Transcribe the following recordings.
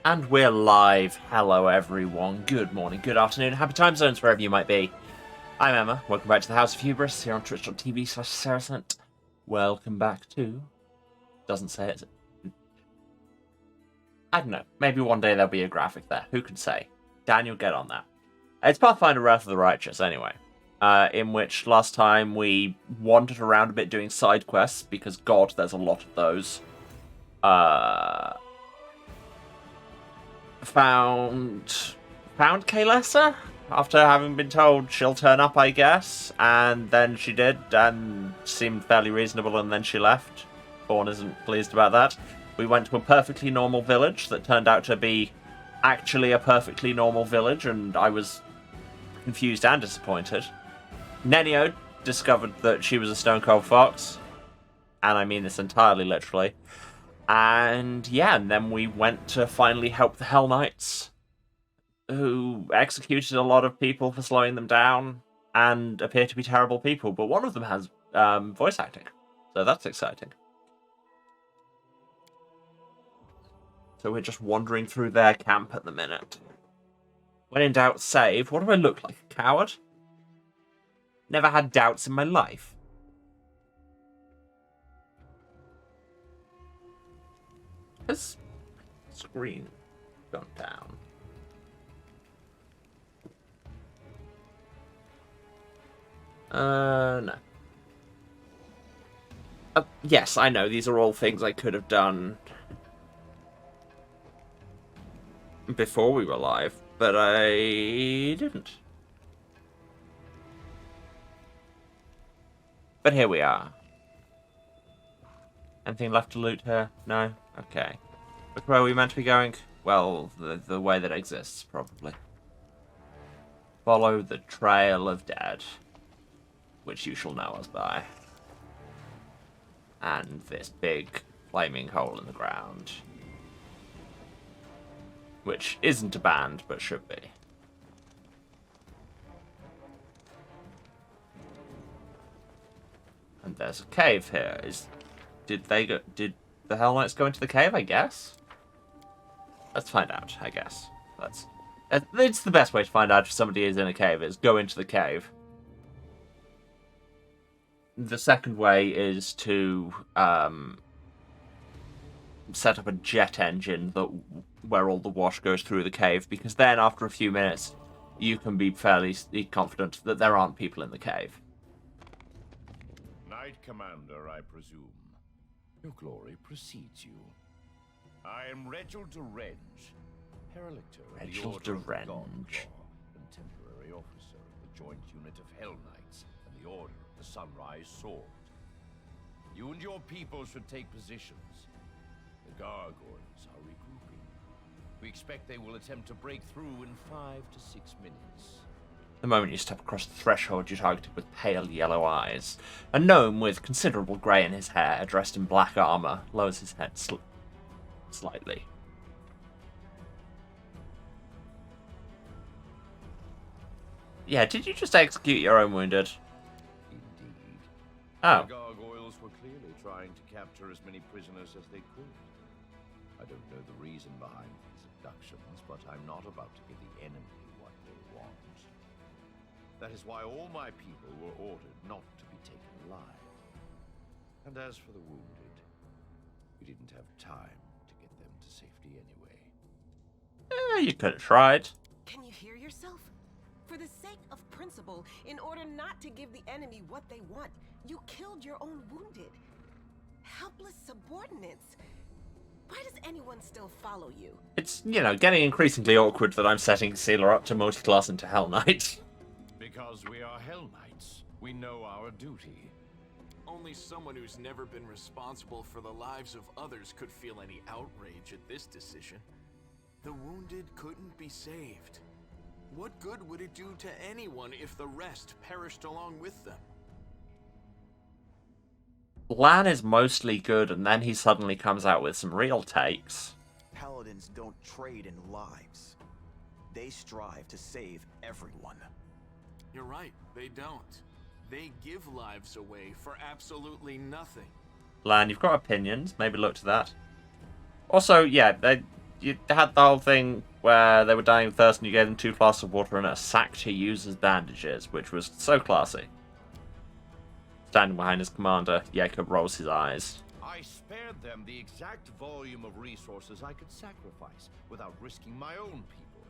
And we're live. Hello, everyone. Good morning, good afternoon, happy time zones wherever you might be. I'm Emma. Welcome back to the House of Hubris here on twitch.tv/Saracent. Welcome back to... Doesn't say it. I don't know. Maybe one day there'll be a graphic there. Who can say? Daniel, get on that. It's Pathfinder Wrath of the Righteous, anyway. In which last time we wandered around a bit doing side quests, because God, there's a lot of those. Found Kaylessa after having been told she'll turn up, I guess, and then she did and seemed fairly reasonable, and then she left. Fawn isn't pleased about that. We went to a perfectly normal village that turned out to be actually a perfectly normal village, and I was confused and disappointed. Nenio discovered that she was a stone cold fox, and I mean this entirely literally. And yeah, and then we went to finally help the Hell Knights, who executed a lot of people for slowing them down and appear to be terrible people, but one of them has voice acting, so that's exciting. So we're just wandering through their camp at the minute. When in doubt, save. What do I look like, a coward? Never had doubts in my life. Has screen gone down? No. Yes, I know, these are all things I could have done before we were live, but I didn't. But here we are. Anything left to loot here? No? Okay. Look where are we meant to be going? Well, the way that exists, probably. Follow the trail of dead, which you shall know us by. And this big flaming hole in the ground, which isn't a band, but should be. And there's a cave here. Did the Hell Knights go into the cave, I guess? Let's find out, I guess. It's the best way to find out if somebody is in a cave, is go into the cave. The second way is to set up a jet engine where all the wash goes through the cave, because then after a few minutes you can be fairly confident that there aren't people in the cave. Knight Commander, I presume. Your glory precedes you. I am Reginald de Renge, Herelictor of the Order of the Godclaw, contemporary officer of the Joint Unit of Hell Knights and the Order of the Sunrise Sword. You and your people should take positions. The gargoyles are regrouping. We expect they will attempt to break through in 5 to 6 minutes. The moment you step across the threshold, you're targeted with pale yellow eyes. A gnome with considerable grey in his hair, dressed in black armour, lowers his head slightly. Yeah, did you just execute your own wounded? Indeed. Oh. The gargoyles were clearly trying to capture as many prisoners as they could. I don't know the reason behind these abductions, but I'm not about to give the enemy what they want. That is why all my people were ordered not to be taken alive. And as for the wounded, we didn't have time to get them to safety anyway. You could have tried. Can you hear yourself? For the sake of principle, in order not to give the enemy what they want, you killed your own wounded. Helpless subordinates. Why does anyone still follow you? It's, getting increasingly awkward that I'm setting Sealer up to multi-class into Hell Knight. Because we are Hell Knights, we know our duty. Only someone who's never been responsible for the lives of others could feel any outrage at this decision. The wounded couldn't be saved. What good would it do to anyone if the rest perished along with them? Lan is mostly good, and then he suddenly comes out with some real takes. Paladins don't trade in lives. They strive to save everyone. You're right, they don't. They give lives away for absolutely nothing. Lan, you've got opinions. Maybe look to that. Also, yeah, you had the whole thing where they were dying of thirst and you gave them 2 glasses of water and a sack to use as bandages, which was so classy. Standing behind his commander, Jacob rolls his eyes. I spared them the exact volume of resources I could sacrifice without risking my own people.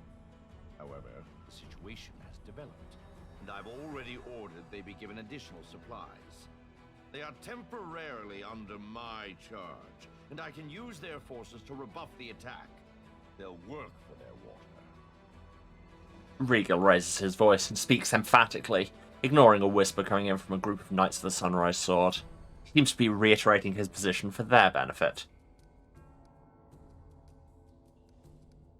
However, the situation has developed, and I've already ordered they be given additional supplies. They are temporarily under my charge, and I can use their forces to rebuff the attack. They'll work for their water. Regal raises his voice and speaks emphatically, ignoring a whisper coming in from a group of Knights of the Sunrise Sword. He seems to be reiterating his position for their benefit.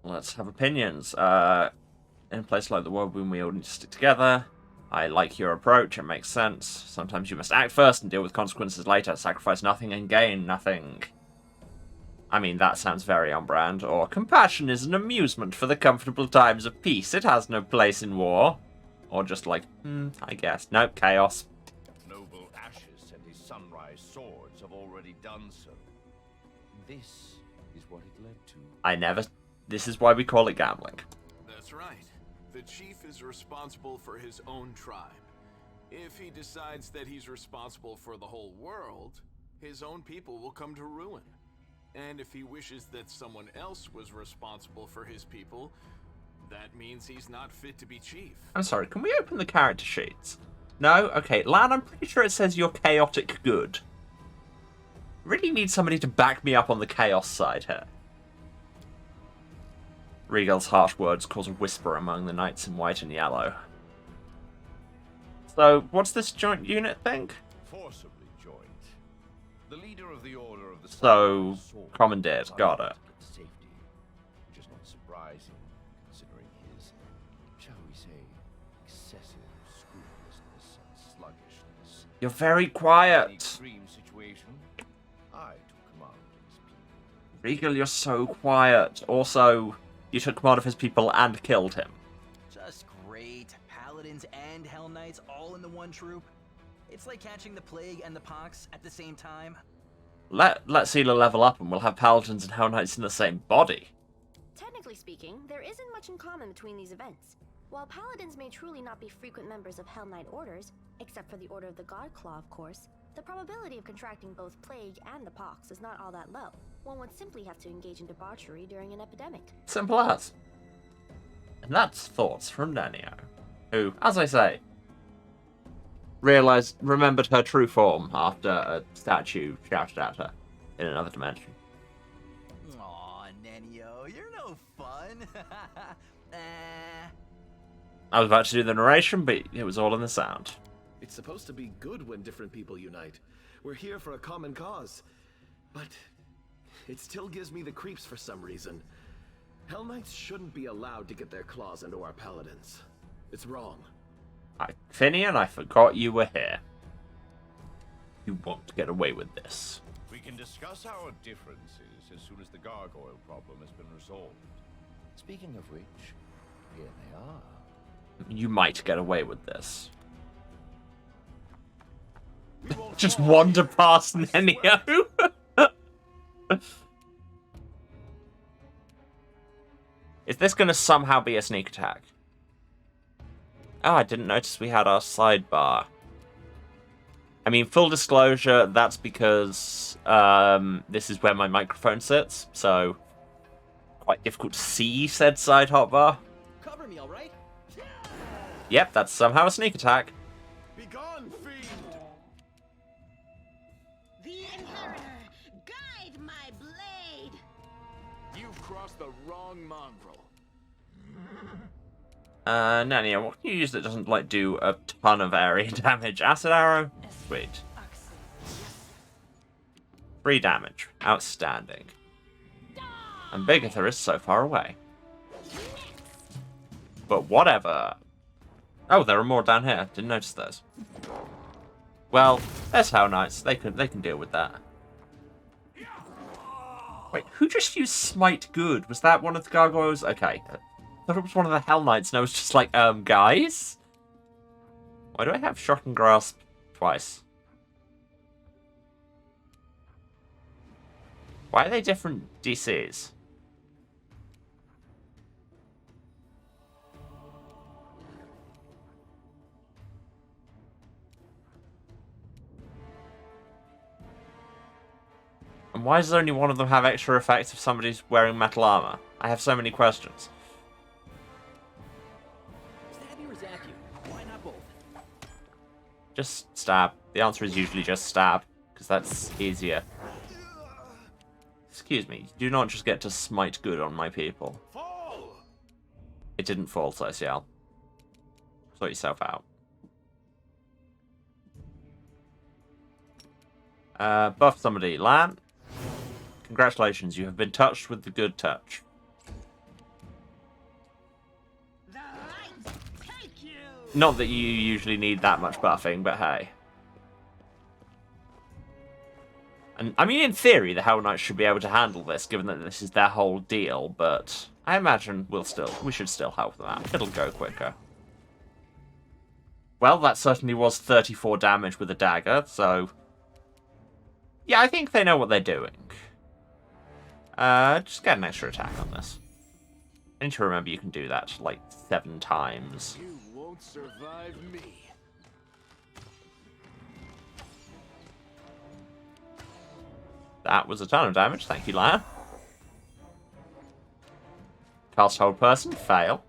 Let's have opinions. In a place like the world, we all need to stick together. I like your approach, it makes sense. Sometimes you must act first and deal with consequences later. Sacrifice nothing and gain nothing. I mean, that sounds very on brand. Or, compassion is an amusement for the comfortable times of peace. It has no place in war. Or just like, I guess. Nope, chaos. Noble Ashes and his Sunrise Swords have already done so. This is what it led to. This is why we call it gambling. That's right. The chief is responsible for his own tribe. If he decides that he's responsible for the whole world, his own people will come to ruin. And if he wishes that someone else was responsible for his people, that means he's not fit to be chief. I'm sorry, can we open the character sheets? No? Okay, Lan, I'm pretty sure it says you're chaotic good. Really need somebody to back me up on the chaos side here. Regal's harsh words cause a whisper among the knights in white and yellow. So, what's this joint unit thing? Forcibly joined. The leader of the Order of the So, Sunrise Sword commandeered, got it. safety, which is not surprising, considering his, shall we say, excessive scrupulousness and sluggishness. You're very In the quiet. extreme situation, I took command of his people. Regal, you're so quiet. Also, you took command of his people and killed him. Just great. Paladins and Hell Knights all in the one troop. It's like catching the plague and the pox at the same time. Let Seela level up and we'll have paladins and hell knights in the same body. Technically speaking, there isn't much in common between these events. While paladins may truly not be frequent members of Hell Knight orders, except for the Order of the Godclaw, of course, the probability of contracting both plague and the pox is not all that low. One would simply have to engage in debauchery during an epidemic. Simple as. And that's thoughts from Nanio, who, as I say, remembered her true form after a statue shouted at her in another dimension. Aw, Nenio, you're no fun. I was about to do the narration, but it was all in the sound. It's supposed to be good when different people unite. We're here for a common cause. But it still gives me the creeps for some reason. Hell Knights shouldn't be allowed to get their claws into our paladins. It's wrong. Finian, I forgot you were here. You won't get away with this. We can discuss our differences as soon as the gargoyle problem has been resolved. Speaking of which, here they are. You might get away with this. Just wander past Nenio. Is this going to somehow be a sneak attack? Oh, I didn't notice we had our sidebar. I mean, full disclosure, that's because this is where my microphone sits, so quite difficult to see said side hotbar. Cover me, all right? Yep, that's somehow a sneak attack. Begone, fiend! The Inheritor, guide my blade! You've crossed the wrong mongrel. Nania, what can you use that doesn't, like, do a ton of area damage? Acid arrow? Sweet. 3 damage. Outstanding. And Bigitha is so far away. But whatever. Oh, there are more down here. Didn't notice those. Well, there's Hell Knights. They can deal with that. Wait, who just used Smite Good? Was that one of the gargoyles? Okay. I thought it was one of the Hell Knights, and I was just like, guys? Why do I have Shock and Grasp twice? Why are they different DCs? why does only one of them have extra effects if somebody's wearing metal armor? I have so many questions. Stab you or zap you? Why not both? Just stab. The answer is usually just stab, because that's easier. Excuse me, you do not just get to smite good on my people. Fall! It didn't fall, Social. Sort yourself out. Buff somebody. Lan, congratulations, you have been touched with the good touch. The light take you. Not that you usually need that much buffing, but hey. And I mean, in theory, the Hell Knights should be able to handle this, given that this is their whole deal, but I imagine we should still help them out. It'll go quicker. Well, that certainly was 34 damage with a dagger, so... yeah, I think they know what they're doing. Just get an extra attack on this. I need to remember you can do that, like, 7 times. You won't survive me. That was a ton of damage, thank you, Lion. Cast Hold Person, fail.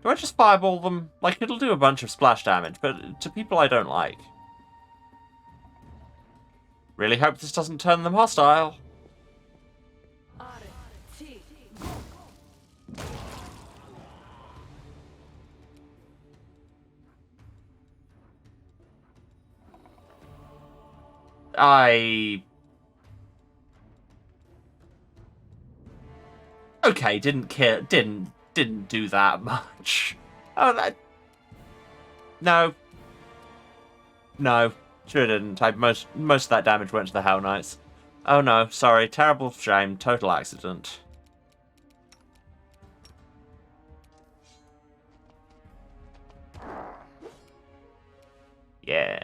Do I just fireball them? Like, it'll do a bunch of splash damage, but to people I don't like. Really hope this doesn't turn them hostile. Okay, didn't do that much. Oh, that... No, sure didn't. Most of that damage went to the Hell Knights. Oh no, sorry, terrible shame, total accident. Yeah.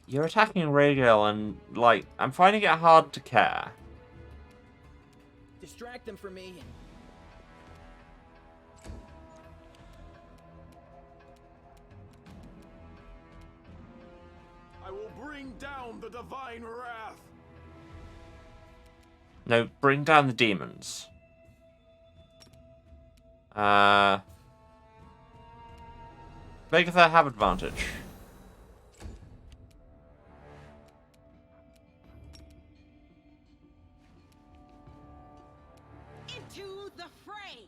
You're attacking Rhaegal and, like, I'm finding it hard to care. Distract them from me. I will bring down the divine wrath. No, bring down the demons. Bigitha have advantage. Into the fray.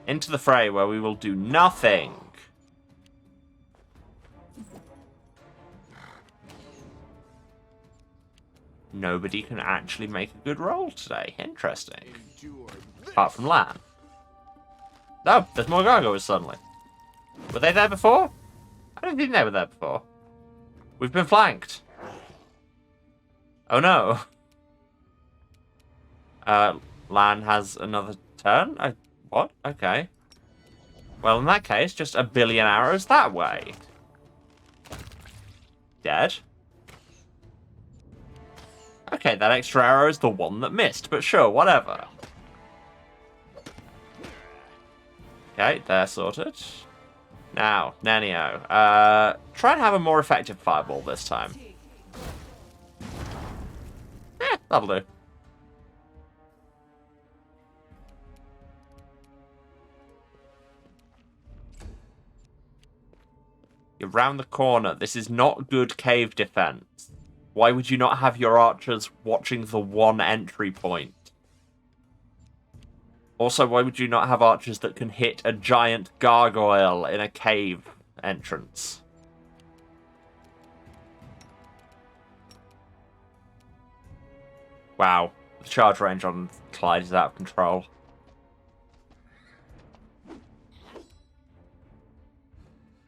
Into the fray where we will do nothing. Nobody can actually make a good roll today. Interesting. Apart from Lan. Oh, there's more gargoyles suddenly. Were they there before? I don't think they were there before. We've been flanked. Oh no. Lan has another turn? What? Okay. Well, in that case, just a billion arrows that way. Dead. Okay, that extra arrow is the one that missed, but sure, whatever. Okay, they're sorted. Now, Nanio. Try and have a more effective fireball this time. That'll do. You're round the corner. This is not good cave defense. Why would you not have your archers watching the one entry point? Also, why would you not have archers that can hit a giant gargoyle in a cave entrance? Wow, the charge range on Clyde is out of control.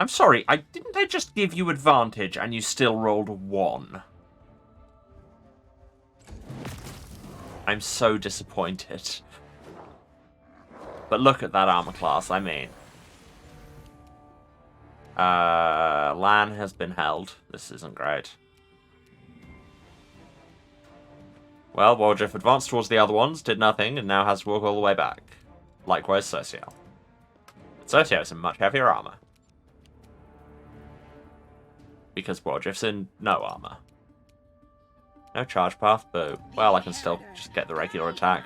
I'm sorry, didn't I just give you advantage and you still rolled 1? I'm so disappointed. But look at that armor class, I mean. Lan has been held. This isn't great. Well, Waldriff advanced towards the other ones, did nothing, and now has to walk all the way back. Likewise, Socio. But Socio is in much heavier armor. Because Waldriff's in no armor. No charge path, boo. Well, I can still just get the regular attack.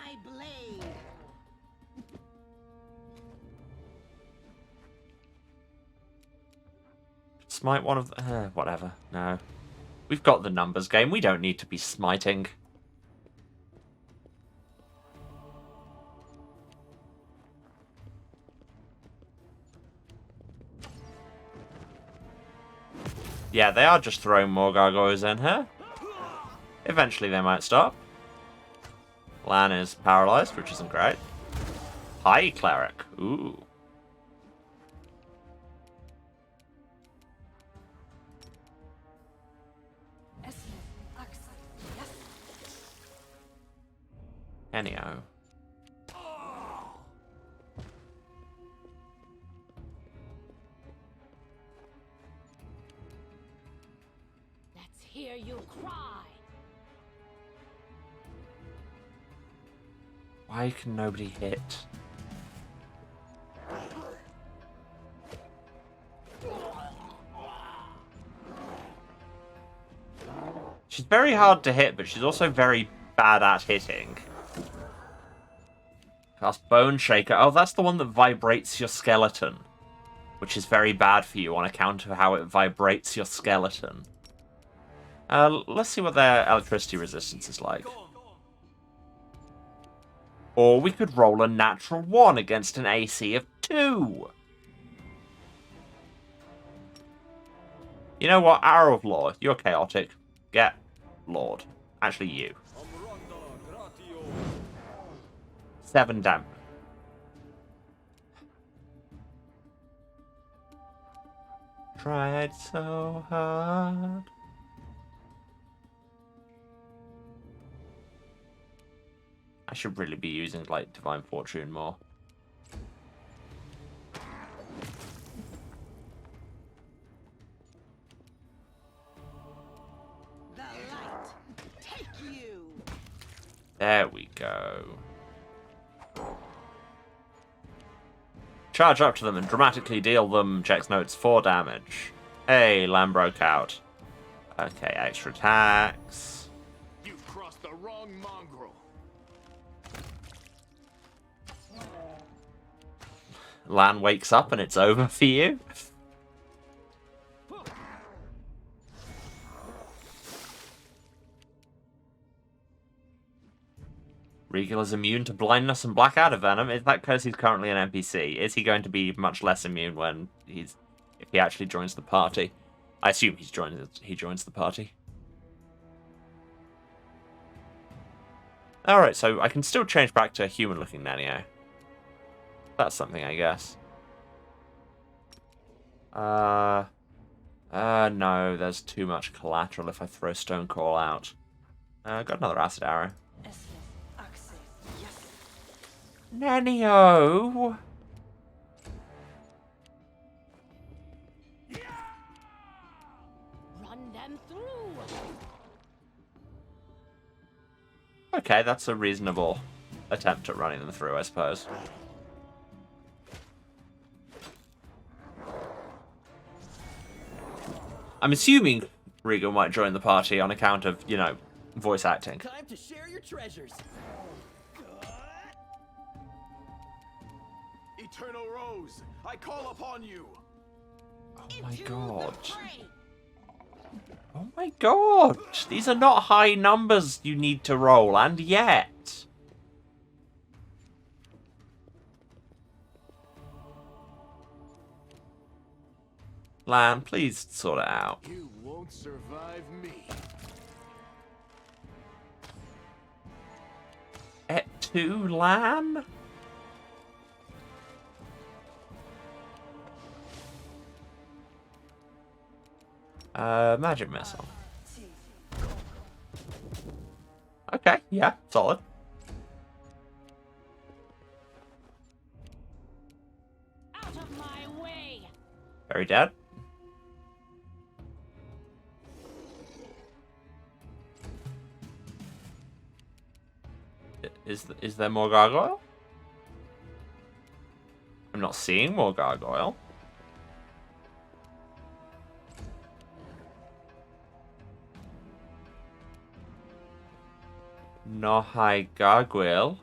Smite one of the... whatever. No. We've got the numbers game. We don't need to be smiting. Yeah, they are just throwing more gargoyles in here. Eventually they might stop. Lan is paralyzed, which isn't great. Hi, Cleric. Ooh. Anyhow. Let's hear you cry. Why can nobody hit? She's very hard to hit, but she's also very bad at hitting. Cast Bone Shaker. Oh, that's the one that vibrates your skeleton. Which is very bad for you on account of how it vibrates your skeleton. Let's see what their electricity resistance is like. Or we could roll a natural 1 against an AC of 2. You know what? Arrow of Law. You're chaotic. Get Lord. Actually, you. 7 damage. Tried so hard. I should really be using, like, Divine Fortune more. The light take you. There we go. Charge up to them and dramatically deal them, checks notes, 4 damage. Hey, Lamb broke out. Okay, extra attacks. You've crossed the wrong mongrel. Lan wakes up and it's over for you. Regal is immune to blindness and black-adder venom. Is that because he's currently an NPC? Is he going to be much less immune when if he actually joins the party? I assume he joins the party. Alright, so I can still change back to a human-looking Nanio. That's something, I guess. No, there's too much collateral if I throw Stone Call out. Got another acid arrow. Nanio! Run them through. Okay, that's a reasonable attempt at running them through, I suppose. I'm assuming Regal might join the party on account of, you know, voice acting. Time to share your treasures. Eternal Rose, I call upon you. Oh my Into god. the fray. Oh my god! These are not high numbers you need to roll, and yet... Lan, please sort it out. You won't survive me. Et tu, Lan? Magic missile. Okay, yeah, solid. Out of my way. Very dead. Is there more gargoyle? I'm not seeing more gargoyle. No high gargoyle.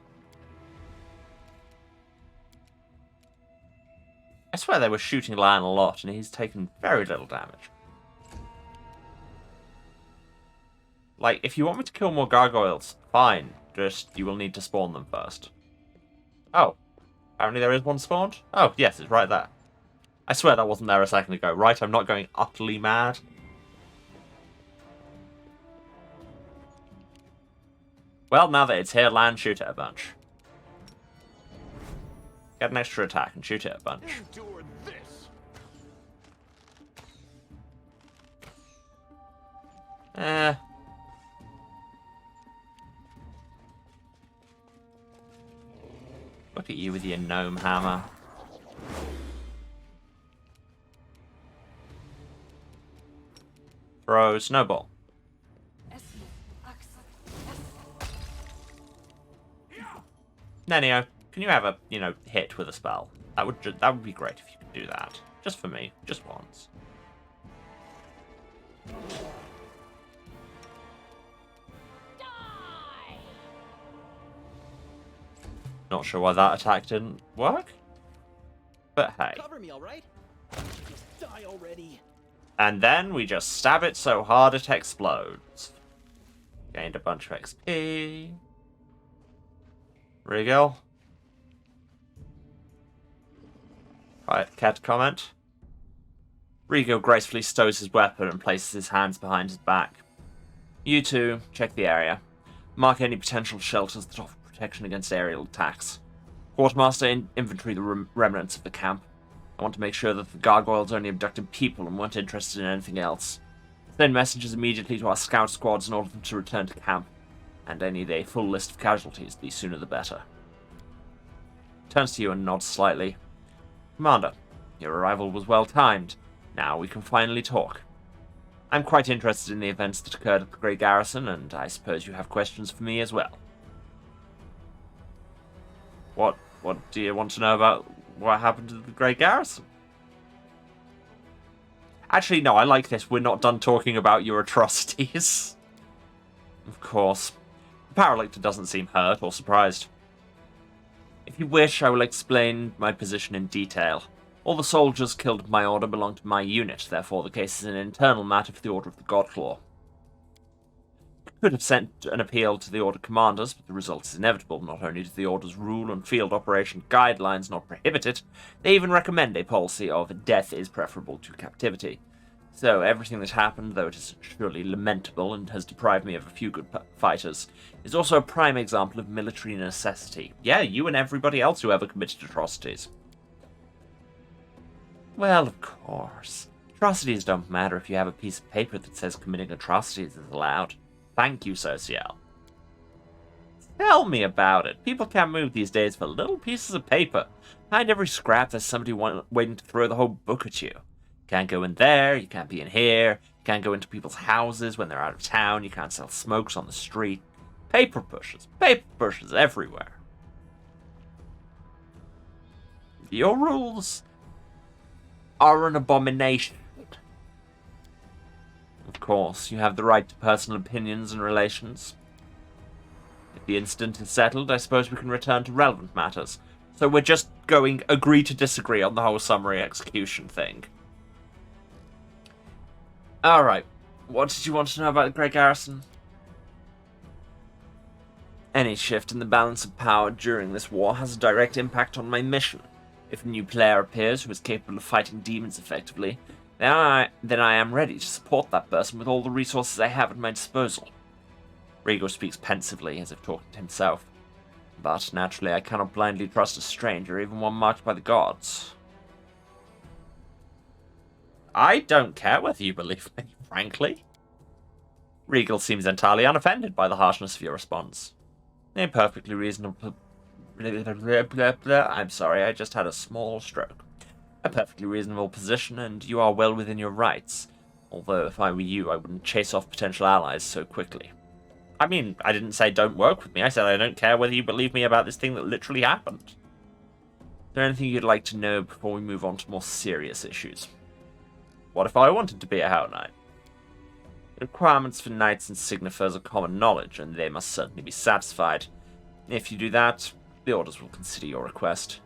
I swear they were shooting Lion a lot, and he's taken very little damage. Like, if you want me to kill more gargoyles, fine. Just, you will need to spawn them first. Oh. Apparently there is one spawned? Oh, yes, it's right there. I swear that wasn't there a second ago, right? I'm not going utterly mad. Well, now that it's here, land, shoot it a bunch. Get an extra attack and shoot it a bunch. Endure this. Look at you with your gnome hammer. Throw snowball. Nenio, can you have a, hit with a spell? That would be great if you could do that. Just for me. Just once. Die! Not sure why that attack didn't work. But hey. Cover me, all right? Just die already. And then we just stab it so hard it explodes. Gained a bunch of XP. Regal. Care to comment? Regal gracefully stows his weapon and places his hands behind his back. You two, check the area. Mark any potential shelters that offer protection against aerial attacks. Quartermaster, inventory the remnants of the camp. I want to make sure that the gargoyles only abducted people and weren't interested in anything else. Send messages immediately to our scout squads and order them to return to camp. And I need a full list of casualties, the sooner the better. Turns to you and nods slightly. Commander, your arrival was well timed. Now we can finally talk. I'm quite interested in the events that occurred at the Grey Garrison, and I suppose you have questions for me as well. What do you want to know about what happened to the Grey Garrison? Actually, no, I like this. We're not done talking about your atrocities. Of course. The Paralictor doesn't seem hurt or surprised. If you wish, I will explain my position in detail. All the soldiers killed at my order belong to my unit, therefore the case is an internal matter for the Order of the Godclaw. I could have sent an appeal to the Order commanders, but the result is inevitable. Not only do the Order's rule and field operation guidelines not prohibit it, they even recommend a policy of death is preferable to captivity. So everything that happened, though it is surely lamentable and has deprived me of a few good fighters, is also a prime example of military necessity. Yeah, you and everybody else who ever committed atrocities. Well, of course. Atrocities don't matter if you have a piece of paper that says committing atrocities is allowed. Thank you, Social. Tell me about it. People can't move these days for little pieces of paper. Behind every scrap there's somebody waiting to throw the whole book at you. You can't go in there, you can't be in here, you can't go into people's houses when they're out of town, you can't sell smokes on the street. Paper pushes everywhere. Your rules are an abomination. Of course, you have the right to personal opinions and relations. If the incident is settled, I suppose we can return to relevant matters. So we're just going agree to disagree on the whole summary execution thing. Alright, what did you want to know about the Grey Garrison? Any shift in the balance of power during this war has a direct impact on my mission. If a new player appears who is capable of fighting demons effectively, then I am ready to support that person with all the resources I have at my disposal. Rigo speaks pensively, as if talking to himself. But naturally I cannot blindly trust a stranger, even one marked by the gods. I don't care whether you believe me, frankly. Regal seems entirely unoffended by the harshness of your response. A perfectly reasonable... I'm sorry, I just had a small stroke. A perfectly reasonable position, and you are well within your rights. Although, if I were you, I wouldn't chase off potential allies so quickly. I mean, I didn't say don't work with me. I said I don't care whether you believe me about this thing that literally happened. Is there anything you'd like to know before we move on to more serious issues? What if I wanted to be a Hell Knight? The requirements for knights and signifers are common knowledge, and they must certainly be satisfied. If you do that, the orders will consider your request.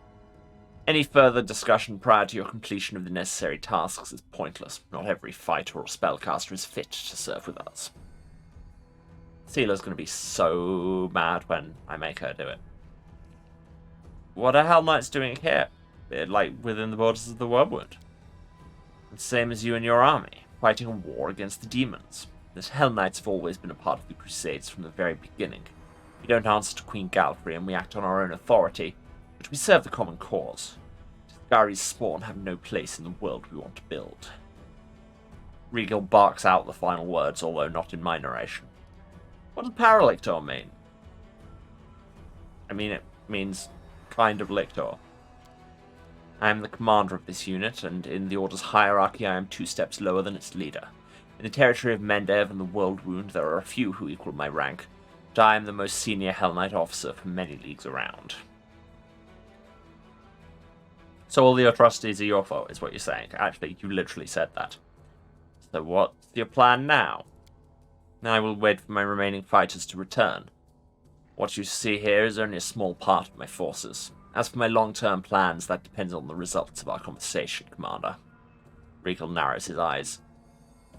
Any further discussion prior to your completion of the necessary tasks is pointless. Not every fighter or spellcaster is fit to serve with us. Seela's going to be so mad when I make her do it. What are Hell Knights doing here? Like, within the borders of the Wormwood? The same as you and your army, fighting a war against the demons. The Hell Knights have always been a part of the Crusades from the very beginning. We don't answer to Queen Galfrey, and we act on our own authority, but we serve the common cause. Gary's spawn have no place in the world we want to build. Regal barks out the final words, although not in my narration. What does Paralictor mean? I mean, it means kind of lictor. I am the commander of this unit, and in the Order's hierarchy I am 2 steps lower than its leader. In the territory of Mendev and the World Wound there are a few who equal my rank, but I am the most senior Hell Knight officer for many leagues around. So all the atrocities are your fault, is what you're saying. Actually, you literally said that. So what's your plan now? I will wait for my remaining fighters to return. What you see here is only a small part of my forces. As for my long-term plans, that depends on the results of our conversation, Commander. Regal narrows his eyes.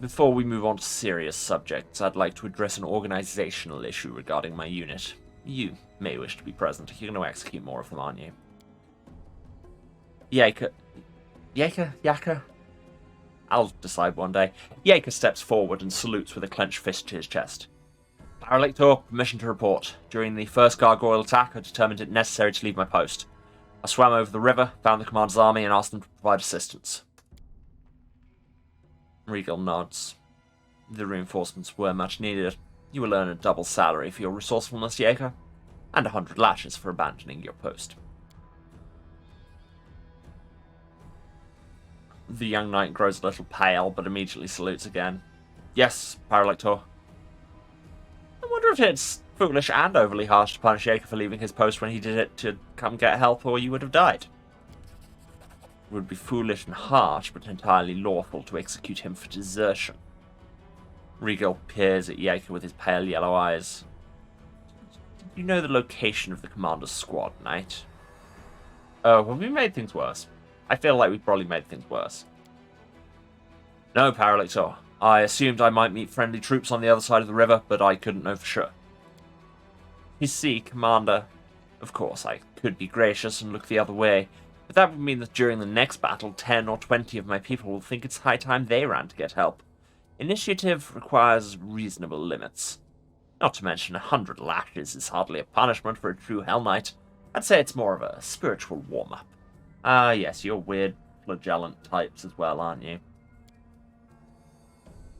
Before we move on to serious subjects, I'd like to address an organizational issue regarding my unit. You may wish to be present. You're going to execute more of them, aren't you? Yaka? I'll decide one day. Yaka steps forward and salutes with a clenched fist to his chest. Paralictor, permission to report. During the first gargoyle attack, I determined it necessary to leave my post. I swam over the river, found the commander's army, and asked them to provide assistance. Regal nods. The reinforcements were much needed. You will earn a double salary for your resourcefulness, Yaka, and 100 lashes for abandoning your post. The young knight grows a little pale, but immediately salutes again. Yes, Paralictor. I wonder if it's foolish and overly harsh to punish Yaka for leaving his post when he did it to come get help, or you would have died. It would be foolish and harsh, but entirely lawful to execute him for desertion. Regal peers at Yaka with his pale yellow eyes. You know the location of the commander's squad, knight? Oh, well, we made things worse. I feel like we probably made things worse. No, Paralictor. I assumed I might meet friendly troops on the other side of the river, but I couldn't know for sure. You see, Commander, of course I could be gracious and look the other way, but that would mean that during the next battle, 10 or 20 of my people will think it's high time they ran to get help. Initiative requires reasonable limits. Not to mention 100 lashes is hardly a punishment for a true Hell Knight. I'd say it's more of a spiritual warm-up. Ah, yes, you're weird, flagellant types as well, aren't you?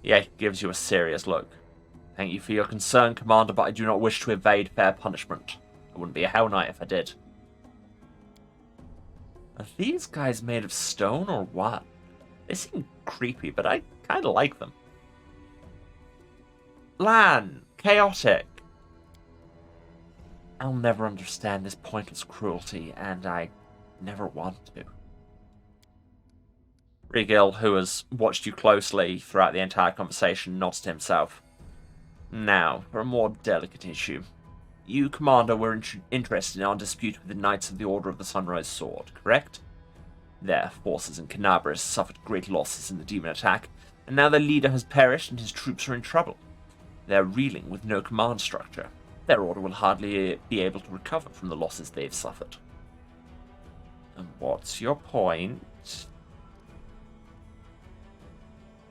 Yaka gives you a serious look. Thank you for your concern, Commander, but I do not wish to evade fair punishment. I wouldn't be a Hell Knight if I did. Are these guys made of stone or what? They seem creepy, but I kind of like them. Lan! Chaotic! I'll never understand this pointless cruelty, and I never want to. Regal, who has watched you closely throughout the entire conversation, nods to himself. Now, for a more delicate issue. You, Commander, were interested in our dispute with the Knights of the Order of the Sunrise Sword, correct? Their forces in Canabris suffered great losses in the demon attack, and now their leader has perished and his troops are in trouble. They're reeling with no command structure. Their order will hardly be able to recover from the losses they've suffered. And what's your point?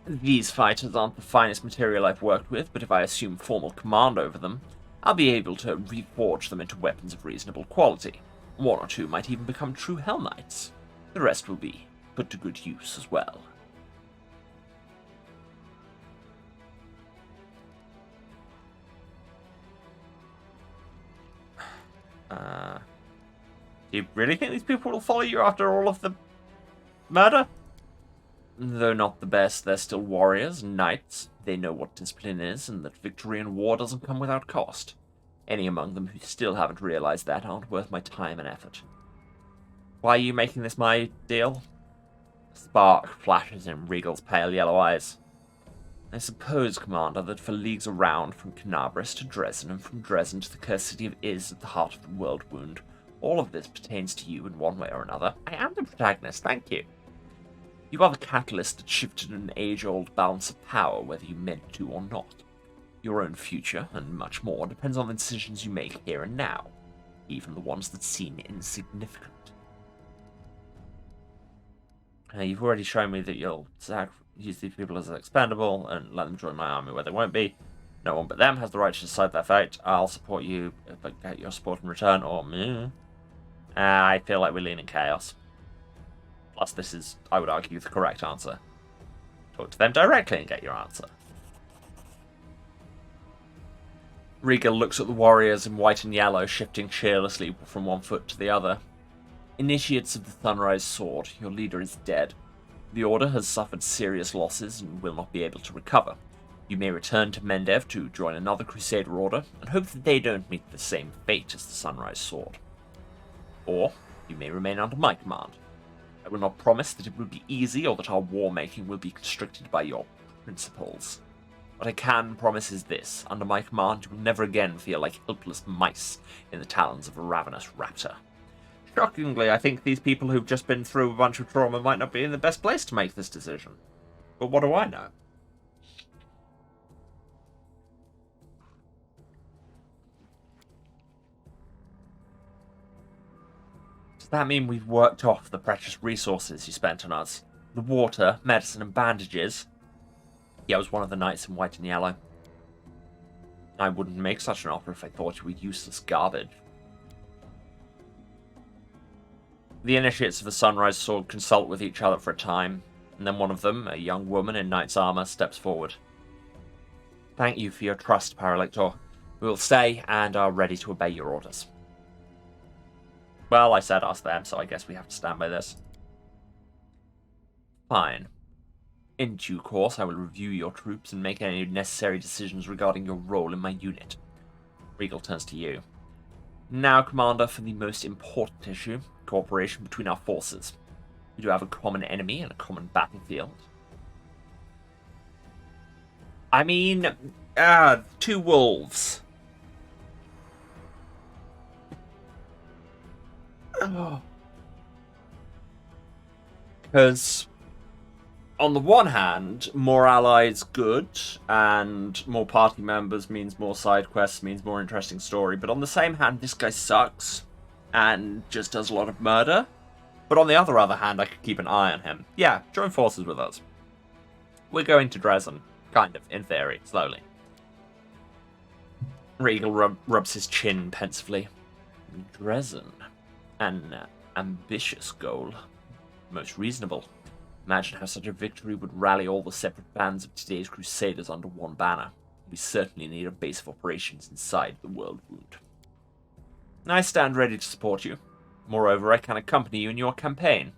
These fighters aren't the finest material I've worked with, but if I assume formal command over them, I'll be able to reforge them into weapons of reasonable quality. 1 or 2 might even become true Hell Knights. The rest will be put to good use as well. Do you really think these people will follow you after all of the murder? Though not the best, they're still warriors and knights. They know what discipline is, and that victory in war doesn't come without cost. Any among them who still haven't realized that aren't worth my time and effort. Why are you making this my deal? A spark flashes in Regal's pale yellow eyes. I suppose, Commander, that for leagues around, from Canabris to Dresden, and from Dresden to the cursed city of Iz at the heart of the world wound, all of this pertains to you in one way or another. I am the protagonist, thank you. You are the catalyst that shifted an age-old balance of power, whether you meant to or not. Your own future, and much more, depends on the decisions you make here and now, even the ones that seem insignificant. You've already shown me that you'll use these people as expendable and let them join my army where they won't be. No one but them has the right to decide their fate. I'll support you if I get your support in return, or me. I feel like we're leaning chaos. Plus, this is, I would argue, the correct answer. Talk to them directly and get your answer. Regal looks at the warriors in white and yellow, shifting cheerlessly from one foot to the other. Initiates of the Sunrise Sword, your leader is dead. The Order has suffered serious losses and will not be able to recover. You may return to Mendev to join another Crusader Order, and hope that they don't meet the same fate as the Sunrise Sword. Or, you may remain under my command. I will not promise that it will be easy or that our war-making will be constricted by your principles. What I can promise is this: under my command you will never again feel like helpless mice in the talons of a ravenous raptor. Shockingly, I think these people who've just been through a bunch of trauma might not be in the best place to make this decision. But what do I know? Does that mean we've worked off the precious resources you spent on us? The water, medicine, and bandages? Yeah, I was one of the knights in white and yellow. I wouldn't make such an offer if I thought you were useless garbage. The initiates of the Sunrise Sword consult with each other for a time, and then one of them, a young woman in knight's armor, steps forward. Thank you for your trust, Paralector. We will stay and are ready to obey your orders. Well, I said ask them, so I guess we have to stand by this. Fine. In due course, I will review your troops and make any necessary decisions regarding your role in my unit. Regal turns to you. Now, Commander, for the most important issue, cooperation between our forces. We do have a common enemy and a common battlefield. I mean, two wolves. Because, on the one hand, more allies good, and more party members means more side quests, means more interesting story. But on the same hand, this guy sucks, and just does a lot of murder. But on the other hand, I could keep an eye on him. Yeah, join forces with us. We're going to Dresden. Kind of, in theory, slowly. Regal rubs his chin pensively. Dresden. An ambitious goal. Most reasonable. Imagine how such a victory would rally all the separate bands of today's Crusaders under one banner. We certainly need a base of operations inside the World Wound. I stand ready to support you. Moreover, I can accompany you in your campaign.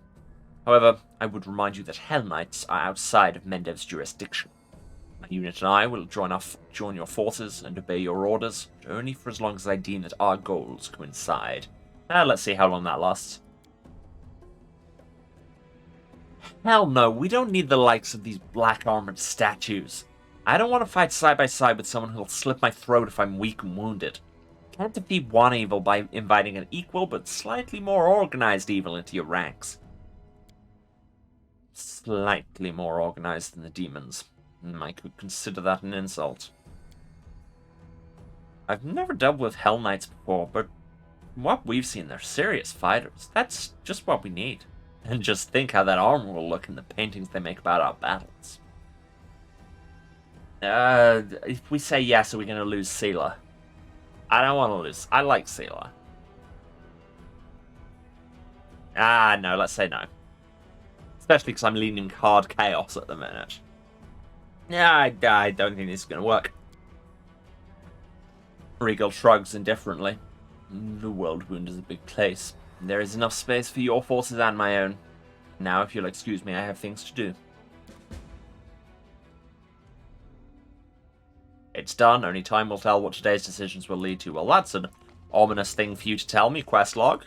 However, I would remind you that Hell Knights are outside of Mendev's jurisdiction. My unit and I will join your forces and obey your orders, but only for as long as I deem that our goals coincide. Let's see how long that lasts. Hell no, we don't need the likes of these black armored statues. I don't want to fight side by side with someone who'll slit my throat if I'm weak and wounded. Can't defeat one evil by inviting an equal but slightly more organized evil into your ranks. Slightly more organized than the demons. I could consider that an insult. I've never dealt with Hell Knights before, but from what we've seen, they're serious fighters. That's just what we need. And just think how that armor will look in the paintings they make about our battles. If we say yes, are we going to lose Seela? I don't want to lose. I like Seela. No, let's say no. Especially because I'm leaning hard chaos at the minute. Yeah, I don't think this is going to work. Regal shrugs indifferently. The World Wound is a big place. There is enough space for your forces and my own. Now, if you'll excuse me, I have things to do. done. Only time will tell what today's decisions will lead to. Well, that's an ominous thing for you to tell me, quest log.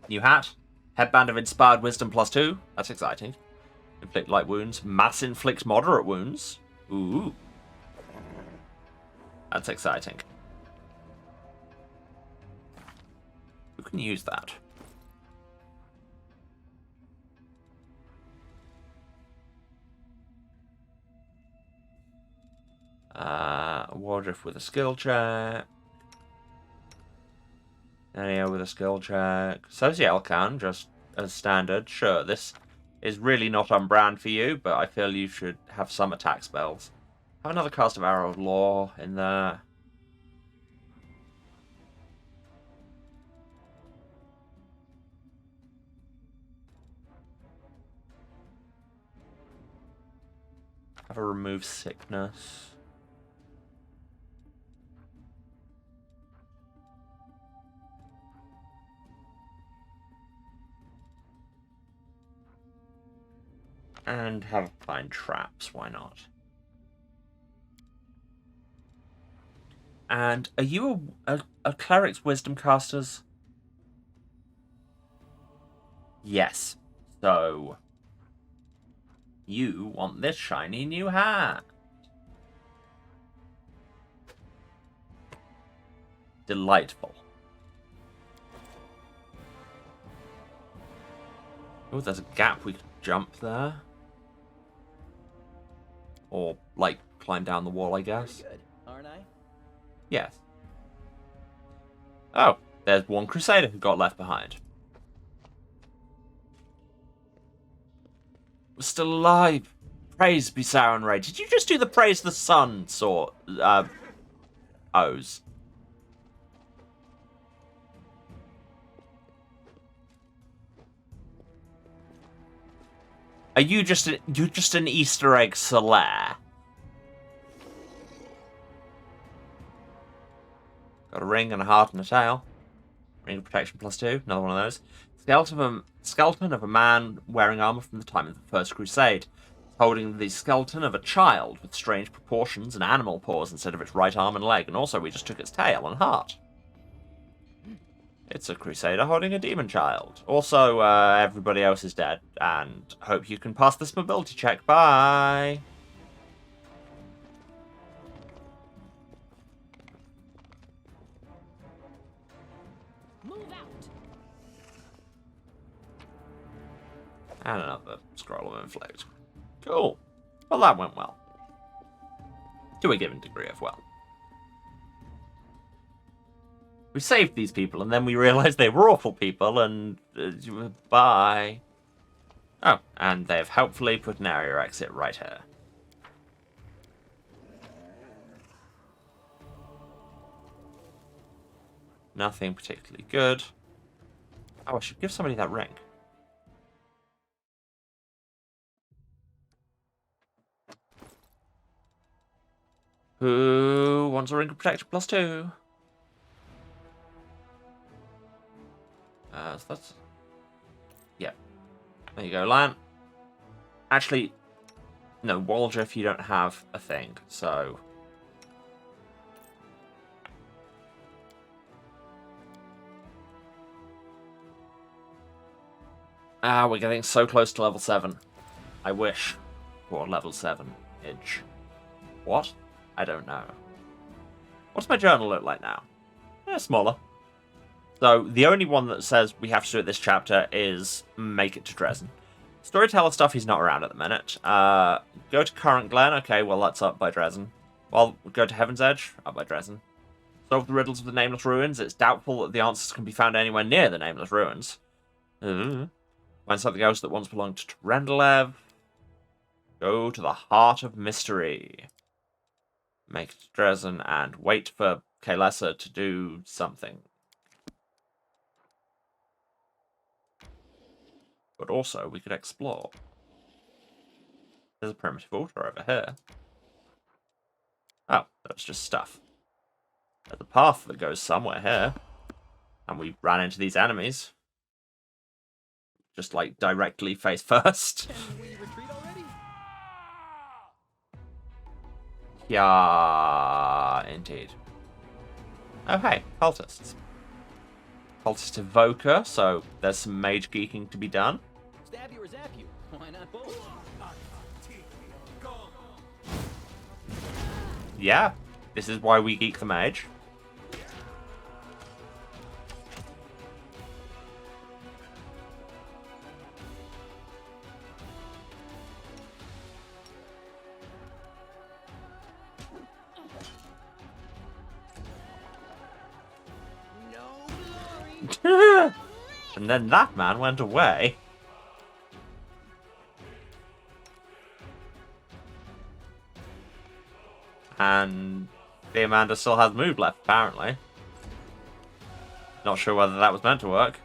New hat. Headband of Inspired Wisdom +2. That's exciting. Inflict light wounds. Mass inflict moderate wounds. Ooh. That's exciting. Who can use that? Wardriff with a skill check. Nania with a skill check. Sociel can, just as standard. Sure, this is really not on brand for you, but I feel you should have some attack spells. Have another cast of Arrow of Law in there. Have a remove sickness. And have find traps, why not? And are you a cleric's wisdom casters? Yes. So you want this shiny new hat. Delightful. Oh, there's a gap we could jump there. Or, like, climb down the wall, I guess. Pretty good, aren't I? Yes. Oh, there's one Crusader who got left behind. We're still alive. Praise be Sauron Ray. Did you just do the praise the sun sort O's? Are you just an Easter egg Solaire? Got a ring and a heart and a tail. Ring of protection +2. Another one of those. Skeleton of a man wearing armor from the time of the First Crusade. Holding the skeleton of a child with strange proportions and animal paws instead of its right arm and leg. And also we just took its tail and heart. It's a Crusader holding a demon child. Also, everybody else is dead. And hope you can pass this mobility check. Bye! Move out. And another scroll of inflict. Cool. Well, that went well. To a given degree of well. We saved these people, and then we realized they were awful people, and bye. Oh, and they've helpfully put an area exit right here. Nothing particularly good. Oh, I should give somebody that ring. Who wants a ring of protection +2? So that's... Yeah. There you go, Lan. Actually, no, Waldriff, you don't have a thing, so... Ah, we're getting so close to level 7. I wish for level 7-ish. What? I don't know. What's my journal look like now? Smaller. So, the only one that says we have to do it this chapter is make it to Dresden. Storyteller stuff, he's not around at the minute. Go to Current Glen. Okay, well, that's up by Dresden. Well, go to Heaven's Edge. Up by Dresden. Solve the riddles of the Nameless Ruins. It's doubtful that the answers can be found anywhere near the Nameless Ruins. Find something else that once belonged to Rendelev. Go to the Heart of Mystery. Make it to Dresden and wait for Kaelessa to do something. But also, we could explore. There's a primitive altar over here. Oh, that's just stuff. There's a path that goes somewhere here. And we ran into these enemies. Just, like, directly face first. Can we retreat already? Yeah, indeed. Oh, hey, cultists. Cultist evoker, so there's some mage geeking to be done. Stab you or zap you? Why not both? Yeah, this is why we geek the mage. And then that man went away. And the Amanda still has move left, apparently. Not sure whether that was meant to work.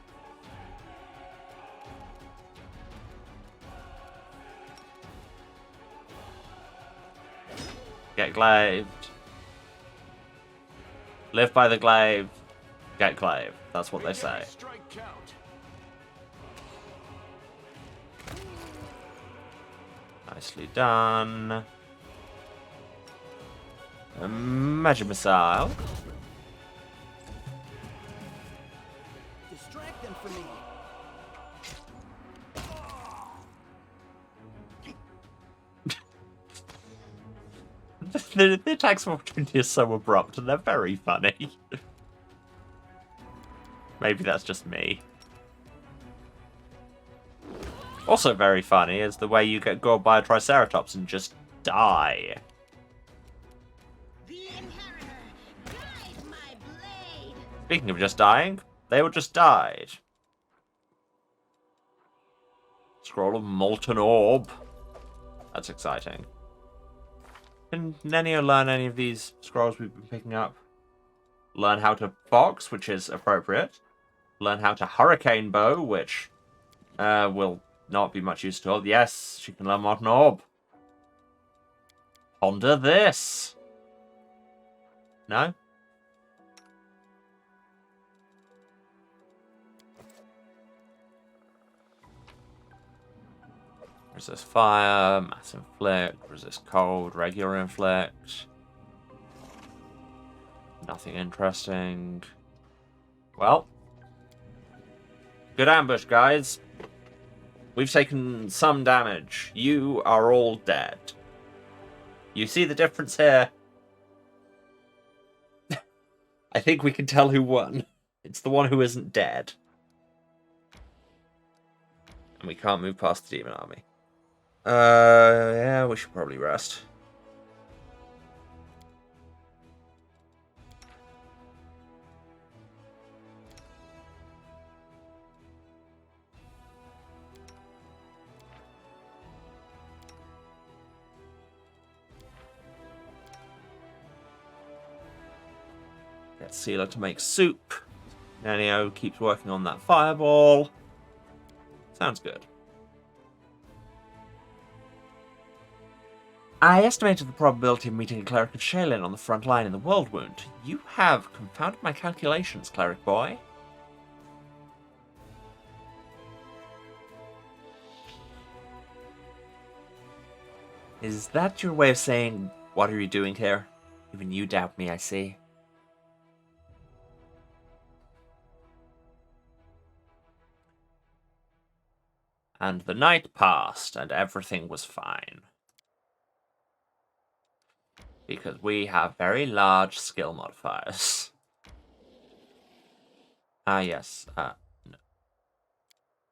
Get glaved. Live by the glaive. Get glaive. That's what they say. Nicely done. A magic missile. Distract them for me. The attacks of opportunity are so abrupt and they're very funny. Maybe that's just me. Also very funny is the way you get gored by a Triceratops and just die. The Inheritor, guide my blade. Speaking of just dying, they all just died. Scroll of Molten Orb. That's exciting. Can Nenio learn any of these scrolls we've been picking up? Learn how to box, which is appropriate. Learn how to Hurricane Bow, which will not be much use to her. Yes, she can learn Molten Orb. Ponder this. No? Resist fire, mass inflict, resist cold, regular inflict. Nothing interesting. Well, good ambush, guys. We've taken some damage. You are all dead. You see the difference here? I think we can tell who won. It's the one who isn't dead. And we can't move past the demon army. Yeah, we should probably rest. Get Sealer to make soup. Nenio keeps working on that fireball. Sounds good. I estimated the probability of meeting a cleric of Shaylin on the front line in the World Wound. You have confounded my calculations, cleric boy. Is that your way of saying, what are you doing here? Even you doubt me, I see. And the night passed, and everything was fine. Because we have very large skill modifiers. Ah, yes. No.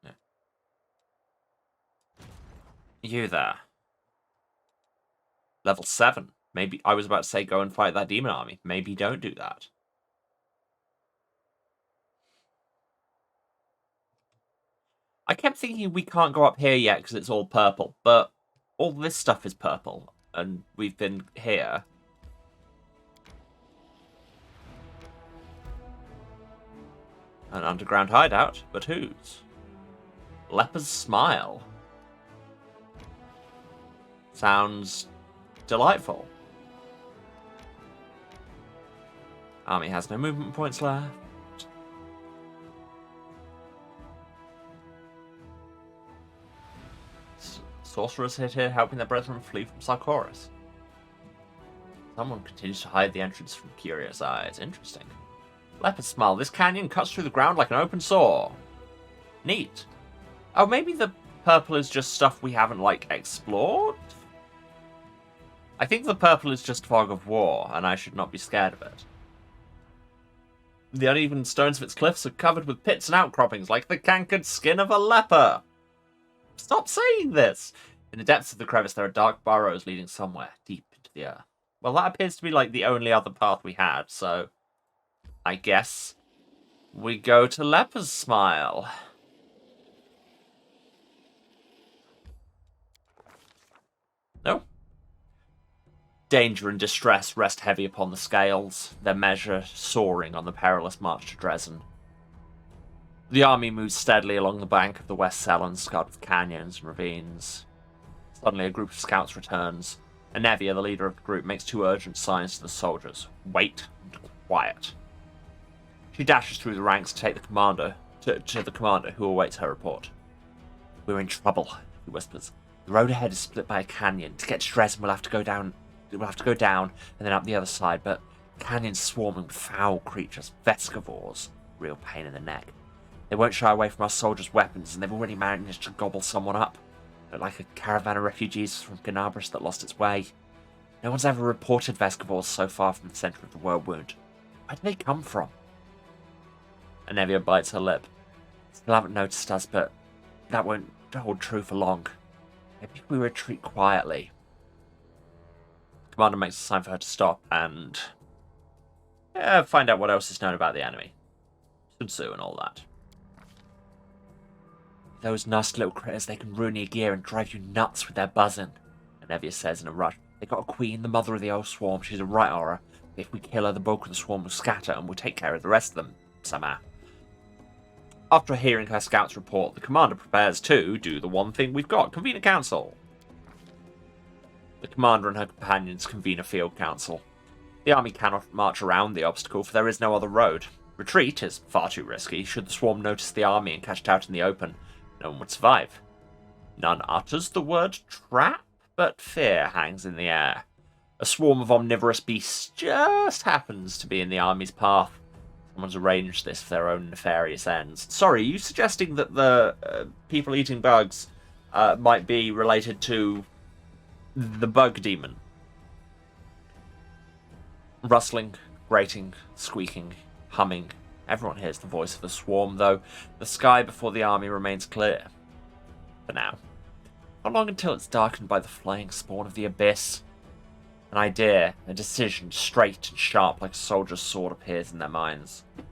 No. You there. Level 7. Maybe I was about to say go and fight that demon army. Maybe don't do that. I kept thinking we can't go up here yet because it's all purple, but all this stuff is purple. And we've been here. An underground hideout, but whose? Leper's Smile. Sounds delightful. Army has no movement points left. Sorcerers hit here, helping their brethren flee from Sarkoris. Someone continues to hide the entrance from curious eyes. Interesting. Leopard smile. This canyon cuts through the ground like an open saw. Neat. Oh, maybe the purple is just stuff we haven't, like, explored? I think the purple is just fog of war, and I should not be scared of it. The uneven stones of its cliffs are covered with pits and outcroppings, like the cankered skin of a leper. Stop saying this! In the depths of the crevice, there are dark burrows leading somewhere, deep into the earth. Well, that appears to be, like, the only other path we had, so I guess we go to Leper's Smile. No. Danger and distress rest heavy upon the scales, their measure soaring on the perilous march to Dresden. The army moves steadily along the bank of the West Selen, scarred with canyons and ravines. Suddenly, a group of scouts returns. Anevia, the leader of the group, makes 2 urgent signs to the soldiers. Wait and quiet. She dashes through the ranks to take the commander to the commander, who awaits her report. We're in trouble, he whispers. The road ahead is split by a canyon. To get to Dresden, we'll have to go down and then up the other side, but the canyon's swarming with foul creatures, vescivores. Real pain in the neck. They won't shy away from our soldiers' weapons, and they've already managed to gobble someone up. Look like a caravan of refugees from Ganabris that lost its way. No one's ever reported vescivores so far from the centre of the world wound. Where do they come from? Anevia bites her lip. Still haven't noticed us, but that won't hold true for long. Maybe if we retreat quietly. The commander makes a sign for her to stop and find out what else is known about the enemy. Sun Tzu and all that. Those nasty little critters, they can ruin your gear and drive you nuts with their buzzing, Anevia says in a rush. They got a queen, the mother of the old swarm. She's a right horror. If we kill her, the bulk of the swarm will scatter and we'll take care of the rest of them, somehow. After hearing her scouts report, the commander prepares to do the one thing we've got, convene a council. The commander and her companions convene a field council. The army cannot march around the obstacle, for there is no other road. Retreat is far too risky. Should the swarm notice the army and catch it out in the open, no one would survive. None utters the word trap, but fear hangs in the air. A swarm of omnivorous beasts just happens to be in the army's path. Someone's arranged this for their own nefarious ends. Sorry, are you suggesting that the people eating bugs might be related to the bug demon? Rustling, grating, squeaking, humming. Everyone hears the voice of the swarm, though the sky before the army remains clear. For now. Not long until it's darkened by the flying spawn of the abyss. An idea, a decision, straight and sharp like a soldier's sword, appears in their minds. The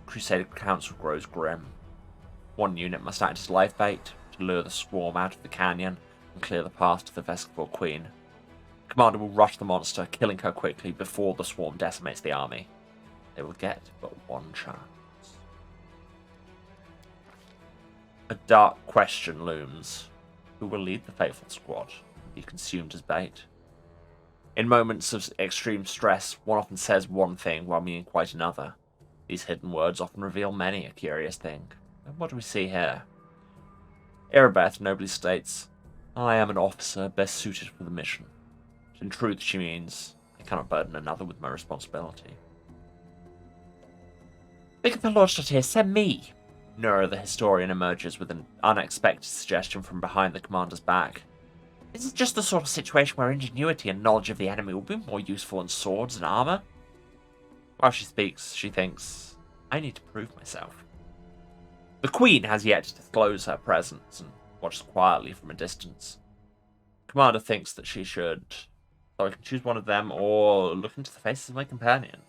Crusader Council grows grim. One unit must act as lifebait to lure the swarm out of the canyon and clear the path to the Vescivore Queen. The commander will rush the monster, killing her quickly before the swarm decimates the army. They will get but one chance. A dark question looms. Who will lead the faithful squad? Be consumed as bait? In moments of extreme stress, one often says one thing while meaning quite another. These hidden words often reveal many a curious thing. And what do we see here? Irabeth nobly states, I am an officer best suited for the mission. But in truth, she means, I cannot burden another with my responsibility. Bigitha lodged it here, send me! Nura the historian emerges with an unexpected suggestion from behind the commander's back. This is just the sort of situation where ingenuity and knowledge of the enemy will be more useful than swords and armor. While she speaks, she thinks, I need to prove myself. The Queen has yet to disclose her presence and watches quietly from a distance. The commander thinks that she should, so I can choose one of them or look into the faces of my companion.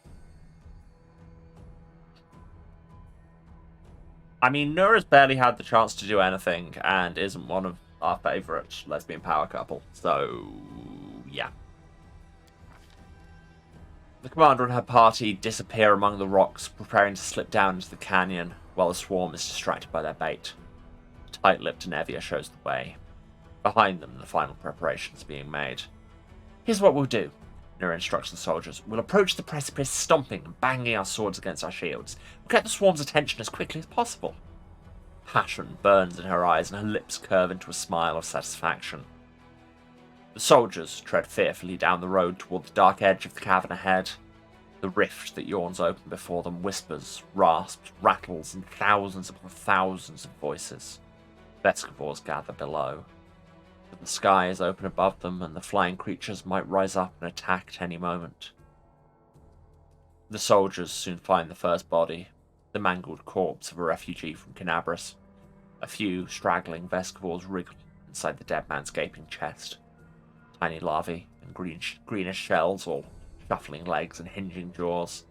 I mean, Nura's barely had the chance to do anything and isn't one of our favourite lesbian power couple, so yeah. The commander and her party disappear among the rocks, preparing to slip down into the canyon, while the swarm is distracted by their bait. Tight-lipped Anevia shows the way. Behind them, the final preparations are being made. Here's what we'll do, Nura instructs the soldiers. We'll approach the precipice, stomping and banging our swords against our shields. We'll get the swarm's attention as quickly as possible. Passion burns in her eyes and her lips curve into a smile of satisfaction. The soldiers tread fearfully down the road toward the dark edge of the cavern ahead. The rift that yawns open before them whispers, rasps, rattles, and thousands upon thousands of voices. Vescivores gather below. But the sky is open above them, and the flying creatures might rise up and attack at any moment. The soldiers soon find the first body, the mangled corpse of a refugee from Canabras. A few straggling Vescivores wriggle inside the dead man's gaping chest. Tiny larvae and greenish shells, all shuffling legs and hinging jaws.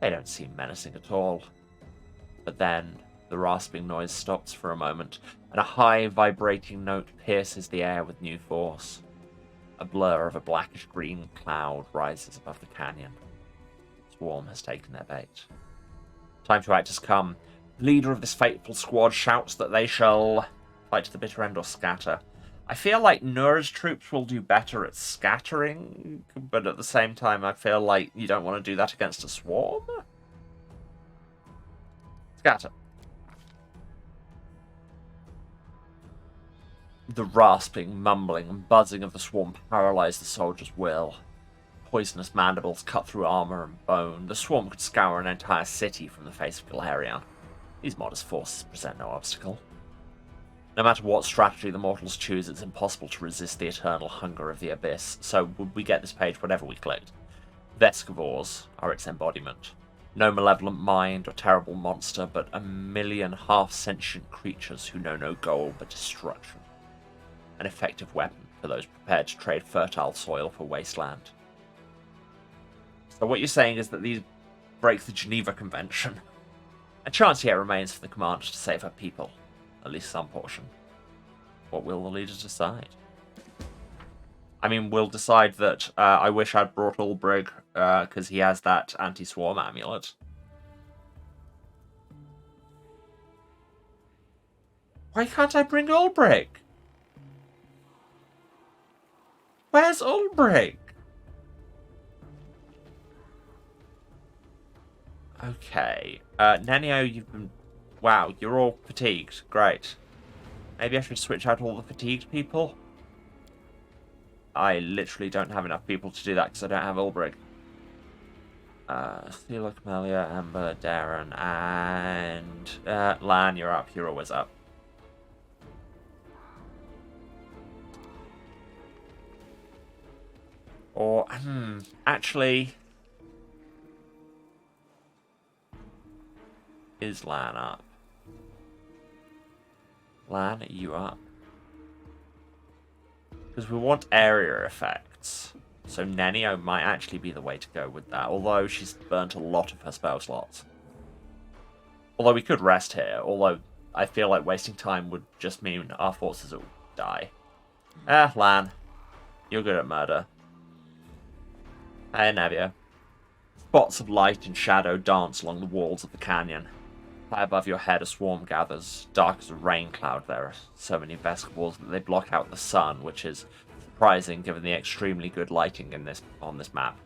They don't seem menacing at all. But then, the rasping noise stops for a moment, and a high, vibrating note pierces the air with new force. A blur of a blackish-green cloud rises above the canyon. Swarm has taken their bait. Time to act has come. The leader of this fateful squad shouts that they shall fight to the bitter end or scatter. I feel like Nura's troops will do better at scattering, but at the same time I feel like you don't want to do that against a swarm. Scatter. The rasping, mumbling, and buzzing of the swarm paralyze the soldiers' will. Poisonous mandibles cut through armor and bone. The swarm could scour an entire city from the face of Galarian. These modest forces present no obstacle. No matter what strategy the mortals choose, it's impossible to resist the eternal hunger of the abyss, so we get this page whatever we clicked. Vescivores are its embodiment. No malevolent mind or terrible monster, but a million half-sentient creatures who know no goal but destruction. An effective weapon for those prepared to trade fertile soil for wasteland. So what you're saying is that these break the Geneva Convention. A chance yet remains for the commander to save her people. At least some portion. What will the leaders decide? I mean, we'll decide that I wish I'd brought Ulbrig, because he has that anti-swarm amulet. Why can't I bring Ulbrig? Where's Ulbrig? Okay. Nenio, you've been... Wow, you're all fatigued. Great. Maybe I should switch out all the fatigued people? I literally don't have enough people to do that because I don't have Ulbrig. Thela, Camellia, Amber, Darren, and... Lan, you're up. You're always up. Or, actually... Is Lan up? Lan, are you up? Because we want area effects. So Nenio might actually be the way to go with that, although she's burnt a lot of her spell slots. Although we could rest here, although I feel like wasting time would just mean our forces will die. Lan. You're good at murder. Hey, Nevia. Spots of light and shadow dance along the walls of the canyon. High above your head, a swarm gathers, dark as a rain cloud. There are so many Vescivores that they block out the sun, which is surprising given the extremely good lighting on this map.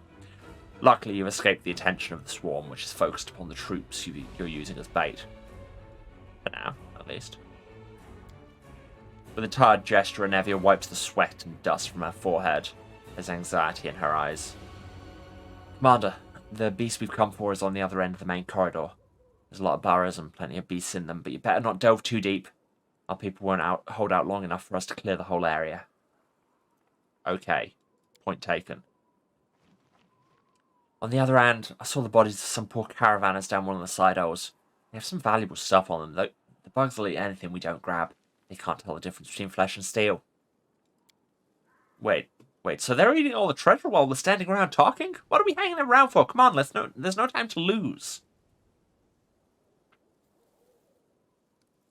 Luckily, you've escaped the attention of the swarm, which is focused upon the troops you're using as bait. For now, at least. With a tired gesture, Anevia wipes the sweat and dust from her forehead. There's anxiety in her eyes. Commander, the beast we've come for is on the other end of the main corridor. There's a lot of burrows and plenty of beasts in them, but you better not delve too deep. Our people won't hold out long enough for us to clear the whole area. Okay. Point taken. On the other hand, I saw the bodies of some poor caravanners down one of the side aisles. They have some valuable stuff on them, though the bugs will eat anything we don't grab. They can't tell the difference between flesh and steel. Wait, so they're eating all the treasure while we're standing around talking? What are we hanging around for? Come on, there's no time to lose.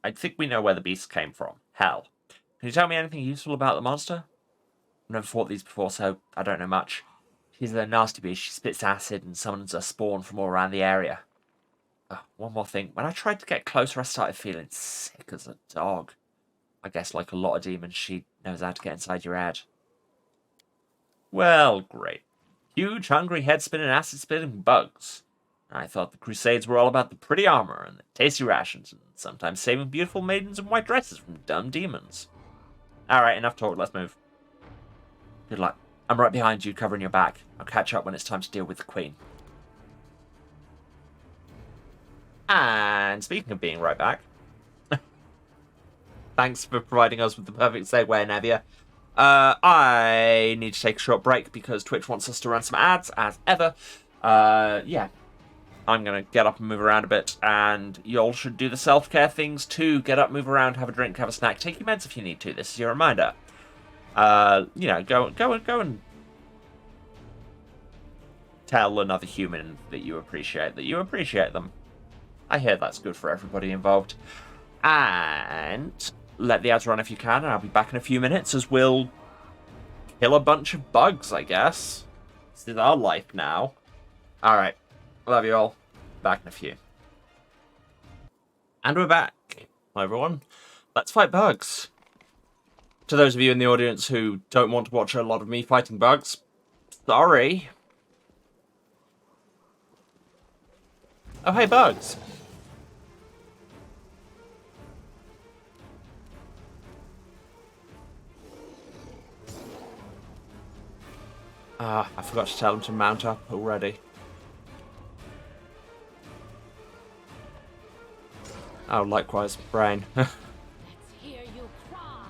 I think we know where the beast came from. Hell. Can you tell me anything useful about the monster? I've never fought these before, so I don't know much. She's a nasty beast. She spits acid and summons a spawn from all around the area. Oh, one more thing. When I tried to get closer, I started feeling sick as a dog. I guess like a lot of demons, she knows how to get inside your head. Well, great. Huge, hungry, head-spinning, acid-spitting bugs. I thought the Crusades were all about the pretty armor and the tasty rations, and sometimes saving beautiful maidens in white dresses from dumb demons. Alright, enough talk, let's move. Good luck. I'm right behind you, covering your back. I'll catch up when it's time to deal with the Queen. And speaking of being right back, thanks for providing us with the perfect segue, Nevia. I need to take a short break because Twitch wants us to run some ads, as ever. Yeah. I'm going to get up and move around a bit, and y'all should do the self-care things too. Get up, move around, have a drink, have a snack, take your meds if you need to. This is your reminder. You know, go and tell another human that you appreciate them. I hear that's good for everybody involved. And let the ads run if you can, and I'll be back in a few minutes as we'll kill a bunch of bugs, I guess. This is our life now. Alright. Love you all. Back in a few. And we're back. Hi, everyone. Let's fight bugs. To those of you in the audience who don't want to watch a lot of me fighting bugs, sorry. Oh, hey, bugs. Ah, I forgot to tell him to mount up already. Oh, likewise, brain. Let's hear you cry.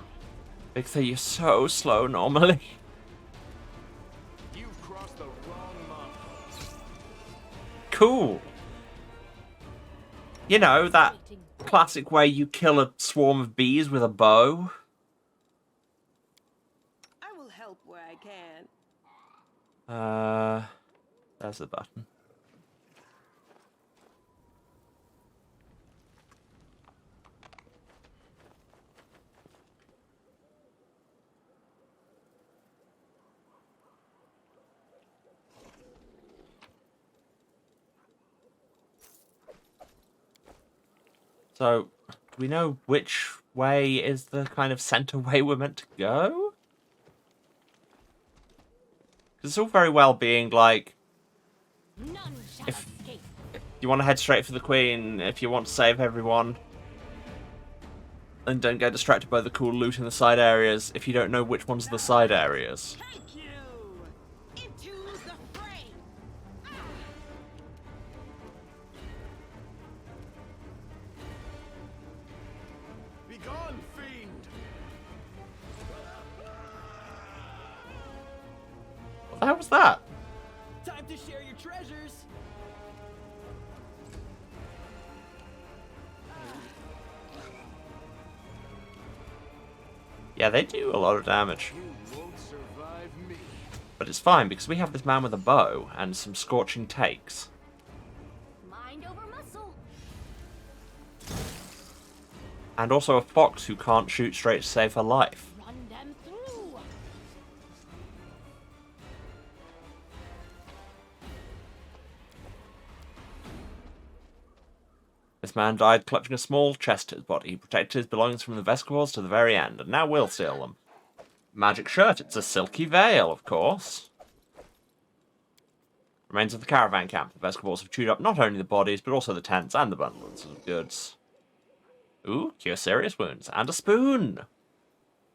Bigitha, you're so slow normally. You've crossed the wrong mark. Cool. You know, that classic way you kill a swarm of bees with a bow? I will help where I can. There's the button. So, do we know which way is the kind of center way we're meant to go? Because it's all very well being like, None shall if escape. you want to head straight for the Queen, if you want to save everyone, and don't get distracted by the cool loot in the side areas, if you don't know which ones are the side areas. Take you into the fray. Be gone, fiend! What the hell was that? Time to share your treasures. Yeah, they do a lot of damage. You won't survive me. But it's fine, because we have this man with a bow and some scorching takes. Mind over muscle. And also a fox who can't shoot straight to save her life. Run them through. This man died clutching a small chest to his body. He protected his belongings from the Vescivores to the very end, and now we'll steal them. Magic shirt. It's a silky veil, of course. Remains of the caravan camp. The Vescivores have chewed up not only the bodies, but also the tents and the bundles of goods. Ooh, cure serious wounds. And a spoon!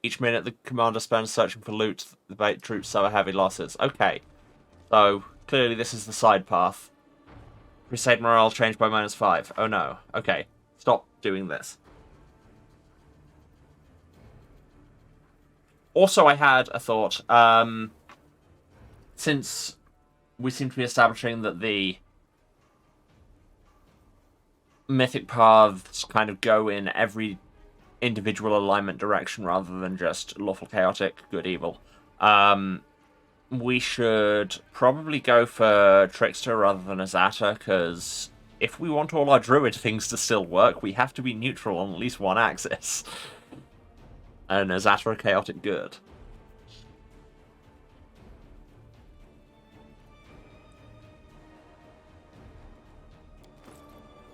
Each minute the commander spends searching for loot, the bait troops suffer heavy losses. Okay. So, clearly this is the side path. Crusade morale changed by -5. Oh no. Okay. Stop doing this. Also, I had a thought. Since we seem to be establishing that the mythic paths kind of go in every individual alignment direction rather than just lawful chaotic, good evil, we should probably go for Trickster rather than Azata, because if we want all our druid things to still work, we have to be neutral on at least one axis. And Azata are chaotic good.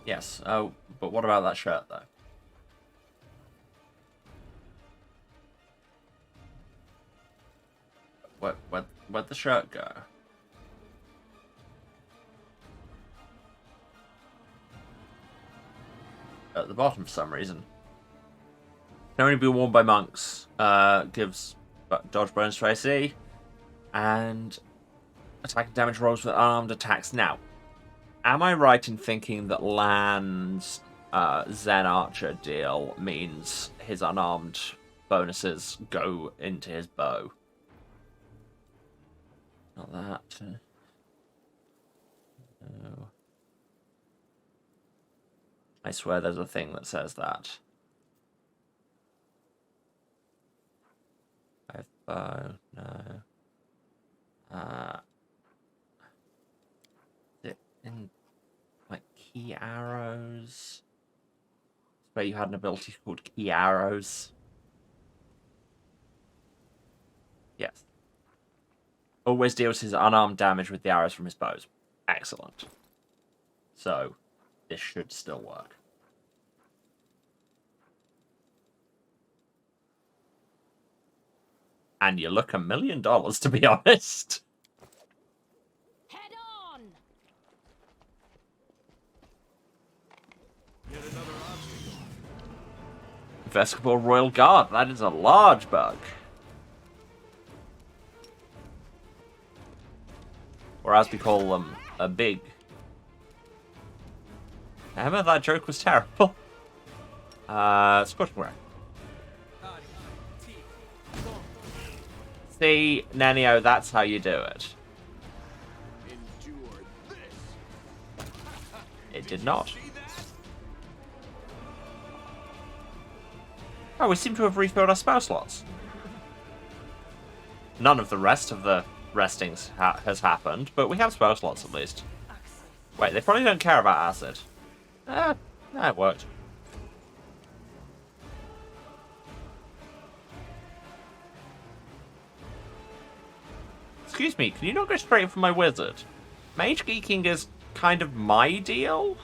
Yes, oh, but what about that shirt, though? Where'd the shirt go? At the bottom for some reason. Can only be worn by monks. Gives dodge bonus to AC. And attack and damage rolls with armed attacks. Now, am I right in thinking that Lan's Zen Archer deal means his unarmed bonuses go into his bow? Not that. No. I swear there's a thing that says that. I have bow, no. Is it in like key arrows? Where you had an ability called key arrows. Yes. Always deals his unarmed damage with the arrows from his bows. Excellent. So, this should still work. And you look $1 million, to be honest. Head on! Yet another obstacle. Vescable Royal Guard. That is a large bug. Or as we call them, a big. Remember that joke was terrible. Scorching Ray. See, Nenio, that's how you do it. Endure this. It did not. Oh, we seem to have refilled our spell slots. None of the rest of the restings has happened, but we have spell slots at least. Wait, they probably don't care about acid. It worked. Excuse me, can you not go straight for my wizard? Mage geeking is kind of my deal.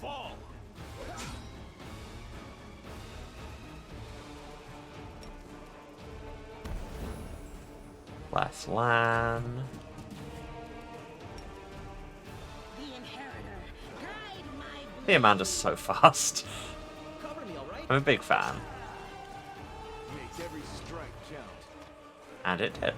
Fall. Less Lan. The inheritor, guide my The Amanda's so fast. Cover me, all right? I'm a big fan. Makes every strike count. And it did.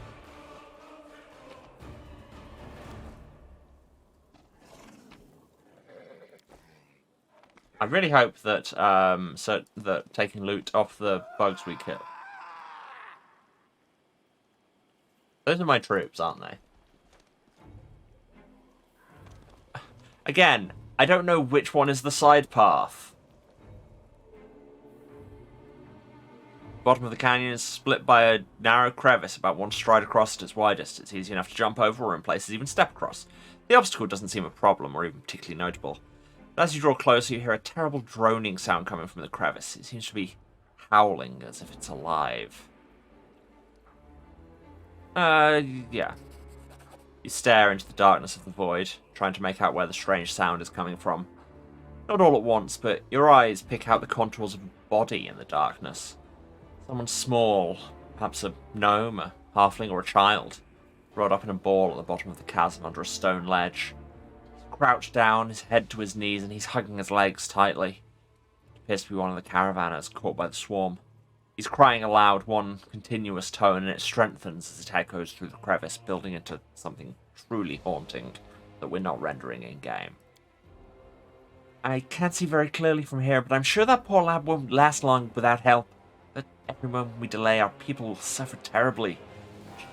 I really hope that that taking loot off the bugs we kill. Those are my troops, aren't they? Again, I don't know which one is the side path. Bottom of the canyon is split by a narrow crevice about one stride across at its widest. It's easy enough to jump over or in places even step across. The obstacle doesn't seem a problem or even particularly notable. But as you draw closer, you hear a terrible droning sound coming from the crevice. It seems to be howling as if it's alive. Yeah. You stare into the darkness of the void, trying to make out where the strange sound is coming from. Not all at once, but your eyes pick out the contours of a body in the darkness. Someone small, perhaps a gnome, a halfling, or a child, rolled up in a ball at the bottom of the chasm under a stone ledge. He's crouched down, his head to his knees, and he's hugging his legs tightly. It appears to be one of the caravanners caught by the swarm. He's crying aloud, one continuous tone, and it strengthens as it echoes through the crevice, building into something truly haunting that we're not rendering in-game. I can't see very clearly from here, but I'm sure that poor lad won't last long without help. But every moment we delay, our people will suffer terribly.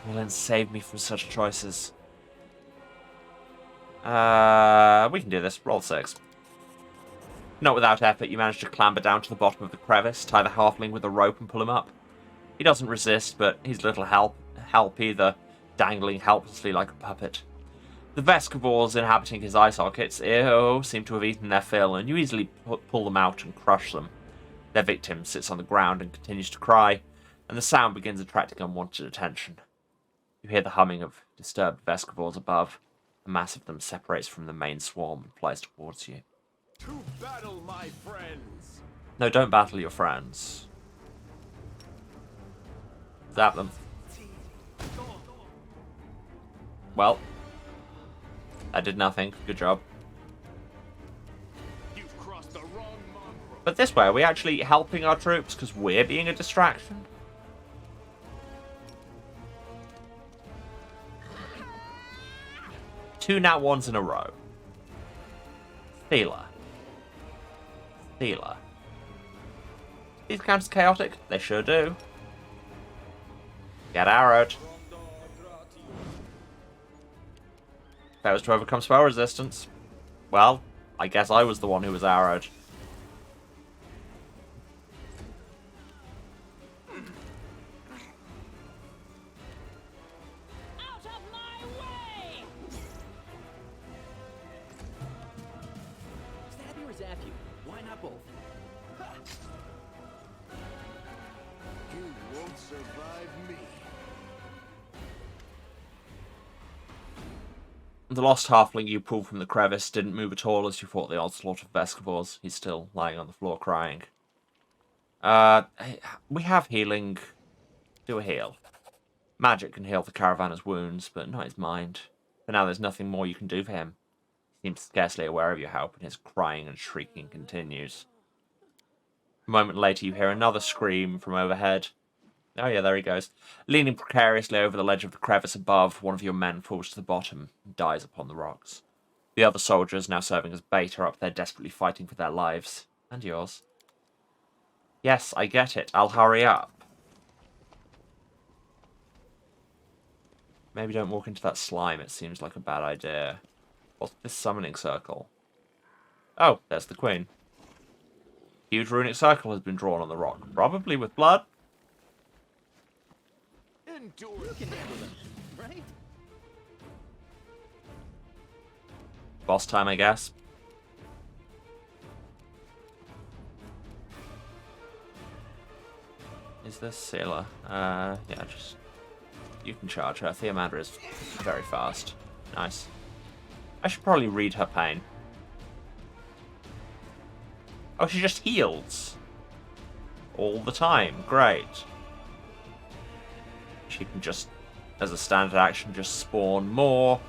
Will save me from such choices. We can do this. Roll 6. Not without effort, you manage to clamber down to the bottom of the crevice, tie the halfling with a rope and pull him up. He doesn't resist, but he's little help either, dangling helplessly like a puppet. The Vescavors inhabiting his eye sockets seem to have eaten their fill, and you easily pull them out and crush them. Their victim sits on the ground and continues to cry, and the sound begins attracting unwanted attention. You hear the humming of disturbed Vescavors above. A mass of them separates from the main swarm and flies towards you. To battle, my friends! No, don't battle your friends. Zap them. Well, that did nothing. Good job. But this way, are we actually helping our troops because we're being a distraction? Two nat ones in a row. Thela. Thela. These count as chaotic? They sure do. Get arrowed. Fails to overcome spell resistance. Well, I guess I was the one who was arrowed. Out of my way! Stab you or zap you? Why not both? You won't survive me. The lost halfling you pulled from the crevice didn't move at all as you fought the onslaught of Vescivores. He's still lying on the floor crying. We have healing. Do a heal. Magic can heal the Caravaner's wounds, but not his mind. For now, there's nothing more you can do for him. He seems scarcely aware of your help, and his crying and shrieking continues. A moment later, you hear another scream from overhead. Oh yeah, there he goes. Leaning precariously over the ledge of the crevice above, one of your men falls to the bottom and dies upon the rocks. The other soldiers, now serving as bait, are up there desperately fighting for their lives. And yours. Yes, I get it. I'll hurry up. Maybe don't walk into that slime. It seems like a bad idea. What's this summoning circle? Oh, there's the queen. Huge runic circle has been drawn on the rock. Probably with blood. Endure. You can handle them, right? Boss time, I guess. Is this Sealer? Yeah, just... You can charge her. Theomanda is very fast. Nice. I should probably read her pain. Oh, she just heals. All the time. Great. She can just, as a standard action, just spawn more.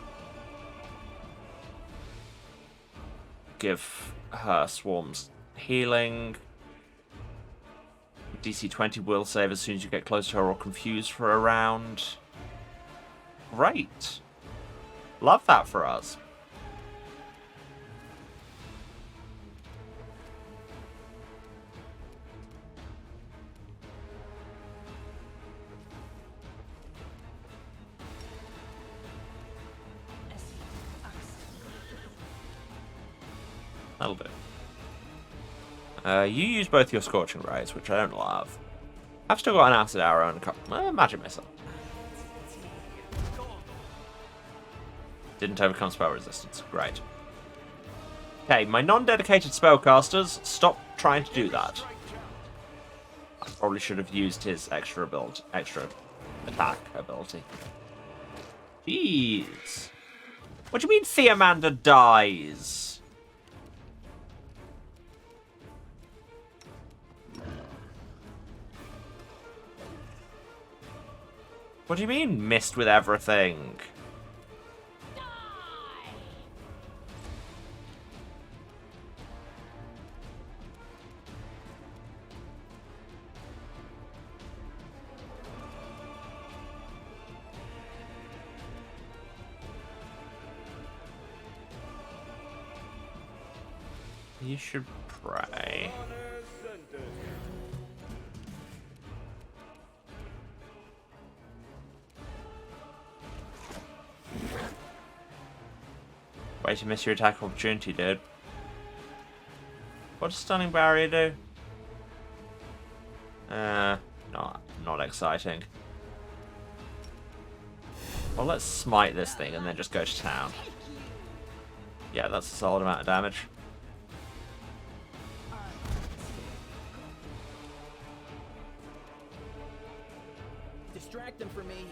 Give her swarms healing. DC 20 will save as soon as you get close to her or confused for a round. Great. Love that for us. That'll do. You use both your Scorching Rays, which I don't love. I've still got an Acid Arrow and a couple... Magic Missile. Didn't overcome spell resistance. Great. Okay, my non-dedicated spellcasters, stop trying to do that. I probably should have used his extra attack ability. Jeez. What do you mean Theomanda dies? What do you mean, missed with everything? You should pray. Way to miss your attack opportunity, dude. What does Stunning Barrier do? Not exciting. Well, let's smite this thing and then just go to town. Yeah, that's a solid amount of damage. Distract them for me.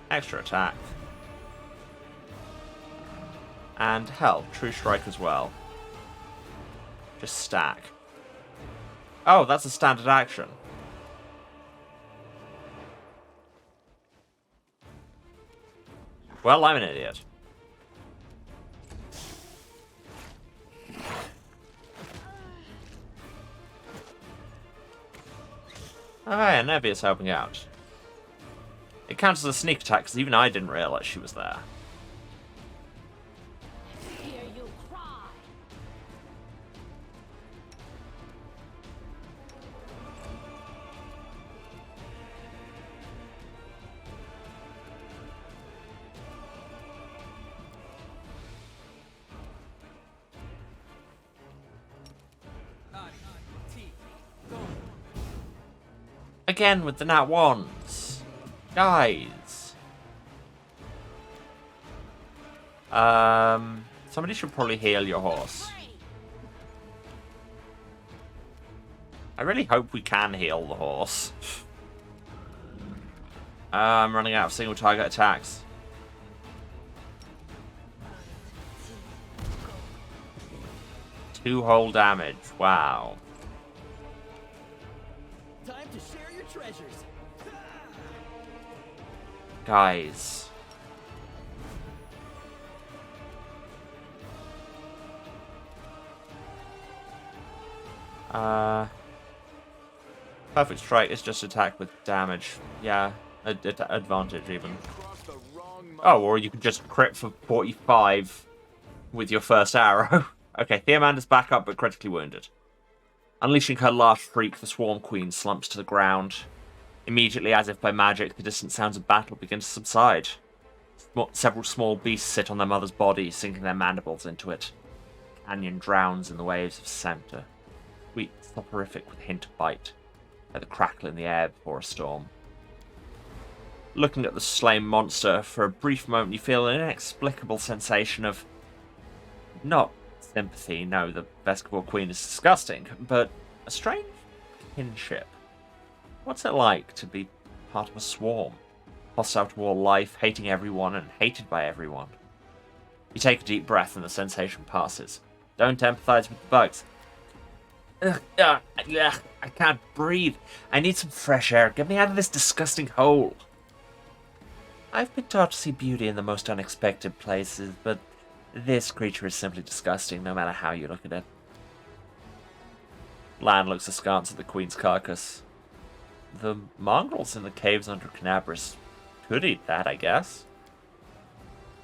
Extra attack. And hell, True Strike as well. Just stack. Oh, that's a standard action. Well, I'm an idiot. Oh yeah, Nevia's helping out. It counts as a sneak attack because even I didn't realise she was there. Hear you cry. Again with the nat ones. Guys. Somebody should probably heal your horse. I really hope we can heal the horse. I'm running out of single target attacks. 2 whole damage. Wow. Time to share your treasures. Guys. Perfect strike is just attack with damage. Yeah, advantage even. Oh, or you can just crit for 45 with your first arrow. Okay, Theomanda's back up but critically wounded. Unleashing her last shriek, the Swarm Queen slumps to the ground. Immediately, as if by magic, the distant sounds of battle begin to subside. Several small beasts sit on their mother's body, sinking their mandibles into it. The canyon drowns in the waves of center. Sweet, soporific with hint of bite. Like the crackle in the air before a storm. Looking at the slain monster, for a brief moment you feel an inexplicable sensation of... not sympathy, no, the Vescovore Queen is disgusting, but a strange kinship. What's it like to be part of a swarm? Hostile to all life, hating everyone and hated by everyone. You take a deep breath and the sensation passes. Don't empathize with the bugs. I can't breathe. I need some fresh air. Get me out of this disgusting hole. I've been taught to see beauty in the most unexpected places, but this creature is simply disgusting, no matter how you look at it. Lan looks askance at the queen's carcass. The mongrels in the caves under Canabris could eat that, I guess.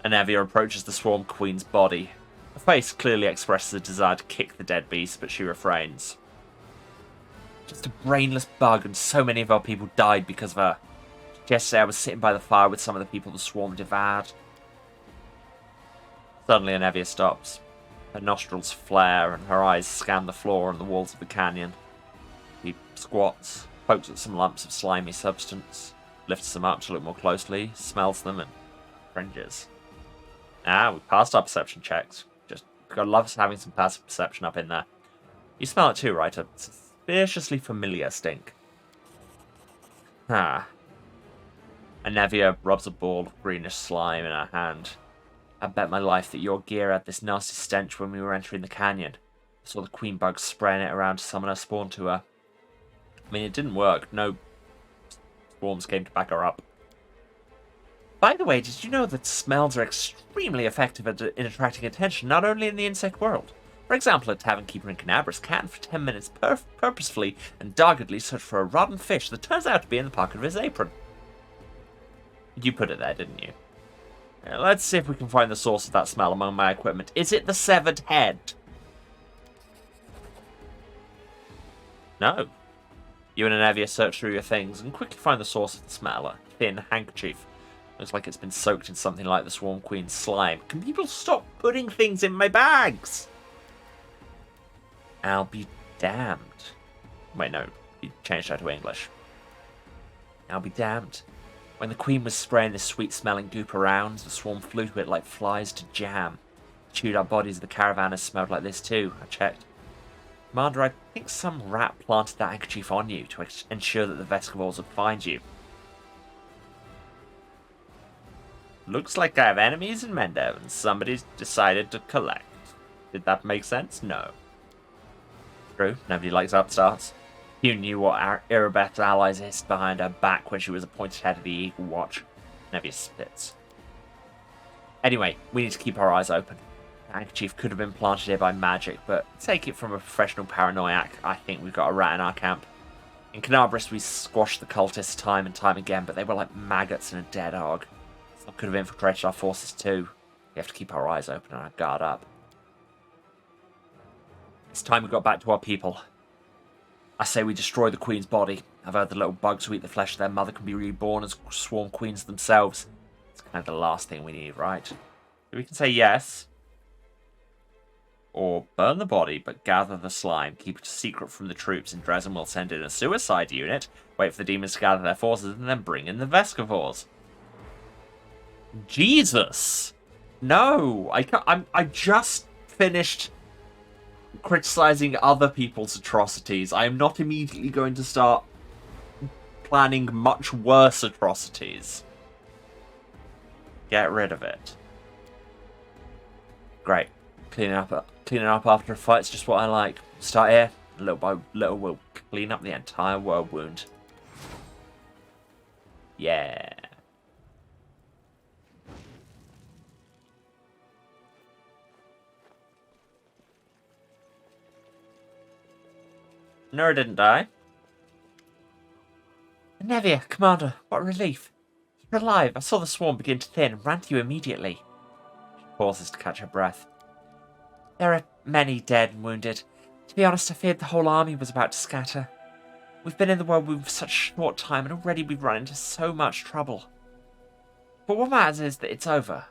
Anavia approaches the Swarm Queen's body. Her face clearly expresses a desire to kick the dead beast, but she refrains. Just a brainless bug, and so many of our people died because of her. Yesterday I was sitting by the fire with some of the people the swarm devoured. Suddenly Anavia stops. Her nostrils flare, and her eyes scan the floor and the walls of the canyon. She squats, pokes at some lumps of slimy substance, lifts them up to look more closely, smells them, and cringes. We passed our perception checks. Just gotta love having some passive perception up in there. You smell it too, right? A suspiciously familiar stink. Anavia rubs a ball of greenish slime in her hand. I bet my life that your gear had this nasty stench when we were entering the canyon. I saw the queen bug spraying it around to summon her spawn to her. I mean, it didn't work. No swarms came to back her up. By the way, did you know that smells are extremely effective in attracting attention, not only in the insect world? For example, a tavern keeper in Canabris can, for 10 minutes, purposefully and doggedly search for a rotten fish that turns out to be in the pocket of his apron. You put it there, didn't you? Let's see if we can find the source of that smell among my equipment. Is it the severed head? No. You and Anavia search through your things and quickly find the source of the smell, a thin handkerchief. Looks like it's been soaked in something like the Swarm Queen's slime. Can people stop putting things in my bags? I'll be damned. Wait, no. You changed that to English. I'll be damned. When the Queen was spraying this sweet-smelling goop around, the swarm flew to it like flies to jam. The chewed-up bodies of the caravanners smelled like this too, I checked. Commander, I think some rat planted that handkerchief on you to ensure that the Vescovores would find you. Looks like I have enemies in Mendo, and somebody's decided to collect. Did that make sense? No. True, nobody likes upstarts. You knew what Irabeth's allies hissed behind her back when she was appointed head of the Eagle Watch. Nevius spits. Anyway, we need to keep our eyes open. The handkerchief could have been planted here by magic, but take it from a professional paranoiac, I think we've got a rat in our camp. In Canabris, we squashed the cultists time and time again, but they were like maggots in a dead hog. Some could have infiltrated our forces too. We have to keep our eyes open and our guard up. It's time we got back to our people. I say we destroy the queen's body. I've heard the little bugs who eat the flesh of their mother can be reborn as sworn queens themselves. It's kind of the last thing we need, right? We can say yes. Or burn the body, but gather the slime. Keep it a secret from the troops, and Dresden will send in a suicide unit, wait for the demons to gather their forces, and then bring in the Vescivores. Jesus! No! I just finished criticizing other people's atrocities. I am not immediately going to start planning much worse atrocities. Get rid of it. Great. Cleaning up after a fight's just what I like. Start here. Little by little, we'll clean up the entire world wound. Yeah. Nora didn't die. Nevia, Commander, what relief. You're alive. I saw the swarm begin to thin and ran to you immediately. She pauses to catch her breath. There are many dead and wounded. To be honest, I feared the whole army was about to scatter. We've been in the world for such a short time, and already we've run into so much trouble. But what matters is that it's over.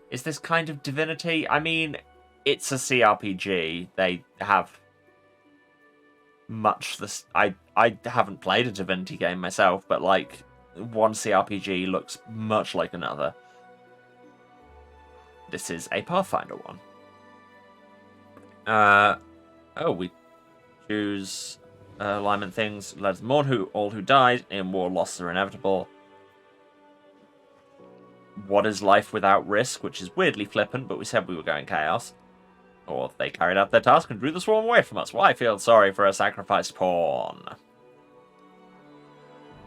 Is this kind of divinity? I mean, it's a CRPG. They have much this. I haven't played a Divinity game myself, but like one CRPG looks much like another. This is a Pathfinder one. Oh, we choose alignment things. Let us mourn all who died. In war, losses are inevitable. What is life without risk? Which is weirdly flippant, but we said we were going chaos. Or they carried out their task and drew the swarm away from us. Why feel sorry for a sacrificed pawn?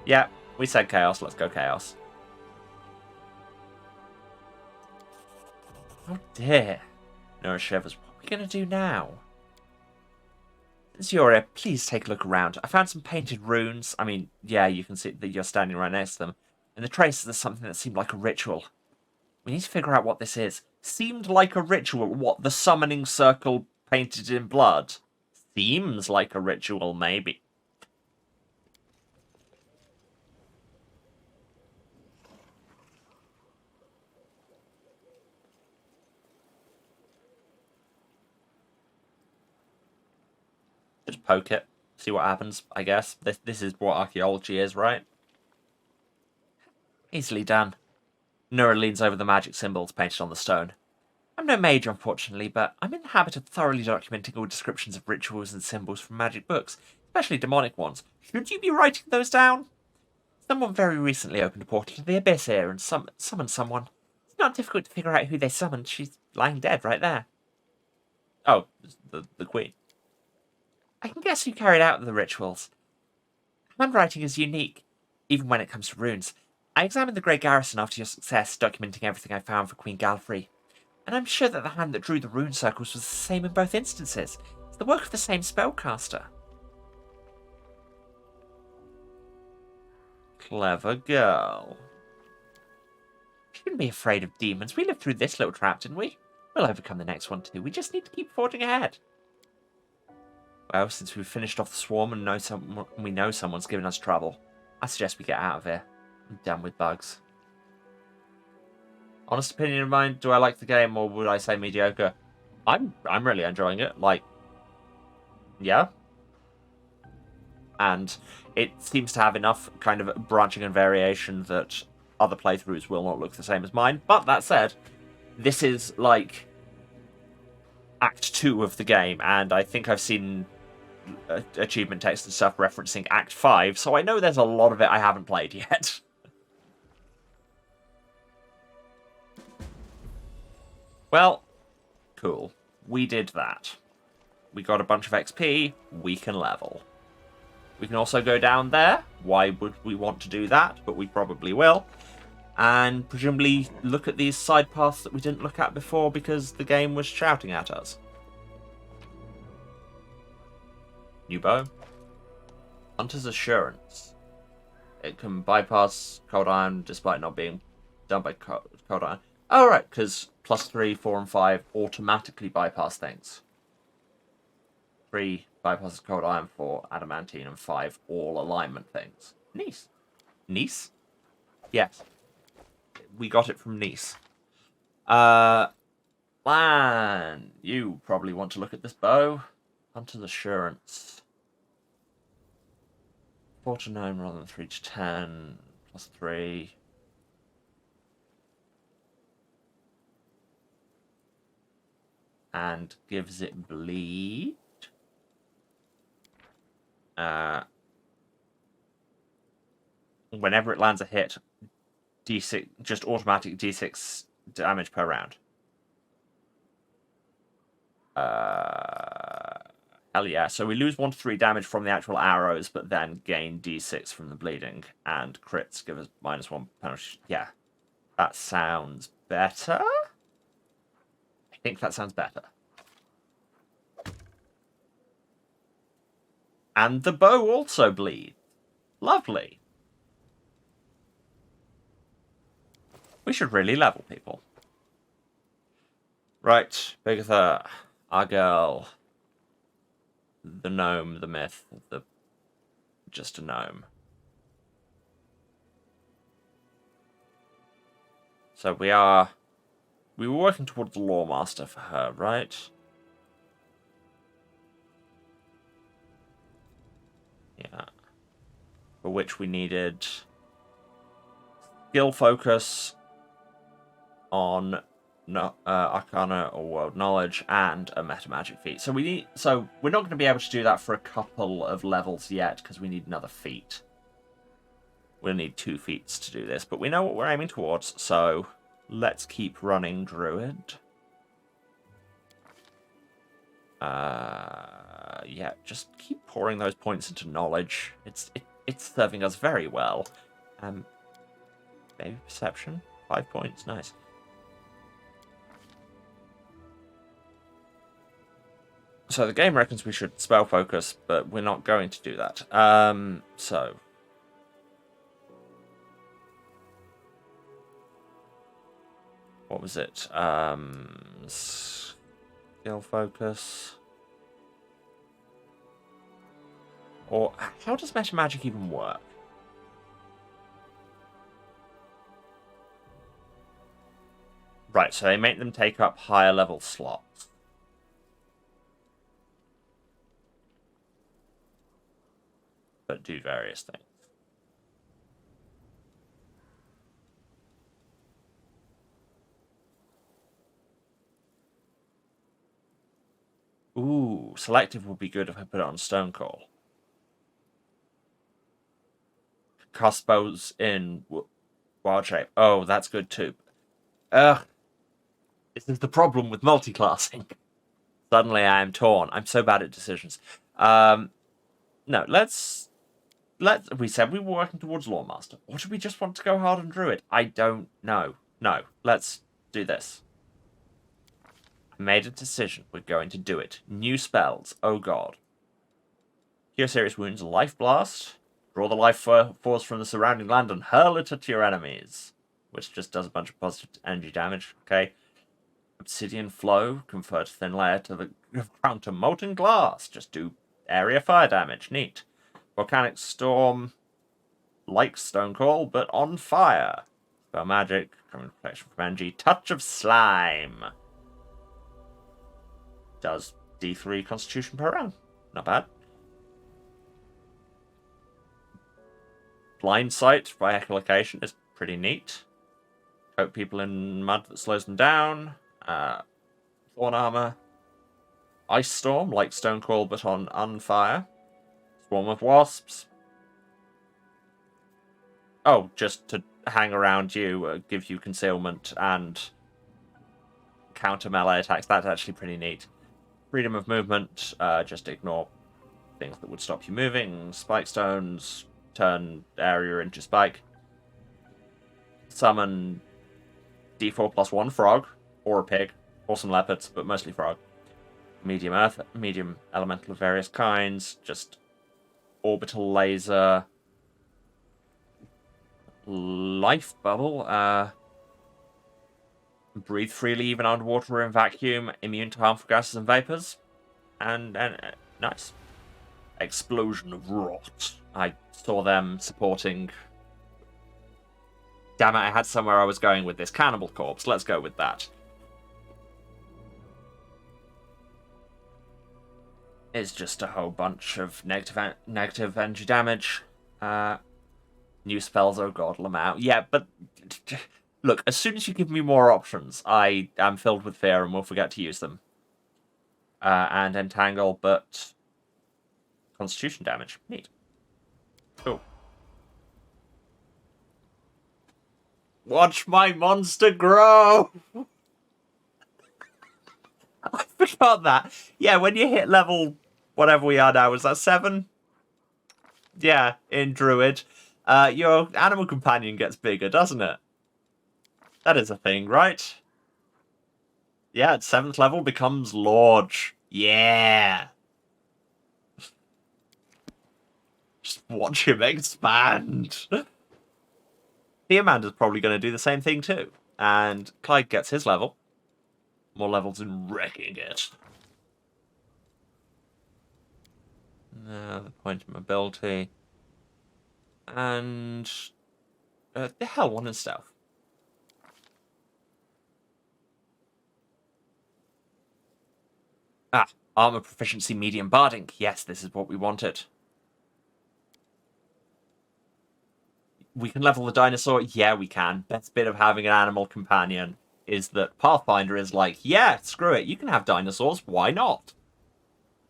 Yeah, we said chaos. Let's go chaos. Oh dear. Nora shivers. What are we going to do now? Since you're here, please take a look around. I found some painted runes. I mean, yeah, you can see that you're standing right next to them. In the traces, there's something that seemed like a ritual. We need to figure out what this is. Seemed like a ritual. What, the summoning circle painted in blood? Seems like a ritual, maybe. Just poke it. See what happens, I guess. This is what archaeology is, right? Easily done. Nura leans over the magic symbols painted on the stone. I'm no mage, unfortunately, but I'm in the habit of thoroughly documenting all descriptions of rituals and symbols from magic books, especially demonic ones. Should you be writing those down? Someone very recently opened a portal to the Abyss here and summoned someone. It's not difficult to figure out who they summoned. She's lying dead right there. Oh, the Queen. I can guess who carried out the rituals. Handwriting is unique, even when it comes to runes. I examined the Grey Garrison after your success, documenting everything I found for Queen Galfrey. And I'm sure that the hand that drew the rune circles was the same in both instances. It's the work of the same spellcaster. Clever girl. Shouldn't be afraid of demons. We lived through this little trap, didn't we? We'll overcome the next one too. We just need to keep forging ahead. Well, since we've finished off the swarm and we know someone's given us trouble, I suggest we get out of here. I'm done with bugs. Honest opinion of mine, do I like the game or would I say mediocre? I'm really enjoying it. Like, yeah. And it seems to have enough kind of branching and variation that other playthroughs will not look the same as mine. But that said, this is like Act 2 of the game, and I think I've seen achievement text and stuff referencing Act 5, so I know there's a lot of it I haven't played yet. Well, cool. We did that. We got a bunch of XP. We can level. We can also go down there. Why would we want to do that? But we probably will. And presumably look at these side paths that we didn't look at before because the game was shouting at us. New bow. Hunter's Assurance. It can bypass Cold Iron despite not being done by Cold Iron. Oh, right, because +3, 4, and 5 automatically bypass things. 3 bypasses Cold Iron, 4 Adamantine, and 5 all alignment things. Nice. Nice? Yes. We got it from Nice. Lan, you probably want to look at this bow. Hunter's Assurance. 4 to 9 rather than 3 to 10. +3. And gives it bleed. Whenever it lands a hit, D6, just automatic D6 damage per round. Hell yeah. So we lose 1 to 3 damage from the actual arrows, but then gain D6 from the bleeding. And crits give us -1 penalty. Yeah. That sounds better? I think that sounds better. And the bow also bleeds. Lovely. We should really level people. Right, Bigitha, our girl. The gnome, the myth, just a gnome. So we were working towards the Lawmaster for her, right? Yeah. For which we needed skill focus on Arcana or World Knowledge and a Meta Magic feat. So we're not going to be able to do that for a couple of levels yet because we need another feat. We'll need 2 feats to do this, but we know what we're aiming towards, so let's keep running Druid. Yeah, just keep pouring those points into knowledge. It's serving us very well. Maybe perception, 5 points, nice. So the game reckons we should spell focus, but we're not going to do that. So what was it? Skill focus. Or how does Meta Magic even work? Right, so they make them take up higher level slots. But do various things. Ooh, selective would be good if I put it on Stone Call. Cast spells in Wild Shape. Oh, that's good too. Ugh. This is the problem with multi-classing. Suddenly I am torn. I'm so bad at decisions. No, we said we were working towards Lawmaster. Or do we just want to go hard on Druid? I don't know. No, let's do this. I made a decision. We're going to do it. New spells. Oh god. Cure serious wounds. Life Blast. Draw the life force from the surrounding land and hurl it at your enemies. Which just does a bunch of positive energy damage. Okay. Obsidian Flow. Convert thin layer to the ground to molten glass. Just do area fire damage. Neat. Volcanic Storm, like Stone Call, but on fire. Spell Magic, coming protection from Angie. Touch of Slime. Does D3 Constitution per round. Not bad. Blind Sight by Echolocation is pretty neat. Coat people in mud that slows them down. Thorn Armor. Ice Storm, like Stone Call, but on fire. Swarm of Wasps. Oh, just to hang around you, give you concealment and counter melee attacks. That's actually pretty neat. Freedom of movement, just ignore things that would stop you moving. Spike stones, turn area into spike. Summon D4+1 frog, or a pig, or some leopards, but mostly frog. Medium earth, medium elemental of various kinds, just orbital laser, life bubble, breathe freely even underwater or in vacuum, immune to harmful gases and vapors, and nice. Explosion of rot. I saw them supporting. Damn it, I had somewhere I was going with this. Cannibal Corpse. Let's go with that. It's just a whole bunch of negative energy damage. New spells, oh god, Lamau. Yeah, but look, as soon as you give me more options, I am filled with fear and will forget to use them. And Entangle, but Constitution damage. Neat. Cool. Watch my monster grow! I forgot that. Yeah, when you hit level whatever we are now, is that 7? Yeah, in Druid. Your animal companion gets bigger, doesn't it? That is a thing, right? Yeah, at 7th level becomes Lorge. Yeah! Just watch him expand! Theomander's probably going to do the same thing too. And Clyde gets his level. More levels in wrecking it. The point of mobility. And the hell one in stealth. Ah, armor proficiency medium barding. Yes, this is what we wanted. We can level the dinosaur? Yeah, we can. Best bit of having an animal companion is that Pathfinder is like, yeah, screw it, you can have dinosaurs, why not?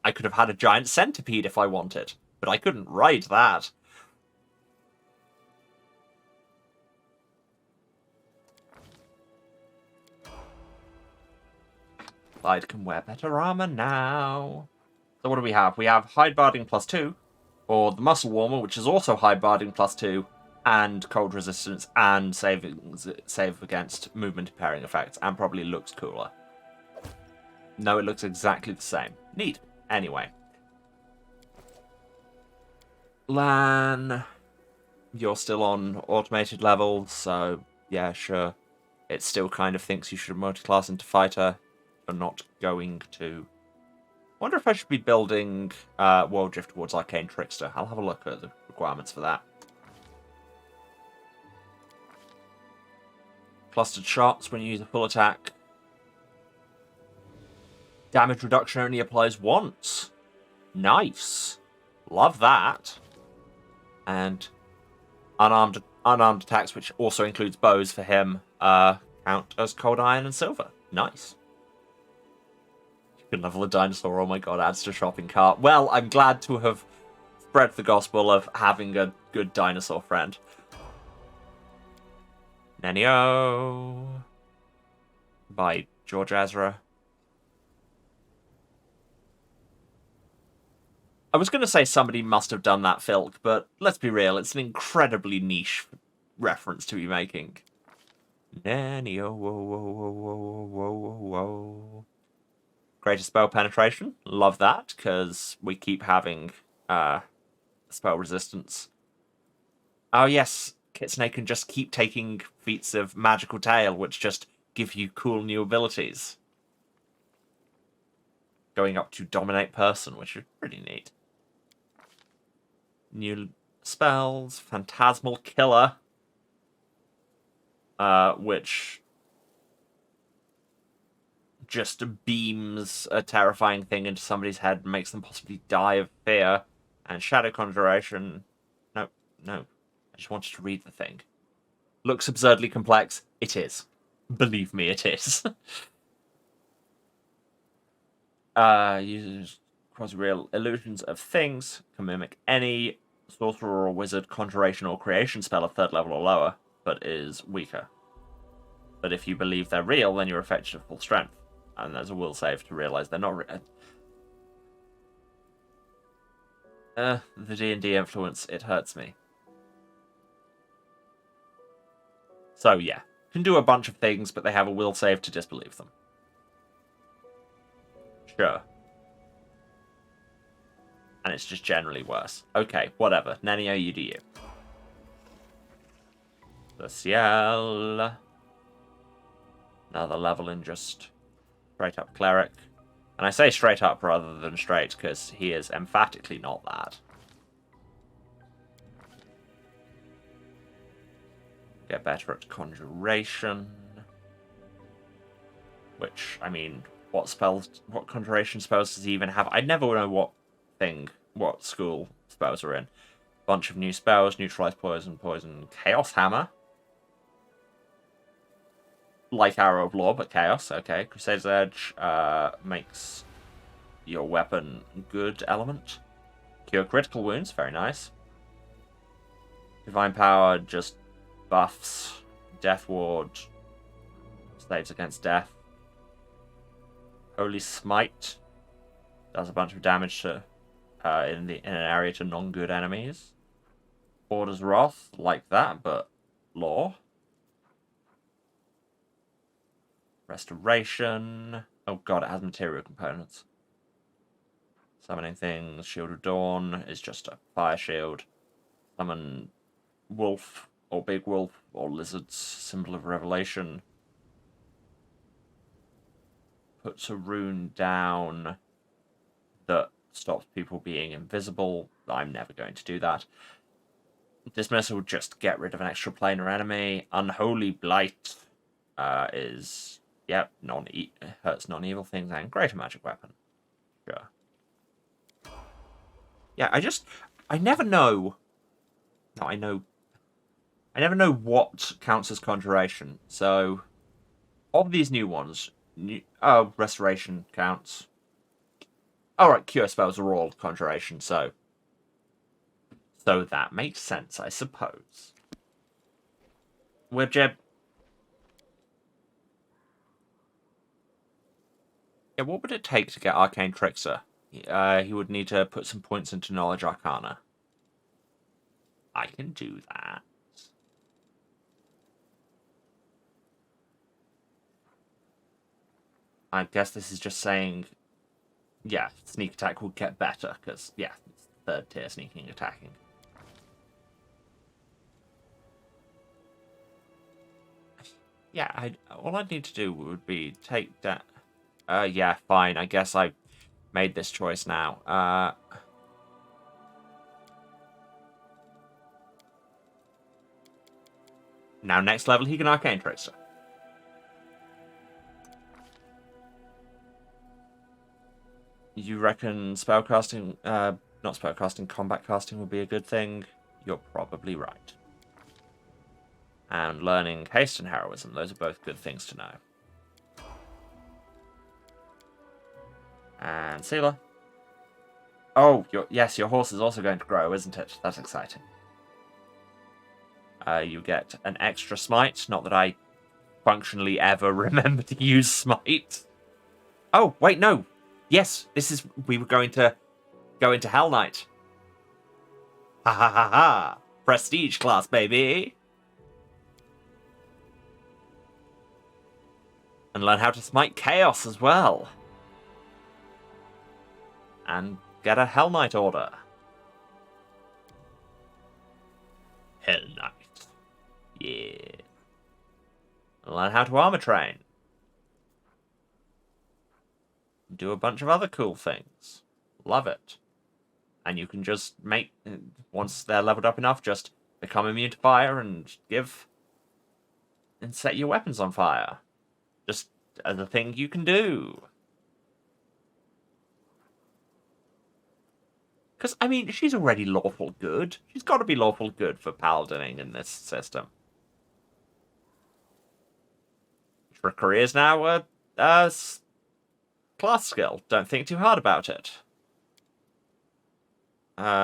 I could have had a giant centipede if I wanted, but I couldn't ride that. Clyde can wear better armor now. So what do we have? We have hide barding +2, or the muscle warmer, which is also hide barding +2, and cold resistance, and save against movement impairing effects, and probably looks cooler. No, it looks exactly the same. Neat. Anyway. Lan, you're still on automated levels, so yeah, sure. It still kind of thinks you should multi-class into fighter. You're not going to. I wonder if I should be building World Drift towards Arcane Trickster. I'll have a look at the requirements for that. Clustered shots when you use a full attack. Damage reduction only applies once. Nice. Love that. And unarmed attacks, which also includes bows for him, count as cold iron and silver. Nice. You can level a dinosaur. Oh my god, adds to shopping cart. Well, I'm glad to have spread the gospel of having a good dinosaur friend. Nenio by George Ezra. I was going to say somebody must have done that filk, but let's be real, it's an incredibly niche reference to be making. Nenio, whoa, whoa, whoa, whoa, whoa, whoa, whoa. Greater spell penetration, love that, because we keep having spell resistance. Oh yes, Kitsune can just keep taking feats of Magical Tail, which just give you cool new abilities. Going up to Dominate Person, which is pretty neat. New spells, Phantasmal Killer, which just beams a terrifying thing into somebody's head and makes them possibly die of fear. And Shadow Conjuration. No. I just wanted to read the thing. Looks absurdly complex. It is. Believe me, it is. Uses quasi-real illusions of things. Can mimic any sorcerer or wizard, conjuration or creation spell of 3rd level or lower, but is weaker. But if you believe they're real, then you're affected to full strength. And there's a will save to realize they're not real. The D&D influence, it hurts me. So yeah, can do a bunch of things, but they have a will save to disbelieve them. Sure. And it's just generally worse. Okay, whatever. Nenio, you do you. The Ciel. Another level in just straight up cleric. And I say straight up rather than straight because he is emphatically not that. Get better at conjuration. Which, I mean, what conjuration spells does he even have? I never know what school spells are in. Bunch of new spells, neutralize poison, chaos hammer. Like Arrow of Law, but chaos. Okay, Crusader's Edge makes your weapon good element. Cure critical wounds, very nice. Divine Power just buffs Death Ward, saves against death. Holy Smite does a bunch of damage to in an area to non-good enemies. Order's Wrath, like that, but law. Restoration. Oh god, it has material components. Summoning things. Shield of Dawn is just a fire shield. Summon wolf, or big wolf, or lizards. Symbol of Revelation. Puts a rune down that stops people being invisible. I'm never going to do that. Dismissal, just get rid of an extra planar enemy. Unholy Blight is, yep, hurts non-evil things and greater magic weapon. Sure. Yeah, I never know. No, I never know what counts as conjuration. So, of these new ones, restoration counts. Alright, cure spells are all conjuration, so that makes sense, I suppose. Webjeb. Yeah, what would it take to get Arcane Trickster? He would need to put some points into Knowledge Arcana. I can do that. I guess this is just saying, yeah, sneak attack will get better, because, yeah, it's third tier sneaking attacking. Yeah, all I'd need to do would be take that. Yeah, fine. I guess I made this choice now. Now, next level, he can Arcane Trickster. You reckon spellcasting, not spellcasting, combat casting would be a good thing? You're probably right. And learning haste and heroism, those are both good things to know. And Sealer. Oh, yes, your horse is also going to grow, isn't it? That's exciting. You get an extra smite, not that I functionally ever remember to use smite. Oh, wait, no. Yes, we were going to go into Hell Knight. Ha ha ha ha. Prestige class, baby. And learn how to smite chaos as well. And get a Hell Knight order. Hell Knight. Yeah. And learn how to armor train. Do a bunch of other cool things. Love it. And you can just once they're leveled up enough, just become immune to fire and set your weapons on fire. Just as a thing you can do. Because, I mean, she's already lawful good. She's got to be lawful good for paladining in this system. Trickery is now a class skill. Don't think too hard about it.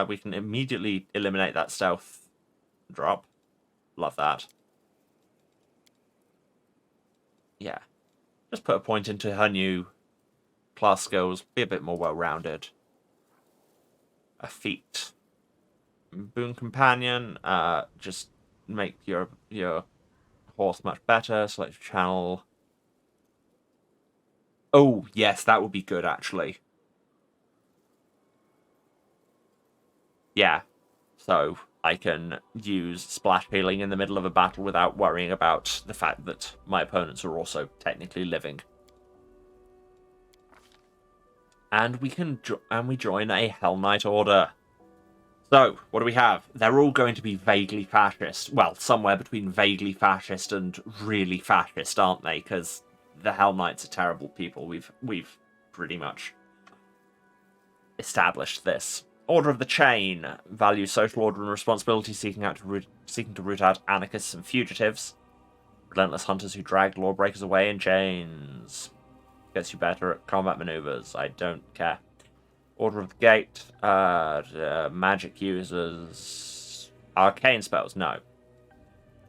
We can immediately eliminate that stealth drop. Love that. Yeah. Just put a point into her new class skills. Be a bit more well-rounded. A feat. Boon Companion. Just make your horse much better. Select channel. Oh, yes, that would be good, actually. Yeah. So I can use splash healing in the middle of a battle without worrying about the fact that my opponents are also technically living. And we can we join a Hell Knight order. So, what do we have? They're all going to be vaguely fascist. Well, somewhere between vaguely fascist and really fascist, aren't they? Because the Hell Knights are terrible people. We've pretty much established this. Order of the Chain values social order and responsibility, seeking to root out anarchists and fugitives. Relentless hunters who drag lawbreakers away in chains. Gets you better at combat maneuvers. I don't care. Order of the Gate, magic users, arcane spells, no.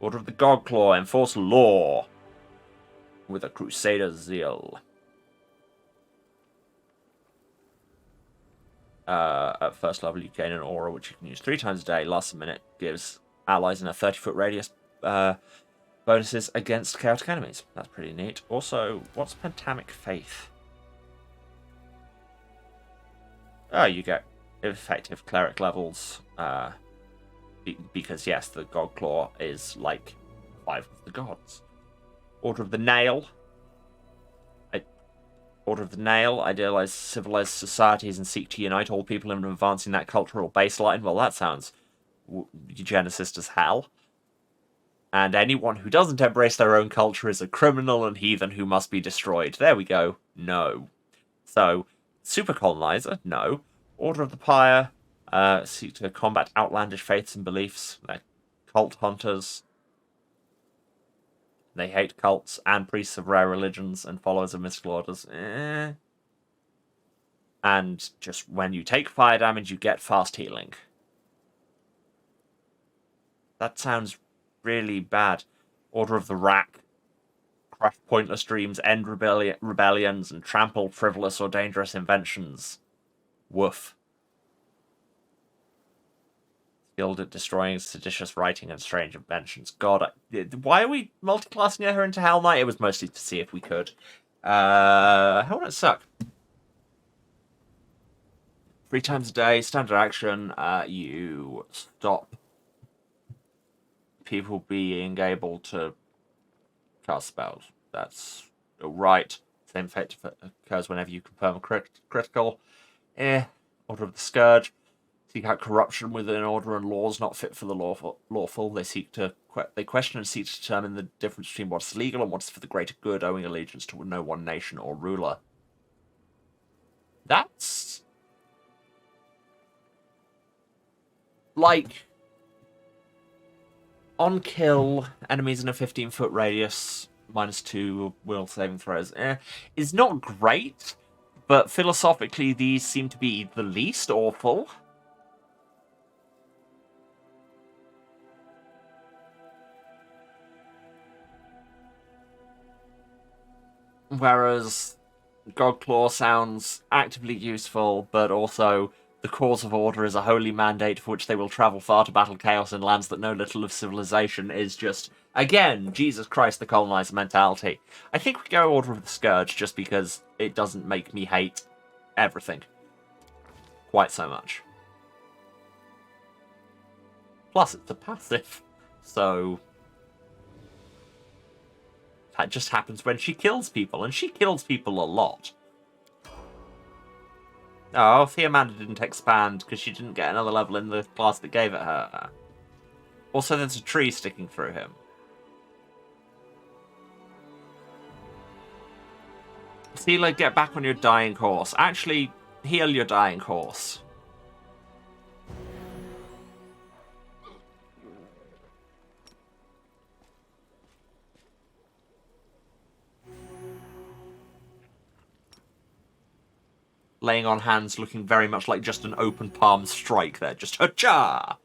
Order of the Godclaw, enforce law with a crusader's zeal. At first level, you gain an aura which you can use 3 times a day. Lasts a minute, gives allies in a 30-foot radius bonuses against chaotic enemies. That's pretty neat. Also, what's Pentamic Faith? Oh, you get effective cleric levels, because yes, the Godclaw is like 5 of the gods. Order of the Nail. Order of the Nail idealize civilized societies and seek to unite all people in advancing that cultural baseline. Well, that sounds eugenicist as hell. And anyone who doesn't embrace their own culture is a criminal and heathen who must be destroyed. There we go. No. So, Super Colonizer? No. Order of the Pyre seek to combat outlandish faiths and beliefs. They're cult hunters. They hate cults and priests of rare religions and followers of mystical orders. And just when you take fire damage, you get fast healing. That sounds really bad. Order of the Rack. Crush pointless dreams, end rebellions, and trample frivolous or dangerous inventions. Woof. Skilled at destroying seditious writing and strange inventions. God, why are we multi-classing her into Hell Knight? It was mostly to see if we could. Hell Knight suck. 3 times a day, standard action. You stop people being able to cast spells. That's right. Same effect occurs whenever you confirm a critical. Order of the Scourge. Seek out corruption within order and laws not fit for the lawful. They question and seek to determine the difference between what's legal and what's for the greater good, owing allegiance to no one nation or ruler. That's like on kill enemies in a 15-foot radius, -2 will saving throws. Is not great, but philosophically these seem to be the least awful. Whereas Godclaw sounds actively useful, but also the cause of order is a holy mandate for which they will travel far to battle chaos in lands that know little of civilization is just, again, Jesus Christ, the colonizer mentality. I think we go Order of the Scourge just because it doesn't make me hate everything quite so much. Plus, it's a passive, so that just happens when she kills people, and she kills people a lot. Oh, Theomanda didn't expand because she didn't get another level in the class that gave it her. Also, there's a tree sticking through him. Seela, get back on your dying horse. Actually, heal your dying horse. Laying on hands, looking very much like just an open palm strike there. Just ha-cha!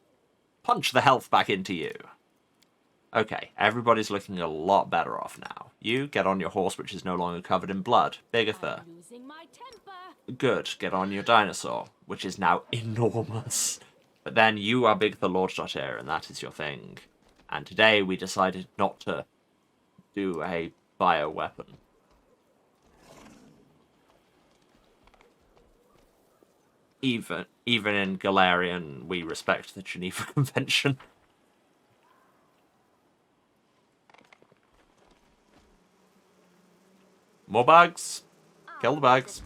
Punch the health back into you. Okay, everybody's looking a lot better off now. You, get on your horse, which is no longer covered in blood. Bigitha. Losing my temper. Good, get on your dinosaur, which is now enormous. But then you are Bigitha Lord-Air, and that is your thing. And today we decided not to do a bioweapon. even in Galarian, we respect the Geneva Convention. More bugs. Kill the bugs.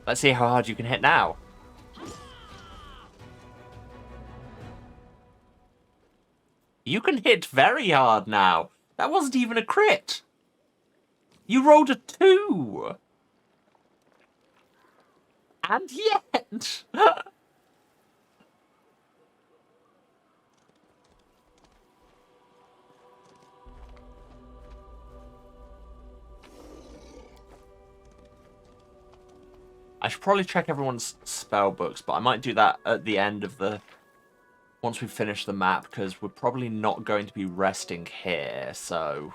Let's see how hard you can hit now. You can hit very hard now. That wasn't even a crit. You rolled a 2. And yet... I should probably check everyone's spell books, but I might do that at the end of the... once we finish the map, because we're probably not going to be resting here, so...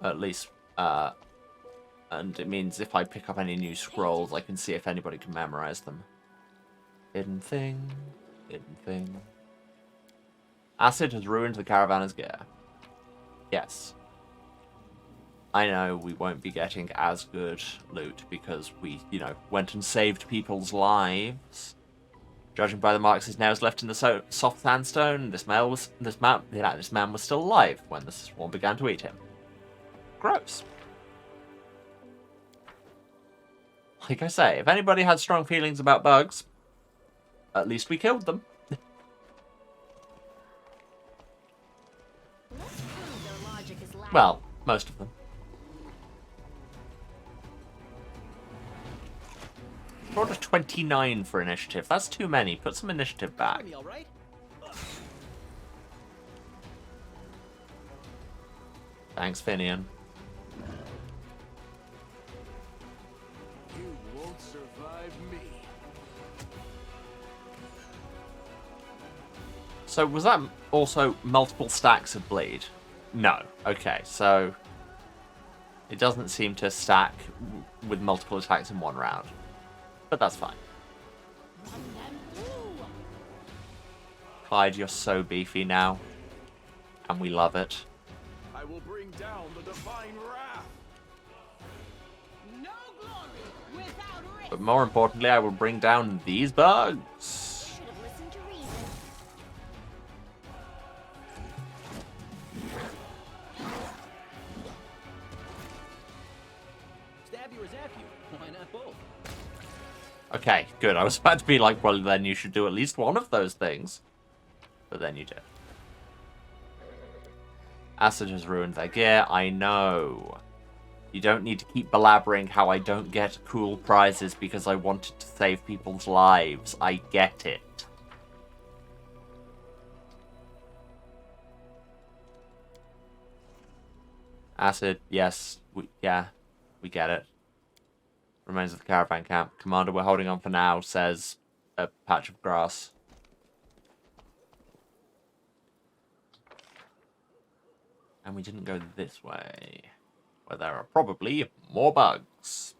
at least, and it means if I pick up any new scrolls, I can see if anybody can memorize them. Hidden thing, hidden thing. Acid has ruined the caravanner's gear. Yes. I know we won't be getting as good loot because we, went and saved people's lives. Judging by the marks his nails left in the soft sandstone, this man was still alive when the swarm began to eat him. Gross. Like I say, if anybody had strong feelings about bugs, at least we killed them. Well, most of them. Rolled a 29 for initiative. That's too many. Put some initiative back. Thanks, Finian. You won't survive me. So was that also multiple stacks of bleed? No. Okay, so it doesn't seem to stack with multiple attacks in one round. But that's fine. Clyde, you're so beefy now. And we love it. I will bring down the divine wrath. No glory without risk. But more importantly, I will bring down these bugs. Should have listened to reason. Stab you or zap you? Why not both? Okay, good. I was about to be like, well, then you should do at least one of those things. But then you did. Acid has ruined their gear. I know. You don't need to keep blabbering how I don't get cool prizes because I wanted to save people's lives. I get it. Acid, yes. We get it. Remains of the caravan camp. Commander, we're holding on for now, says a patch of grass. And we didn't go this way, where there are probably more bugs.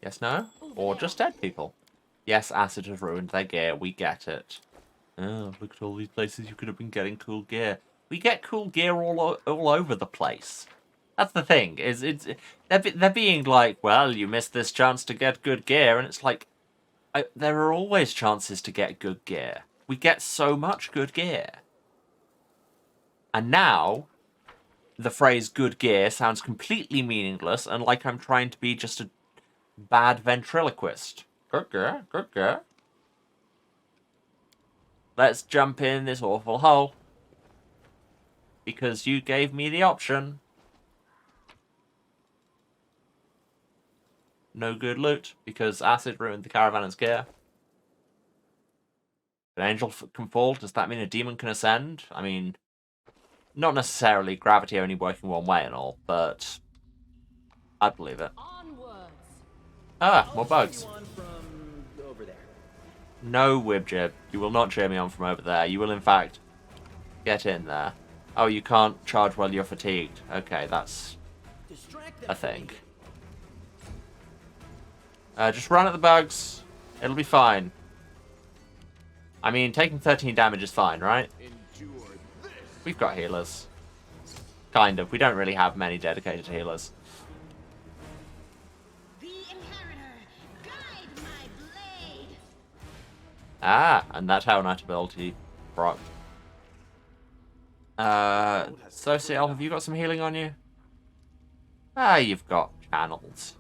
Yes, no? Or just dead people. Yes, acid has ruined their gear. We get it. Oh, look at all these places you could have been getting cool gear. We get cool gear all over the place. That's the thing. They're being like, well, you missed this chance to get good gear, and it's like, there are always chances to get good gear. We get so much good gear. And now, the phrase good gear sounds completely meaningless and like I'm trying to be just a bad ventriloquist. Good gear, good gear. Let's jump in this awful hole. Because you gave me the option. No good loot, because acid ruined the caravanner's gear. An angel can fall, does that mean a demon can ascend? I mean, not necessarily, gravity only working one way and all, but I'd believe it. Onwards. Ah, more bugs. From over there. No, Wibjib, you will not cheer me on from over there. You will, in fact, get in there. Oh, you can't charge while you're fatigued. Okay, that's a thing. Just run at the bugs. It'll be fine. I mean, taking 13 damage is fine, right? We've got healers. Kind of. We don't really have many dedicated healers. The Inheritor, guide my blade. Ah, and that Hell Knight ability proc. Sociel, have you got some healing on you? Ah, you've got channels.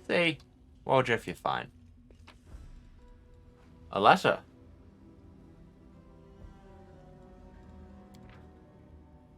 See? Waldriff, you're fine. A letter.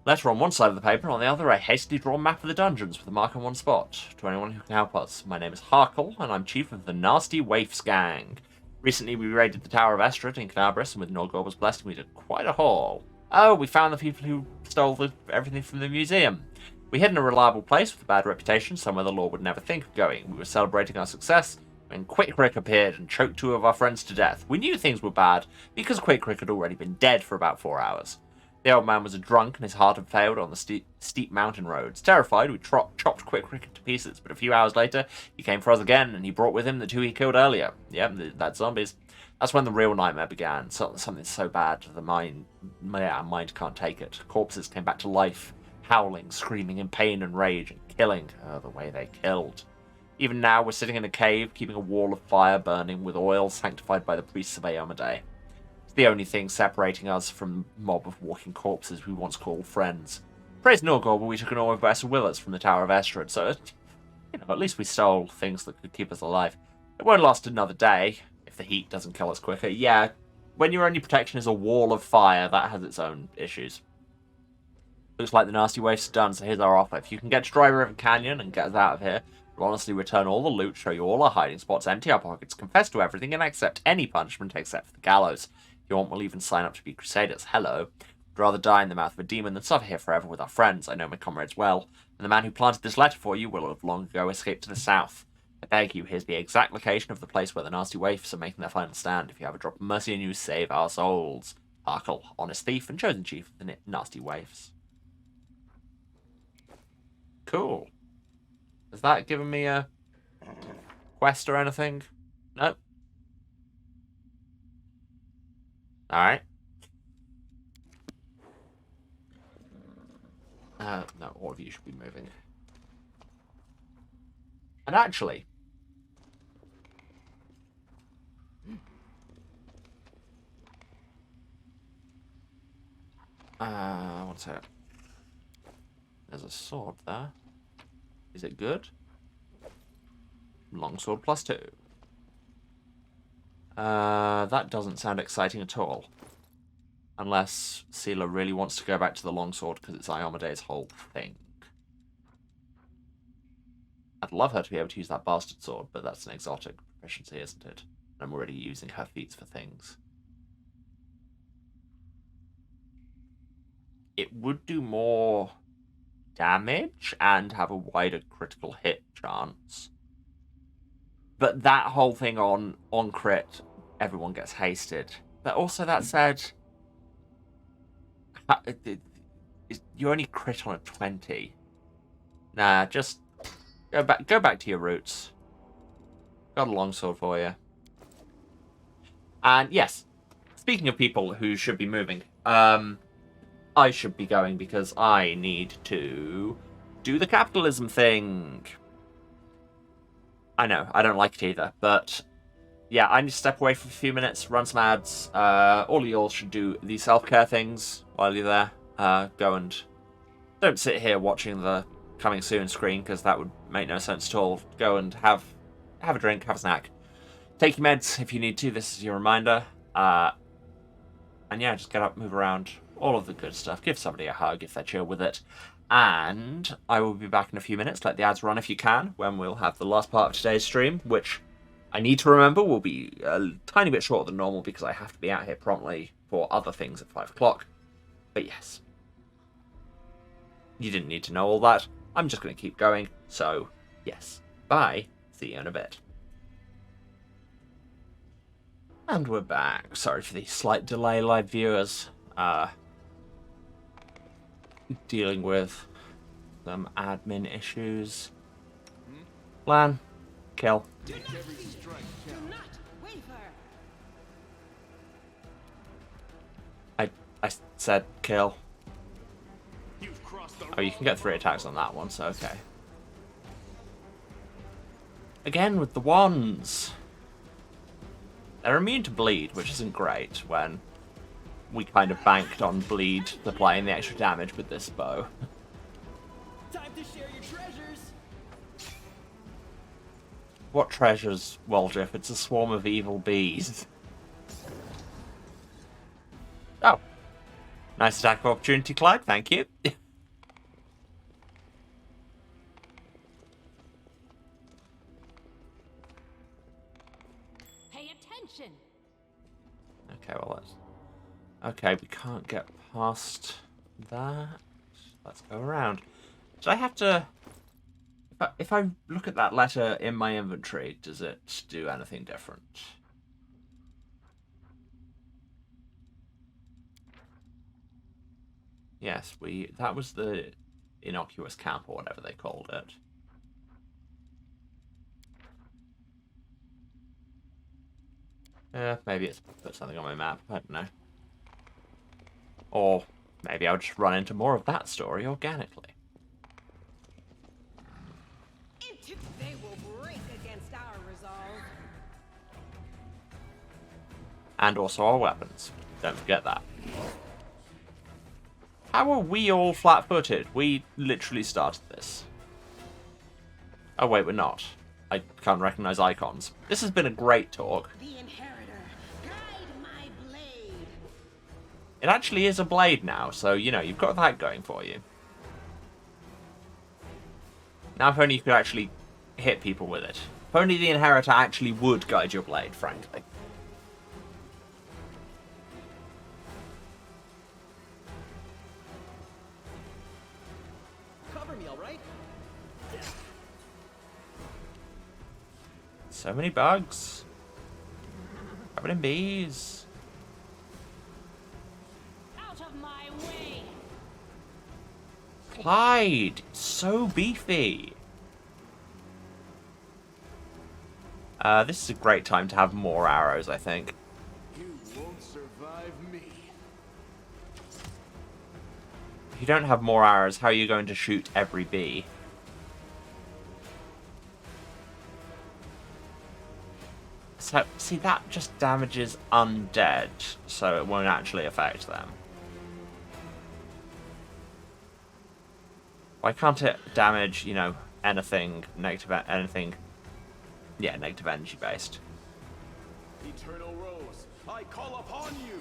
Letter on one side of the paper, and on the other a hastily drawn map of the dungeons with a mark on one spot. To anyone who can help us, my name is Harkle, and I'm chief of the Nasty Waifs gang. Recently we raided the Tower of Estrad in Knabris, and with Norgorber's blessing we did quite a haul. Oh, we found the people who stole everything from the museum. We hid in a reliable place with a bad reputation, somewhere the law would never think of going. We were celebrating our success when Quick Rick appeared and choked 2 of our friends to death. We knew things were bad, because Quick Rick had already been dead for about 4 hours. The old man was a drunk and his heart had failed on the steep mountain roads. Terrified, we chopped Quick Rick to pieces, but a few hours later, he came for us again, and he brought with him the 2 he killed earlier. Yep, that's zombies. That's when the real nightmare began. Something so bad the mind can't take it. Corpses came back to life, howling, screaming in pain and rage, and killing. Oh, the way they killed. Even now, we're sitting in a cave, keeping a wall of fire burning with oil sanctified by the priests of Aomade. It's the only thing separating us from the mob of walking corpses we once called friends. Praise Norgor, but we took an oil vessel with us from the Tower of Estrad, so, at least we stole things that could keep us alive. It won't last another day, if the heat doesn't kill us quicker. Yeah, when your only protection is a wall of fire, that has its own issues. Looks like the Nasty Waifs are done, so here's our offer. If you can get to Dry River Canyon and get us out of here, we'll honestly return all the loot, show you all our hiding spots, empty our pockets, confess to everything, and accept any punishment except for the gallows. If you want, we'll even sign up to be crusaders. Hello. I'd rather die in the mouth of a demon than suffer here forever with our friends. I know my comrades well, and the man who planted this letter for you will have long ago escaped to the south. I beg you, here's the exact location of the place where the Nasty Waifs are making their final stand. If you have a drop of mercy in you, save our souls. Harkle, honest thief and chosen chief of the Nasty Waifs. Cool. Has that given me a quest or anything? Nope. Alright. No, all of you should be moving. And actually, one sec. There's a sword there. Is it good? Longsword +2. That doesn't sound exciting at all. Unless Seela really wants to go back to the longsword because it's Iomede's whole thing. I'd love her to be able to use that bastard sword, but that's an exotic proficiency, isn't it? I'm already using her feats for things. It would do more damage and have a wider critical hit chance. But that whole thing on crit, everyone gets hasted. But also, that said, you only crit on a 20. Nah, just go back to your roots. Got a longsword for you. And yes, speaking of people who should be moving, I should be going because I need to do the capitalism thing. I know, I don't like it either, but yeah, I need to step away for a few minutes, run some ads. All of y'all should do the self-care things while you're there. Go and don't sit here watching the coming soon screen because that would make no sense at all. Go and have a drink, have a snack. Take your meds if you need to, this is your reminder. And yeah, just get up, move around, all of the good stuff. Give somebody a hug if they're chill with it. And I will be back in a few minutes. Let the ads run if you can, when we'll have the last part of today's stream, which I need to remember will be a tiny bit shorter than normal because I have to be out here promptly for other things at 5 o'clock. But yes. You didn't need to know all that. I'm just going to keep going. So, yes. Bye. See you in a bit. And we're back. Sorry for the slight delay, live viewers. Dealing with some admin issues. Lan, kill. Do not waver. I said kill. You've crossed the Oh, you can get 3 attacks on that one, so okay. Again with the wands. They're immune to bleed, which isn't great when we kind of banked on bleed to play and the extra damage with this bow. Time to share your treasures. What treasures, Waldriff? It's a swarm of evil bees. Oh. Nice attack of opportunity, Clyde. Thank you. Pay attention. Okay, well, okay, we can't get past that. Let's go around. Do I have to... If I look at that letter in my inventory, does it do anything different? Yes, that was the innocuous camp or whatever they called it. Maybe it's put something on my map, I don't know. Or maybe I'll just run into more of that story organically. They will break against our resolve. And also our weapons. Don't forget that. How are we all flat-footed? We literally started this. Oh wait, we're not. I can't recognize icons. This has been a great talk. The Inheritor, guide my blade. It actually is a blade now, so, you know, you've got that going for you. Now if only you could actually hit people with it. If only the Inheritor actually would guide your blade, frankly. Cover me, all right? So many bugs. Covered in bees. Out of my way. Clyde! So beefy. This is a great time to have more arrows, I think. You won't survive me. If you don't have more arrows, how are you going to shoot every bee? So, see, that just damages undead, so it won't actually affect them. Why can't it damage, you know, anything anything? Yeah, negative energy based. Eternal Rose, I call upon you.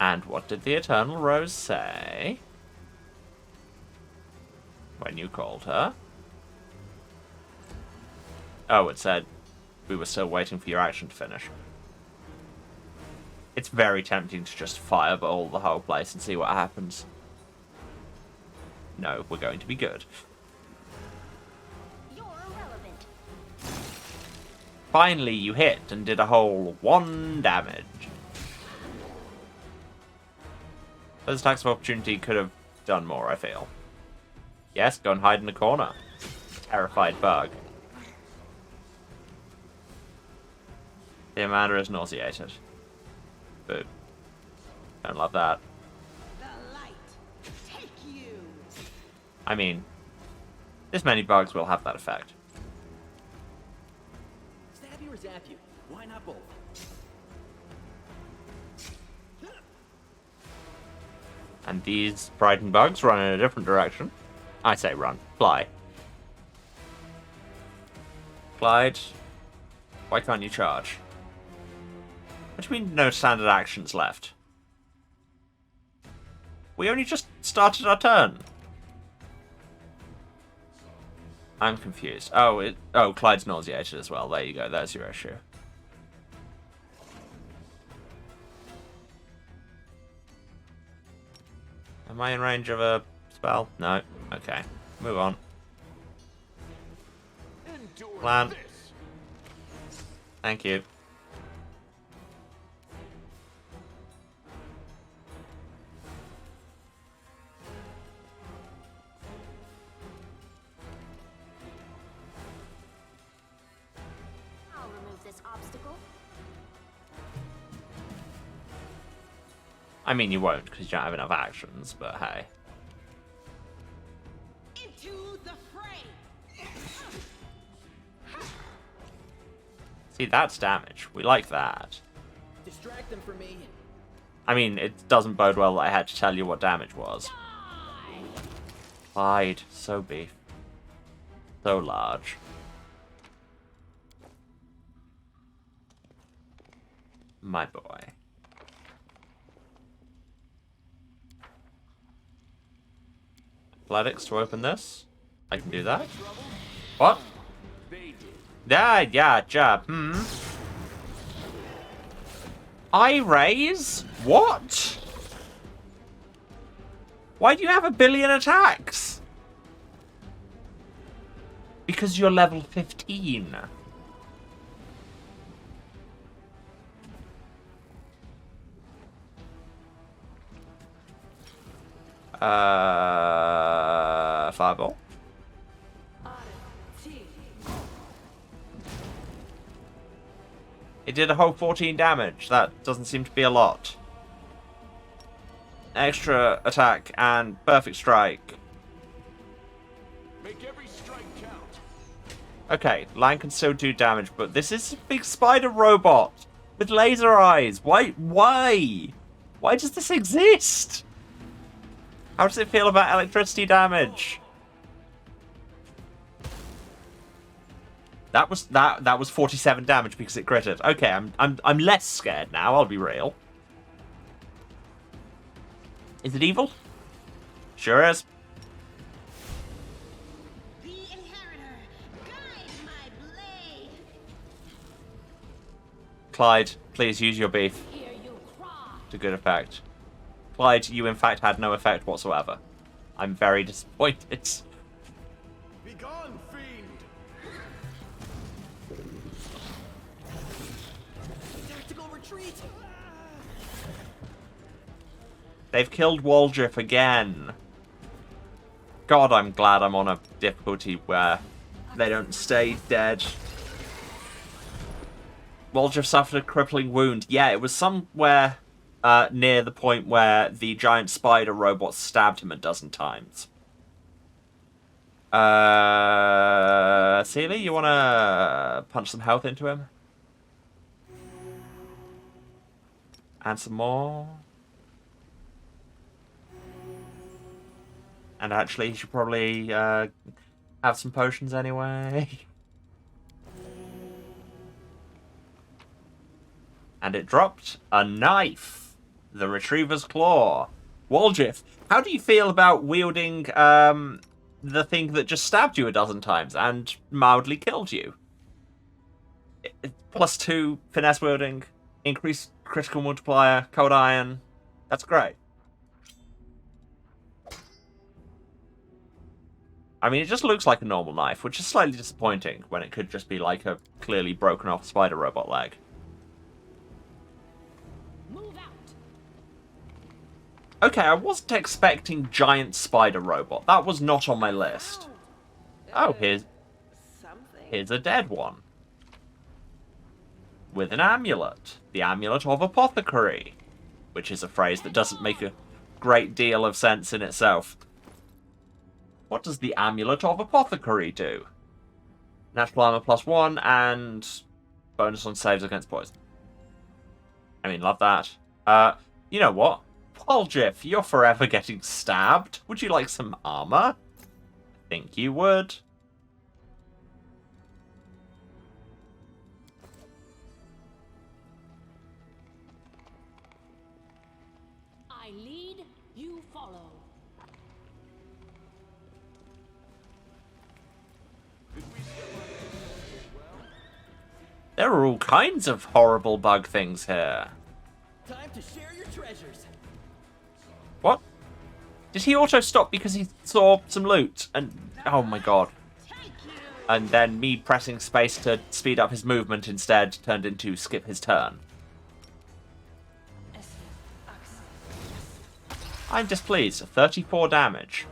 And what did the Eternal Rose say when you called her? Oh, it said we were still waiting for your action to finish. It's very tempting to just fireball the whole place and see what happens. No, we're going to be good. You're irrelevant. Finally, you hit and did a whole 1 damage. Those attacks of opportunity could have done more, I feel. Yes, go and hide in the corner. Terrified bug. The Amanda is nauseated. Boo. Don't love that. The light, take you. I mean, this many bugs will have that effect. Stab you or zap you? Why not both? And these frightened bugs run in a different direction. I say run. Fly. Clyde, why can't you charge? What do you mean no standard actions left? We only just started our turn. I'm confused. Oh, Clyde's nauseated as well. There you go. There's your issue. Am I in range of a spell? No. Okay. Move on. Endure Plan. this. Thank you. this obstacle? I mean, you won't because you don't have enough actions, but hey. Into the fray. See, that's damage. We like that. Distract them from me. I mean, it doesn't bode well that I had to tell you what damage was. Clyde, so beef. So large. My boy. Athletics to open this. I can do that. What? Yeah, job. I raise? What? Why do you have 1 billion attacks? Because you're level 15. Fireball. It did a whole 14 damage. That doesn't seem to be a lot. Extra attack and perfect strike. Make every strike count. Okay, Lion can still do damage, but this is a big spider robot with laser eyes. Why? Why does this exist? How does it feel about electricity damage? That was 47 damage because it critted. Okay, I'm less scared now. I'll be real. Is it evil? Sure is. The inheritor, guide my blade. Clyde, please use your beef Hear you cry. to good effect. Clyde, you in fact had no effect whatsoever. I'm very disappointed. Be gone, fiend! Tactical retreat. They've killed Waldriff again. God, I'm glad I'm on a difficulty where they don't stay dead. Waldriff suffered a crippling wound. Yeah, it was somewhere near the point where the giant spider robot stabbed him a dozen times. Sealy, you want to punch some health into him? And some more. And actually, he should probably have some potions anyway. And it dropped a knife. The Retriever's Claw. Waldriff, how do you feel about wielding the thing that just stabbed you a dozen times and mildly killed you? +2 finesse wielding, increased critical multiplier, cold iron. That's great. I mean, it just looks like a normal knife, which is slightly disappointing when it could just be like a clearly broken off spider robot leg. Move out. Okay, I wasn't expecting giant spider robot. That was not on my list. Oh, here's a dead one. With an amulet. The Amulet of Apothecary. Which is a phrase that doesn't make a great deal of sense in itself. What does the Amulet of Apothecary do? Natural armor +1 and bonus on saves against poison. I mean, love that. You know what? Waldriff, you're forever getting stabbed. Would you like some armor? I think you would. I lead, you follow. There are all kinds of horrible bug things here. Time to share your treasures. What? Did he auto-stop because he saw some loot? And oh my god. And then me pressing space to speed up his movement instead turned into skip his turn. I'm displeased. 34 damage.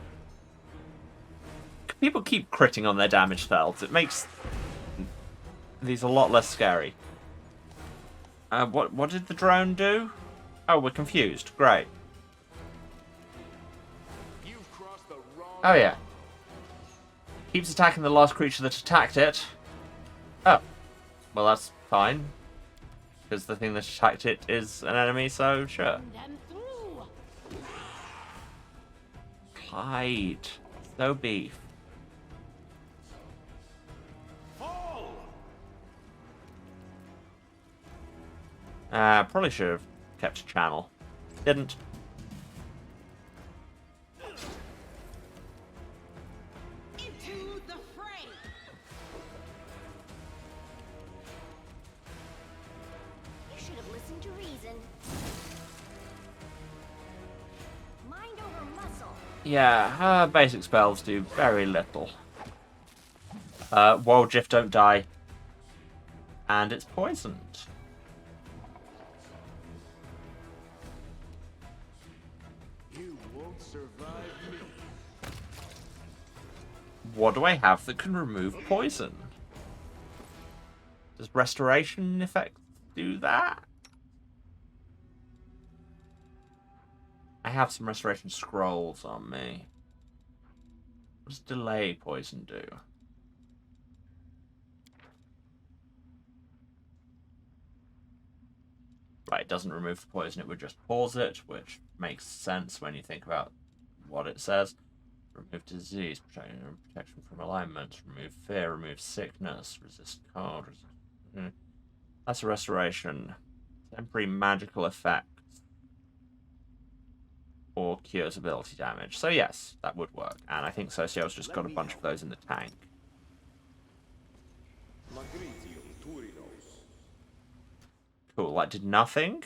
People keep critting on their damage spells. It makes these a lot less scary. What did the drone do? Oh, we're confused. Great. You've crossed the wrong. Oh yeah. Keeps attacking the last creature that attacked it. Oh. Well, that's fine. Because the thing that attacked it is an enemy, so sure. Them through. Clyde. So beef. Fall. Probably should have kept a channel. Didn't. Into the fray. You should have listened to reason. Mind over muscle. Yeah, her basic spells do very little. Wild Jiff don't die. And it's poisoned. You won't survive me. What do I have that can remove poison? Does Restoration effect do that? I have some Restoration Scrolls on me. What does Delay Poison do? Right, it doesn't remove the poison, it would just pause it, which makes sense when you think about what it says. Remove disease, protection from alignment, remove fear, remove sickness, resist cold. That's a restoration. Temporary magical effect. Or cures ability damage. So yes, that would work. And I think Socio's just got a bunch of those in the tank. Cool, that did nothing.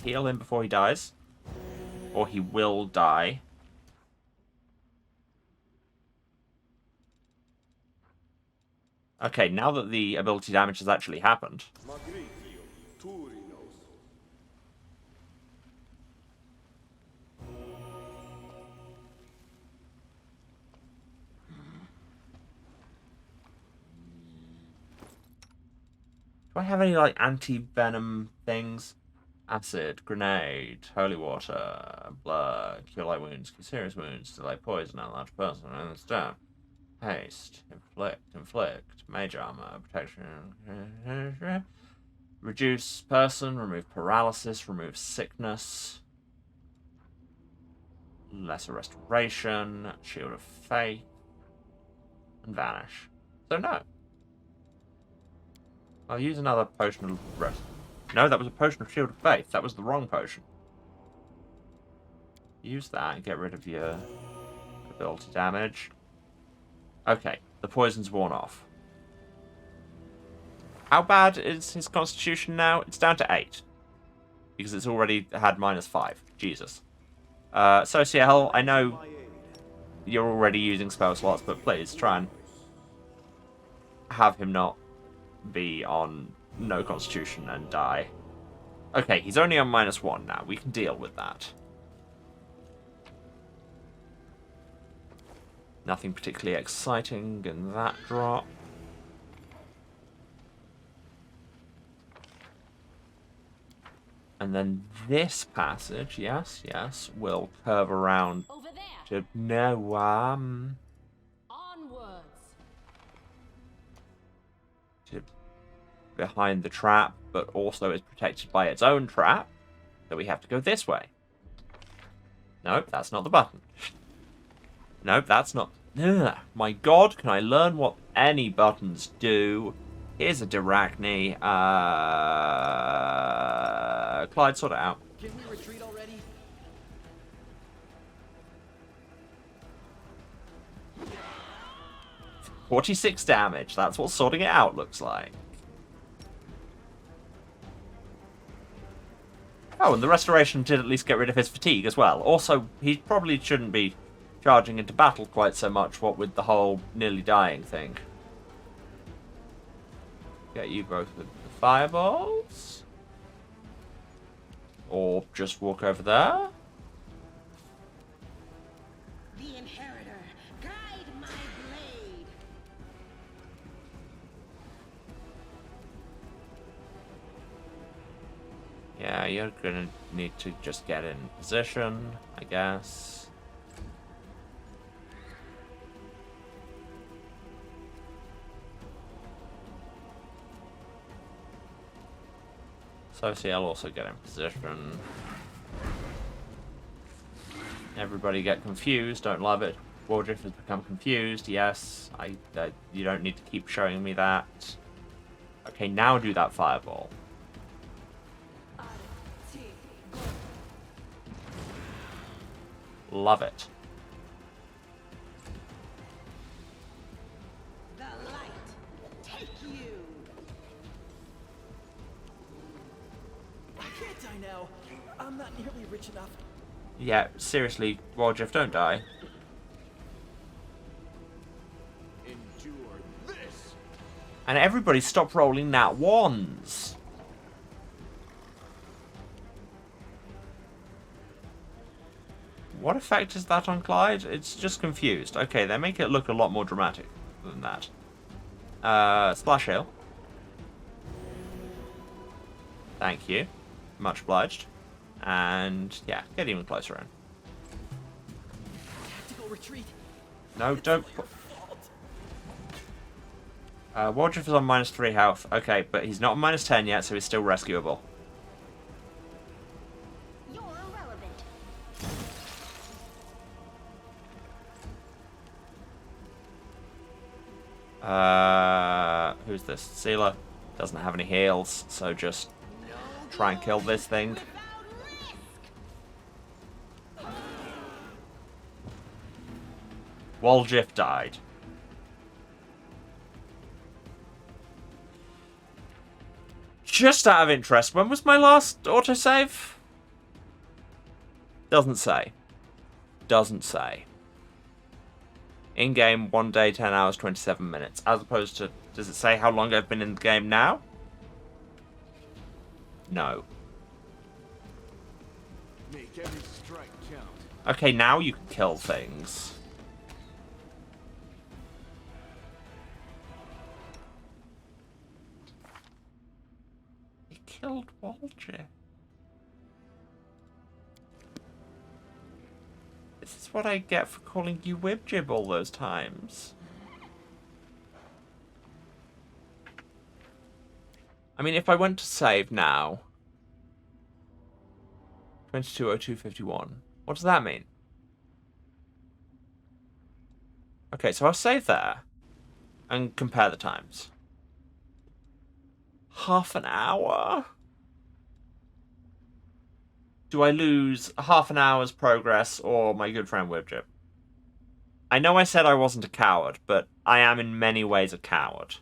Heal him before he dies. Or he will die. Okay, now that the ability damage has actually happened. Do I have any, like, anti-venom things? Acid, grenade, holy water, blood, cure light wounds, cure serious wounds, delay poison, enlarge person, and stone. Haste, inflict, mage armor, protection, reduce person, remove paralysis, remove sickness, lesser restoration, shield of faith, and vanish. So no. I'll use another potion of rest. No, that was a potion of shield of faith. That was the wrong potion. Use that and get rid of your ability damage. Okay, the poison's worn off. How bad is his constitution now? It's down to 8. Because it's already had -5. Jesus. Sociel, I know you're already using spell slots, but please try and have him not be on no constitution and die. Okay, he's only on -1 now. We can deal with that. Nothing particularly exciting in that drop. And then this passage, yes, will curve around Over there. to Onwards. to behind the trap, but also is protected by its own trap. So we have to go this way. Nope, that's not the button. Nope, that's not... Ugh, my god, can I learn what any buttons do? Here's a Dirachne. Clyde, sort it out. Can we retreat already? $46 damage. That's what sorting it out looks like. Oh, and the restoration did at least get rid of his fatigue as well. Also, he probably shouldn't be charging into battle quite so much, what with the whole nearly dying thing. Get you both with the fireballs. Or just walk over there. The Inheritor, guide my blade. you're gonna need to just get in position, I guess. Sophie, I'll also get in position. Everybody get confused, don't love it. Wardriff has become confused, yes. You don't need to keep showing me that. Okay, now do that fireball. Love it. The light take you. I can't die now. I'm not nearly rich enough. Yeah, seriously, Wardriff, don't die. Endure this. And everybody stop rolling nat ones. What effect is that on Clyde? It's just confused. Okay, they make it look a lot more dramatic than that. Splash Hill. Thank you. Much obliged. And, yeah, get even closer in. Tactical retreat. No, don't... Wardriff is on -3 health. Okay, but he's not on -10 yet, so he's still rescuable. You're irrelevant. Who's this? Sealer doesn't have any heals, so just try and kill this thing. Waldriff died. Just out of interest, when was my last autosave? Doesn't say. Doesn't say. In-game, 1 day, 10 hours, 27 minutes. As opposed to, does it say how long I've been in the game now? No. Make every strike count. Okay, now you can kill things. He killed Waldriff. This is what I get for calling you Wibjib all those times. I mean, if I went to save now... 22:02:51. What does that mean? Okay, so I'll save there. And compare the times. Half an hour? Do I lose half an hour's progress or my good friend Wibjib? I know I said I wasn't a coward, but I am in many ways a coward.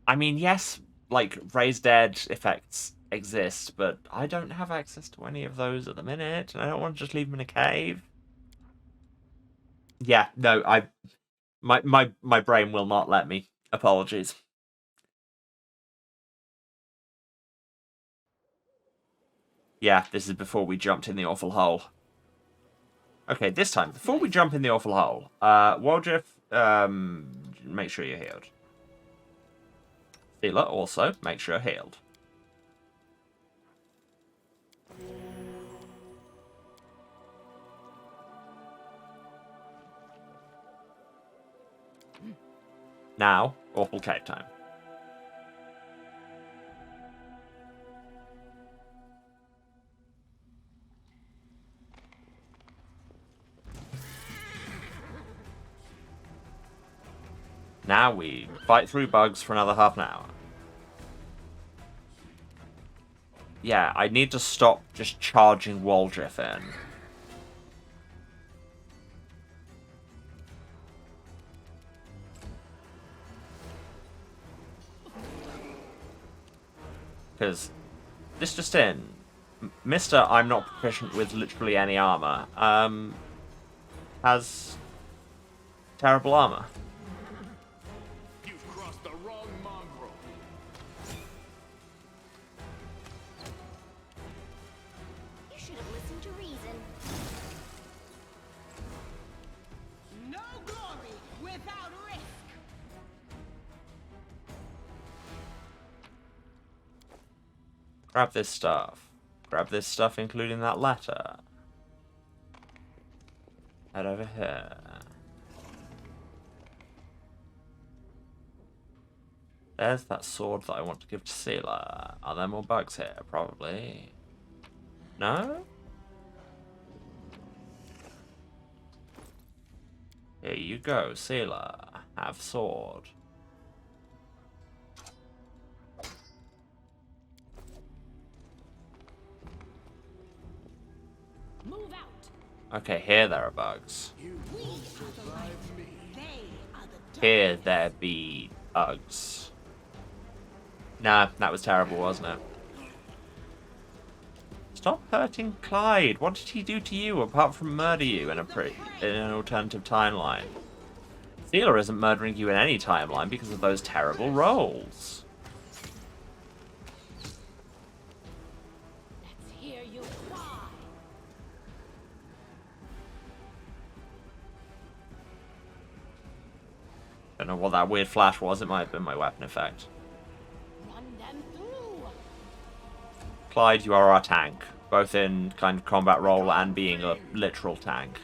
I mean, yes, like, raise dead effects exist, but I don't have access to any of those at the minute, and I don't want to just leave them in a cave. Yeah, no, my brain will not let me. Apologies. Yeah, this is before we jumped in the awful hole. Okay, this time, before we jump in the awful hole, Waldriff, make sure you're healed. Healer, also, make sure you're healed. Now, awful cave time. Now we fight through bugs for another half an hour. Yeah, I need to stop just charging Waldriff in. Because this just in, Mr. I'm not proficient with literally any armor, has terrible armor. You've crossed the wrong mongrel. Grab this stuff. Grab this stuff, including that letter. Head over here. There's that sword that I want to give to Sealer. Are there more bugs here? Probably. No? Here you go, Sealer. Have sword. Move out. Okay, here there are bugs. We are the light. They are the dark. Here there be bugs. Nah, that was terrible, wasn't it? Stop hurting Clyde. What did he do to you apart from murder you in an alternative timeline? Sealer isn't murdering you in any timeline because of those terrible rolls. Let's hear you cry. Don't know what that weird flash was. It might have been my weapon effect. Run them through. Clyde, you are our tank, both in kind of combat role and being a literal tank.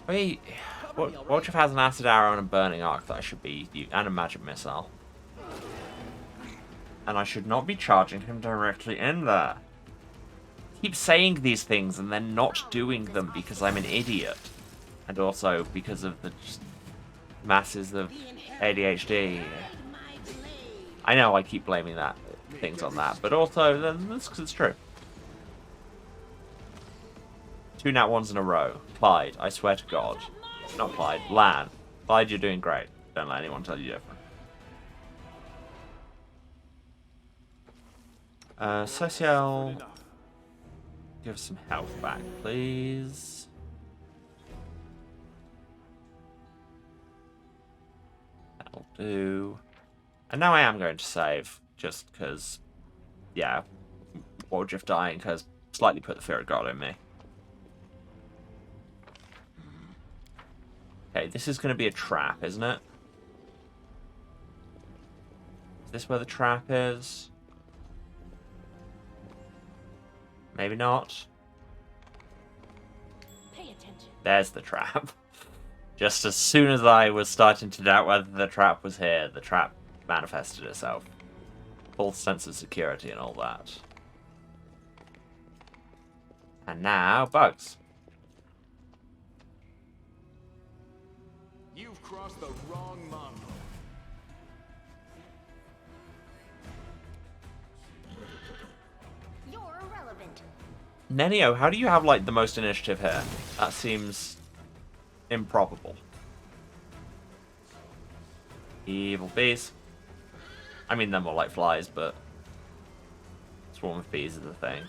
Wait, what if has an acid arrow and a burning arc that I should be, and a magic missile? And I should not be charging him directly in there. Keep saying these things and then not doing them because I'm an idiot. And also because of the masses of ADHD. I know I keep blaming things on that, but also that's because it's true. 2 nat 1s in a row. Clyde, I swear to God. Not Clyde, Lan. Clyde, you're doing great. Don't let anyone tell you different. Social. Give some health back, please. That'll do. And now I am going to save, just because, yeah, Warjiff dying has slightly put the fear of God in me. Okay, this is going to be a trap, isn't it? Is this where the trap is? Maybe not. Pay attention. There's the trap. Just as soon as I was starting to doubt whether the trap was here, the trap manifested itself. Full sense of security and all that. And now, bugs. You've crossed the wrong mongrel. You're irrelevant. Nenio, how do you have, like, the most initiative here? That seems improbable. Evil bees. I mean, they're more like flies, but swarm of bees is a thing.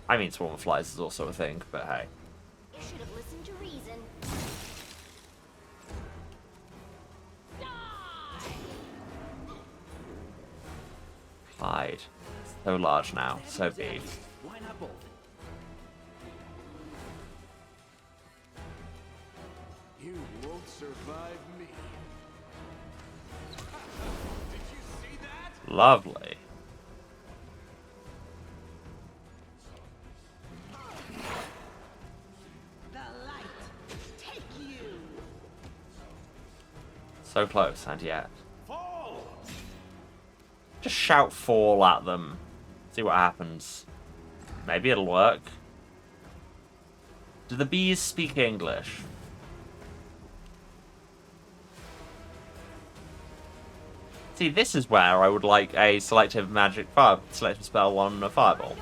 I mean, swarm of flies is also a thing, but hey. You should have listened to reason. Clyde. So large now, so big. Why not both? You won't survive me. Did you see that? Lovely. The light. Take you. So close, and yet. Fall! Just shout fall at them. See what happens. Maybe it'll work. Do the bees speak English? See, this is where I would like a selective selective spell on a fireball.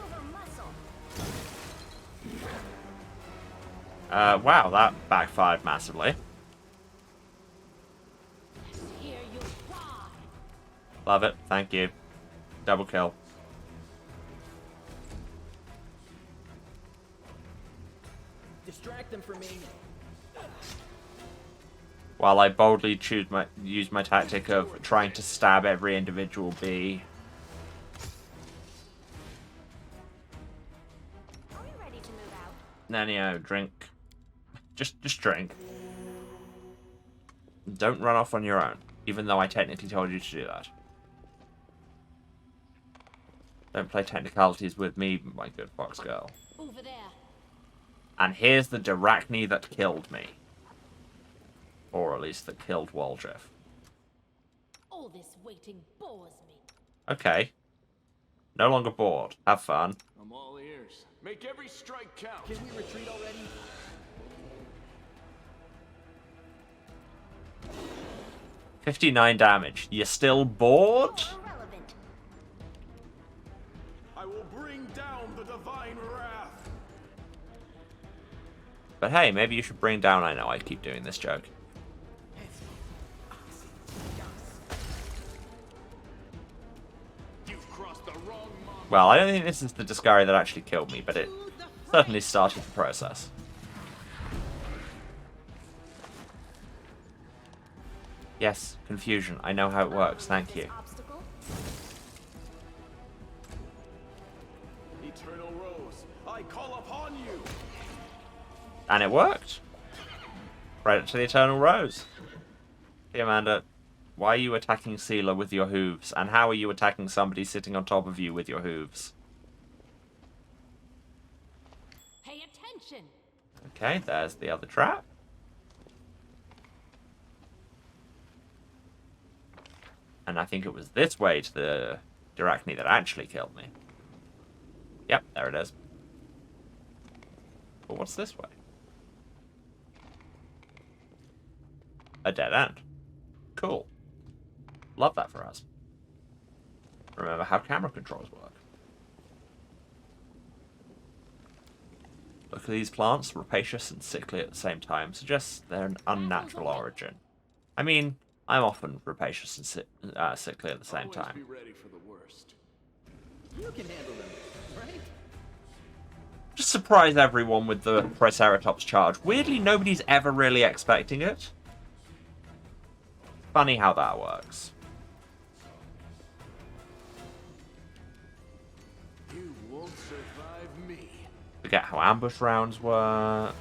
Wow, that backfired massively. Hear you cry. Love it, thank you. Double kill. Distract them from me. While I boldly use my tactic of trying to stab every individual bee. Are we ready to move out? Nanio, drink. Just drink. Don't run off on your own. Even though I technically told you to do that. Don't play technicalities with me, my good fox girl. Over there. And here's the Dyrachne that killed me. Or at least that killed Waldriff. All this waiting bores me. Okay. No longer bored. Have fun. I'm all ears. Make every strike count. Can we retreat already? 59 damage. You're still bored? Irrelevant. I will bring down the divine wrath. But hey, maybe you should bring down... I know, I keep doing this joke. You've crossed the wrong mark. Well, I don't think this is the Discari that actually killed me, but it certainly started the process. Yes, confusion. I know how it works. Thank you. Obstacle. Eternal Rose, I call upon you. And it worked. Right up to the Eternal Rose. Hey, Amanda, why are you attacking Seela with your hooves? And how are you attacking somebody sitting on top of you with your hooves? Pay attention. Okay, there's the other trap. And I think it was this way to the Dyrachne that actually killed me. Yep, there it is. But what's this way? A dead end. Cool. Love that for us. Remember how camera controls work. Look at these plants, rapacious and sickly at the same time, suggests they're an unnatural origin. I mean, I'm often rapacious and sickly at the same Always time. be ready for the worst. You can handle them, right? Just surprise everyone with the Triceratops charge. Weirdly, nobody's ever really expecting it. Funny how that works. You won't survive me. Forget how ambush rounds work.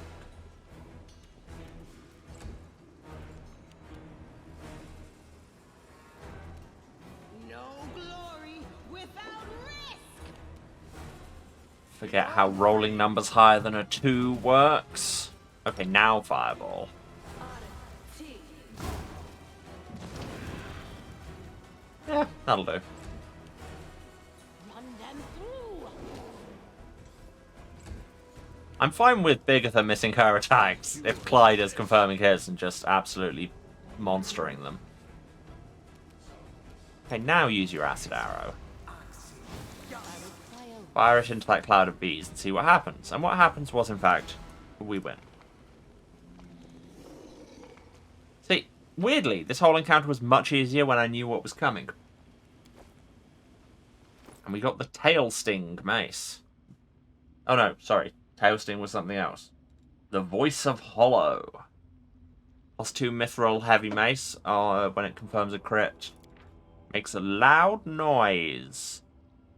No glory without risk. Forget how rolling numbers higher than a 2 works. Okay, now Fireball. Yeah, that'll do. Run them through. I'm fine with Bigitha missing her attacks if Clyde is confirming his and just absolutely monstering them. Okay, now use your acid arrow. Fire it into that cloud of bees and see what happens. And what happens was, in fact, we win. See, weirdly, this whole encounter was much easier when I knew what was coming. And we got the Tail Sting mace. Oh no, sorry. Tail Sting was something else. The Voice of Hollow. +2 mithril heavy mace when it confirms a crit. Makes a loud noise.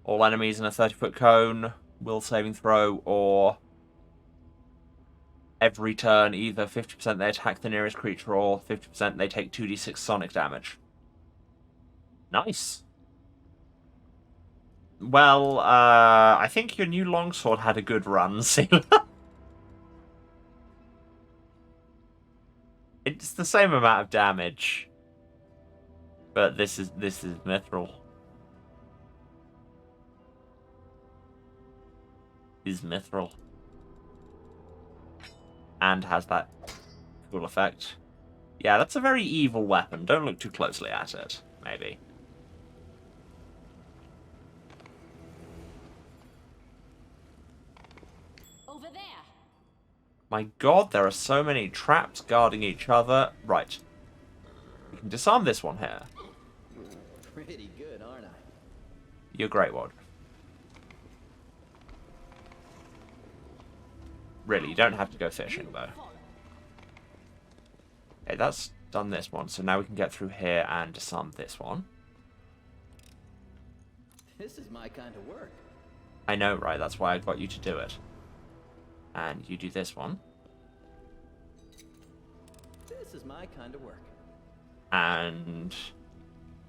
All enemies in a 30-foot cone, will saving throw, or every turn, either 50% they attack the nearest creature, or 50% they take 2d6 sonic damage. Nice. Well, I think your new longsword had a good run, Seela. It's the same amount of damage, but this is mithril. Is mithril. And has that cool effect. Yeah, that's a very evil weapon. Don't look too closely at it, maybe. Over there. My god, there are so many traps guarding each other. Right. We can disarm this one here. Pretty good, aren't I? You're great, Wad. Really, you don't have to go fishing, though. Okay, that's done this one, so now we can get through here and disarm this one. This is my kind of work. I know, right? That's why I got you to do it. And you do this one. This is my kind of work. And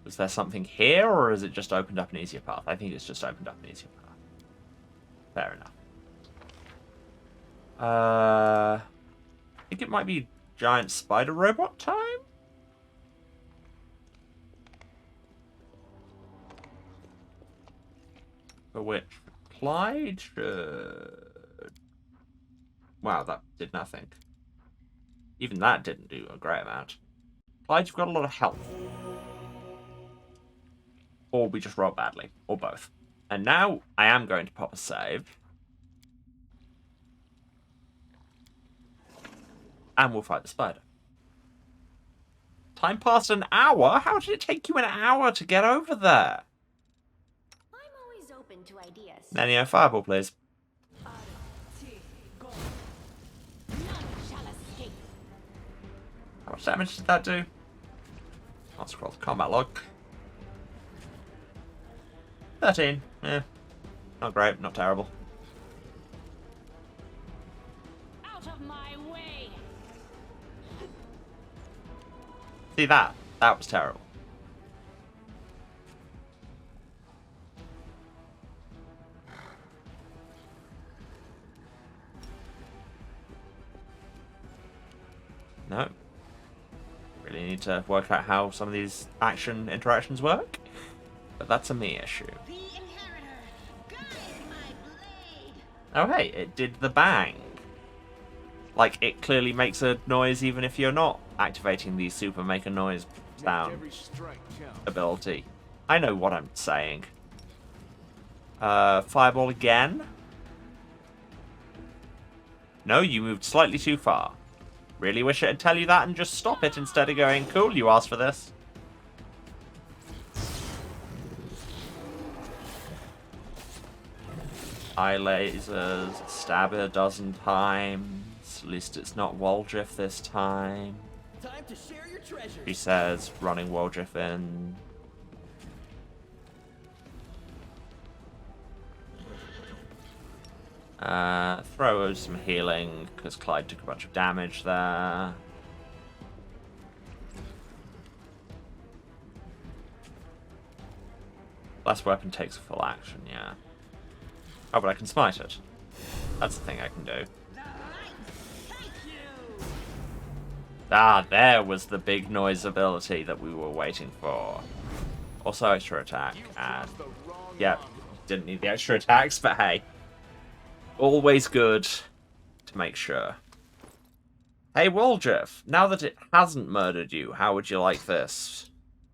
was there something here, or has it just opened up an easier path? I think it's just opened up an easier path. Fair enough. I think it might be giant spider robot time? For which Clyde should... Wow, that did nothing. Even that didn't do a great amount. Clyde, you've got a lot of health. Or we just roll badly. Or both. And now I am going to pop a save. And we'll fight the spider. Time passed an hour? How did it take you an hour to get over there? I'm always open to ideas. Nenio, fireball, please. How much damage did that do? I'll scroll the combat log. 13. Yeah. Not great, not terrible. Out of my way. See that? That was terrible. No. Really need to work out how some of these action interactions work. But that's a me issue. The inheritor, guide my blade. Oh hey, it did the bang. Like, it clearly makes a noise even if you're not activating the super make a noise sound ability. I know what I'm saying. Fireball again. No, you moved slightly too far. Really wish it'd tell you that and just stop it instead of going, cool, you asked for this. Eye lasers, stab it a dozen times. At least it's not Waldriff this time. Time to share your treasure. He says, running Waldriff in. Throw some healing, because Clyde took a bunch of damage there. Last weapon takes a full action, yeah. Oh, but I can smite it. That's the thing I can do. Ah, there was the big noise ability that we were waiting for. Also extra attack, and... yeah, didn't need the extra attacks, but hey. Always good to make sure. Hey, Waldriff, now that it hasn't murdered you, how would you like this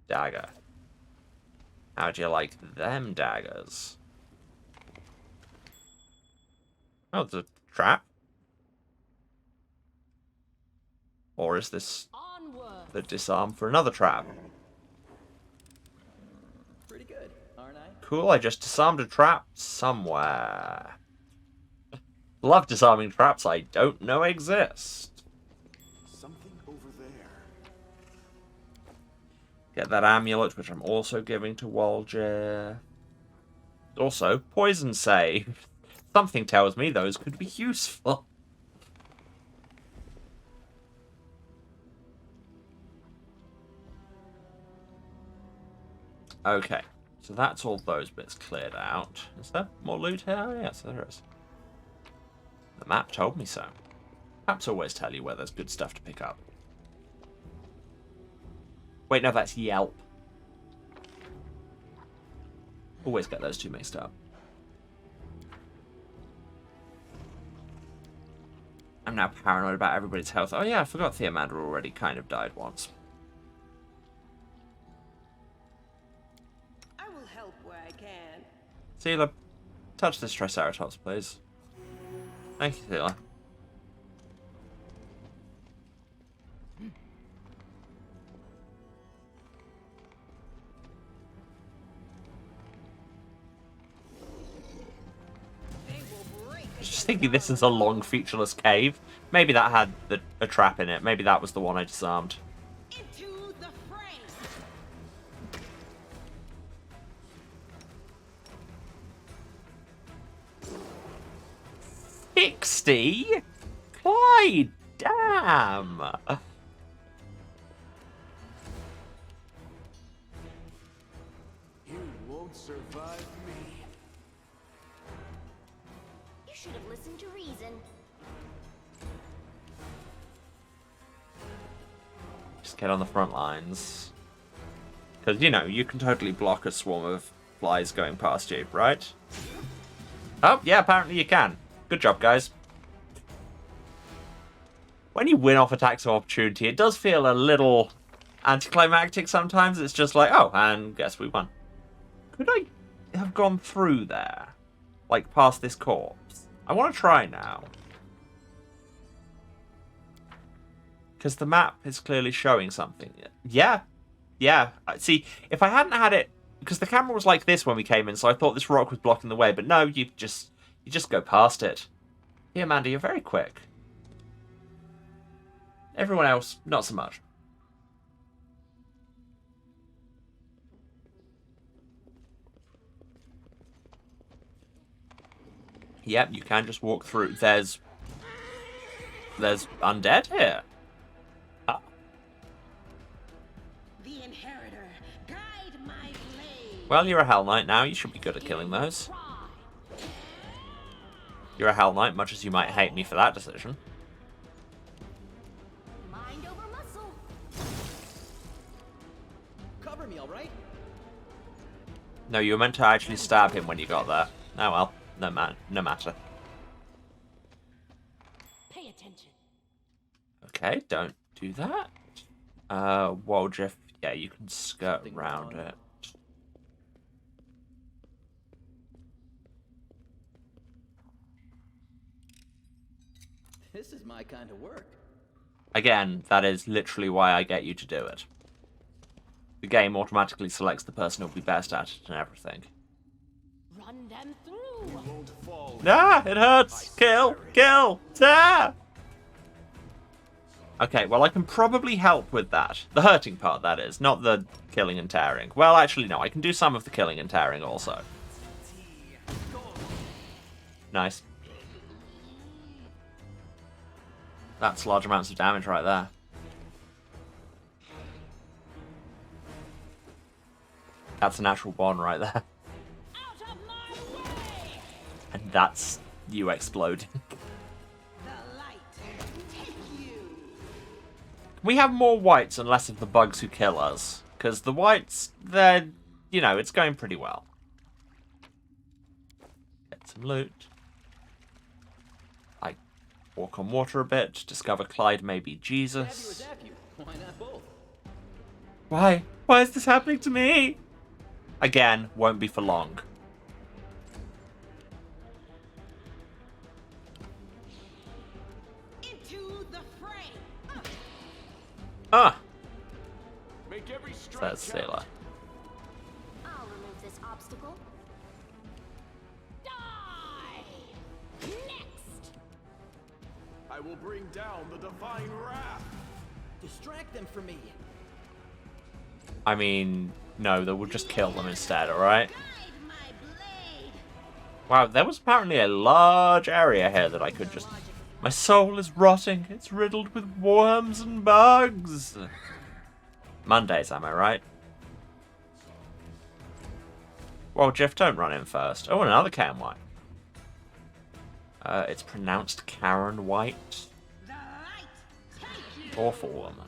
dagger? How'd you like them daggers? Oh, it's a trap? Or is this the disarm for another trap? Pretty good, aren't I? Cool, I just disarmed a trap somewhere. Love disarming traps I don't know exist. Something over there. Get that amulet, which I'm also giving to Waldriff. Also, poison save. Something tells me those could be useful. Okay, so that's all those bits cleared out. Is there more loot here? Oh, yes, there is. The map told me so. Maps always tell you where there's good stuff to pick up. Wait, no, that's Yelp. Always get those two mixed up. I'm now paranoid about everybody's health. Oh yeah, I forgot Theomander already kind of died once. I will help where I can. Seela, touch this Triceratops, please. Thank you, Seela. I was just thinking this is a long, featureless cave. Maybe that had a trap in it. Maybe that was the one I disarmed. Into the fray. 60? Clyde, damn. Get on the front lines. Because, you know, you can totally block a swarm of flies going past you, right? Oh, yeah, apparently you can. Good job, guys. When you win off attacks of opportunity, it does feel a little anticlimactic sometimes. It's just like, oh, and guess we won. Could I have gone through there? Like, past this corpse? I want to try now. Because the map is clearly showing something. Yeah. Yeah. See, if I hadn't had it... Because the camera was like this when we came in, so I thought this rock was blocking the way. But no, you just go past it. Here, Amanda, you're very quick. Everyone else, not so much. Yep, you can just walk through. There's undead here. Ah. The inheritor, guide my blade. Well, you're a Hell Knight now. You should be good at killing those. You're a Hell Knight, much as you might hate me for that decision. Mind over muscle. Cover me, all right? No, you were meant to actually stab him when you got there. Oh well, no matter. Pay attention. Okay, don't do that. Waldriff, yeah, you can skirt around it. This is my kind of work. Again, that is literally why I get you to do it. The game automatically selects the person who'll be best at it and everything. Run them through. Won't fall. Ah, it hurts! Kill! Kill! Ah! Okay, well, I can probably help with that. The hurting part, that is, not the killing and tearing. Well, actually, no, I can do some of the killing and tearing also. Nice. That's large amounts of damage right there. That's a natural one right there. Out of my way. And that's you exploding. The light. Take you. We have more whites and less of the bugs who kill us. Because the whites, they're, you know, it's going pretty well. Get some loot. I walk on water a bit, discover Clyde may be Jesus. Why not both? Why? Why is this happening to me? Again, won't be for long. Into the fray. Ah! Make every strike Says count. Sailor. I'll remove this obstacle. Die. Next. I will bring down the divine wrath. Distract them from me. I mean, no, that would just kill them instead, alright? Guide my blade. Wow, there was apparently a large area here that I could just... My soul is rotting. It's riddled with worms and bugs. Mondays, am I right? Well, Jeff, don't run in first. Oh, another Karen White. It's pronounced Karen White. The light. Take you. Awful woman.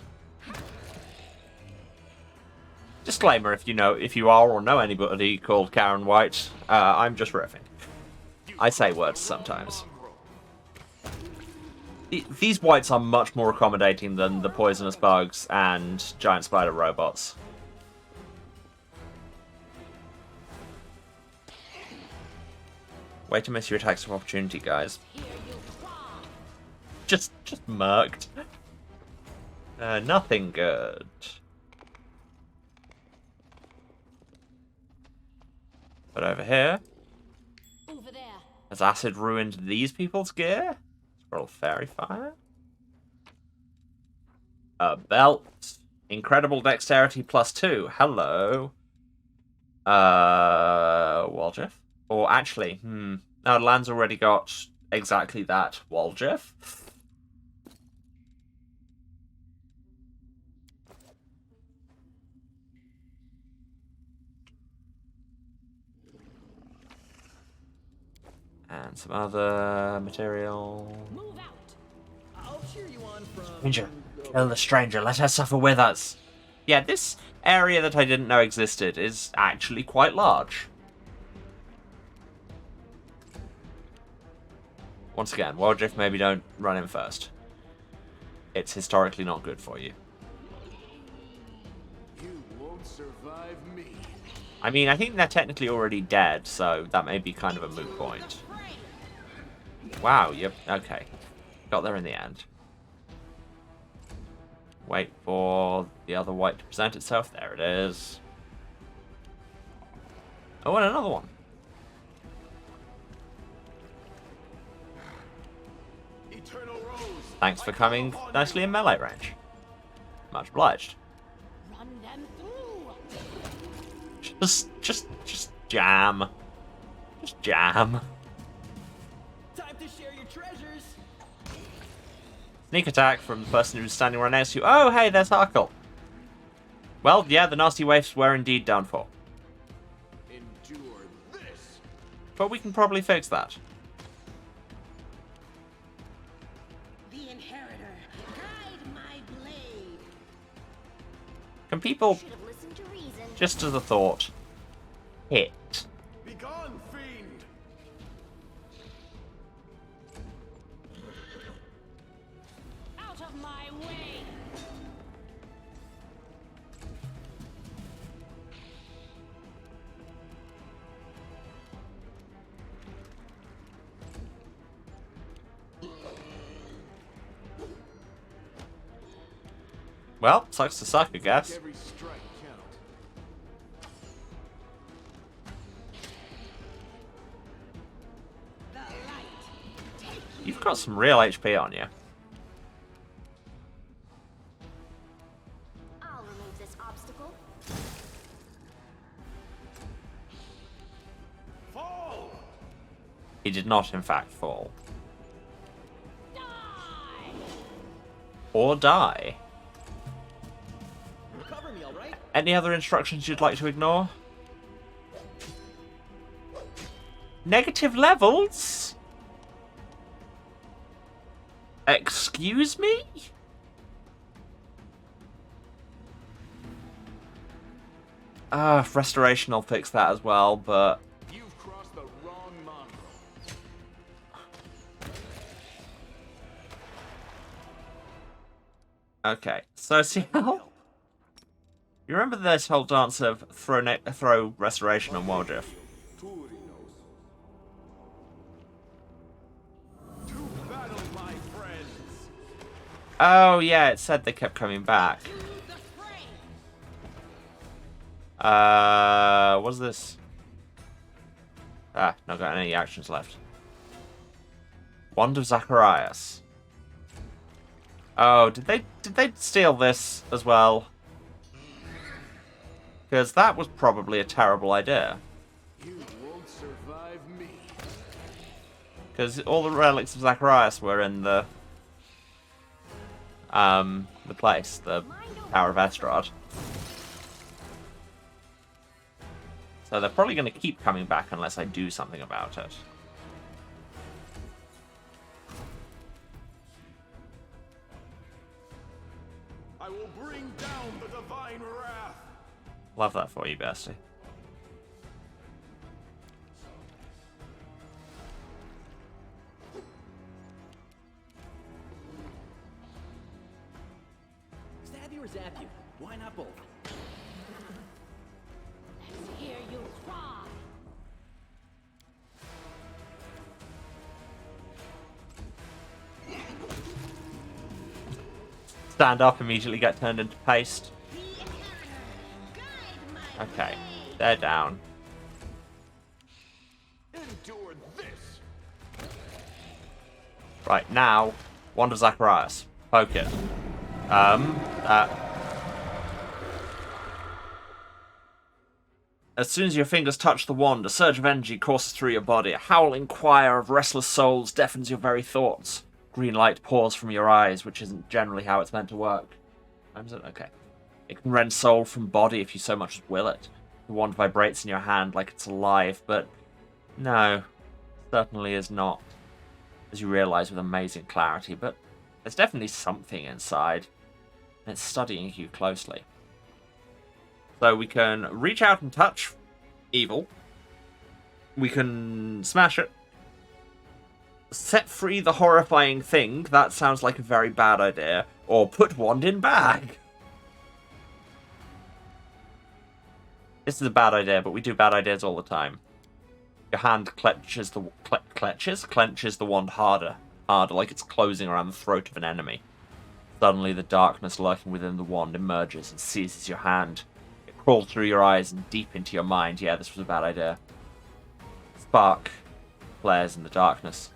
Disclaimer: if you are or know anybody called Karen White, I'm just riffing. I say words sometimes. These whites are much more accommodating than the poisonous bugs and giant spider robots. Way to miss your attacks of opportunity, guys. Here you fall. Just murked. Nothing good. But over here, Over there. has acid ruined these people's gear? Scroll fairy fire. A belt. Incredible dexterity +2. Hello. Waldriff? Or actually, no, Lan's already got exactly that. Waldriff. And some other material. Move out. I'll cheer you on from... Stranger, kill the stranger. Let her suffer with us. Yeah, this area that I didn't know existed is actually quite large. Once again, Wildrift, maybe don't run in first. It's historically not good for you. You won't survive me. I mean, I think they're technically already dead, so that may be kind of a moot point. Wow, yep, okay. Got there in the end. Wait for the other white to present itself. There it is. Oh, and another one. Thanks for coming nicely in melee range. Much obliged. Run them through. Just jam. Just jam. Time to share your treasures. Sneak attack from the person who's standing right next to you. Oh, hey, there's Harkle. Well, yeah, the nasty waifs were indeed done for. Endure this. But we can probably fix that. The inheritor, guide my blade. Can people, Should have listened to reason. just as a thought, hit? Begone, fiend! Out of my way. Well, sucks to suck, I guess. Every strike count. The light. Take You've got some real HP on you. I'll remove this obstacle. Fall! He did not, in fact, fall. die. Or die. Cover me, all right? Any other instructions you'd like to ignore? Negative levels? Excuse me? Restoration will fix that as well, but... You've crossed the wrong mongrel. Okay, so see how... You remember this whole dance of throw restoration on Wildrift? To battle, my friends! Oh yeah, it said they kept coming back. To the fray. What's this? Ah, not got any actions left. Wand of Zacharias. Oh, did they steal this as well? Because that was probably a terrible idea. You won't survive me. Because all the relics of Zacharias were in the place, the Tower of Estrad. So they're probably going to keep coming back unless I do something about it. I will bring down the divine wrath! Love that for you, bestie. Stab you or zap you? Why not both? Let's hear you cry. Stand up, immediately get turned into paste. The inheritor, guide my Okay, blade. they're down. Endure this. Right, now, Wand of Zacharias. Poke it. As soon as your fingers touch the wand, a surge of energy courses through your body. A howling choir of restless souls deafens your very thoughts. Green light pours from your eyes, which isn't generally how it's meant to work. Okay. It can rend soul from body if you so much as will it. The wand vibrates in your hand like it's alive, but no, certainly is not. As you realise with amazing clarity, but There's definitely something inside, and it's studying you closely. So we can reach out and touch evil. We can smash it. Set free the horrifying thing. That sounds like a very bad idea. Or put wand in bag. This is a bad idea, but we do bad ideas all the time. Your hand clenches the wand harder, like it's closing around the throat of an enemy. Suddenly, the darkness lurking within the wand emerges and seizes your hand. It crawls through your eyes and deep into your mind. Yeah, this was a bad idea. Spark flares in the darkness.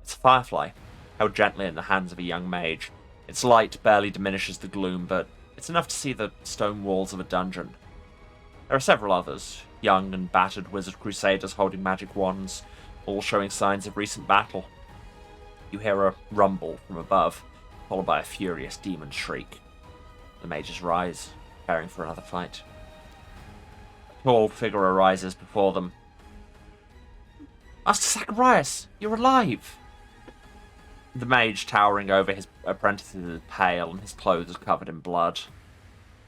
It's a firefly, held gently in the hands of a young mage. Its light barely diminishes the gloom, but it's enough to see the stone walls of a dungeon. There are several others, young and battered wizard crusaders holding magic wands, all showing signs of recent battle. You hear a rumble from above, followed by a furious demon shriek. The mages rise, preparing for another fight. A tall figure arises before them. Master Zacharias, you're alive! The mage towering over his apprentices is pale, and his clothes are covered in blood.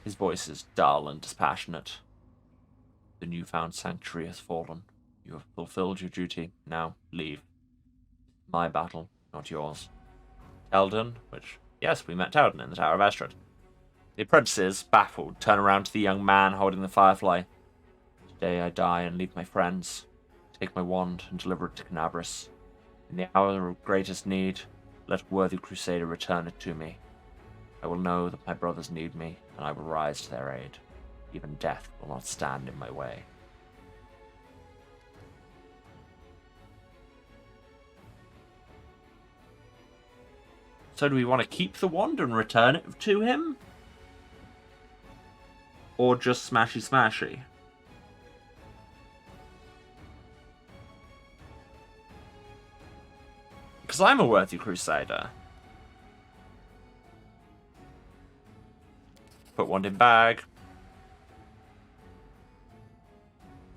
His voice is dull and dispassionate. The newfound sanctuary has fallen. You have fulfilled your duty. Now, leave. My battle, not yours. Eldon, which, yes, we met Eldon in the Tower of Estrad. The apprentices, baffled, turn around to the young man holding the firefly. Today I die and leave my friends. Take my wand and deliver it to Canabras. In the hour of greatest need, let a worthy crusader return it to me. I will know that my brothers need me, and I will rise to their aid. Even death will not stand in my way. So do we want to keep the wand and return it to him? Or just smashy smashy? Because I'm a worthy crusader. Put wand in bag.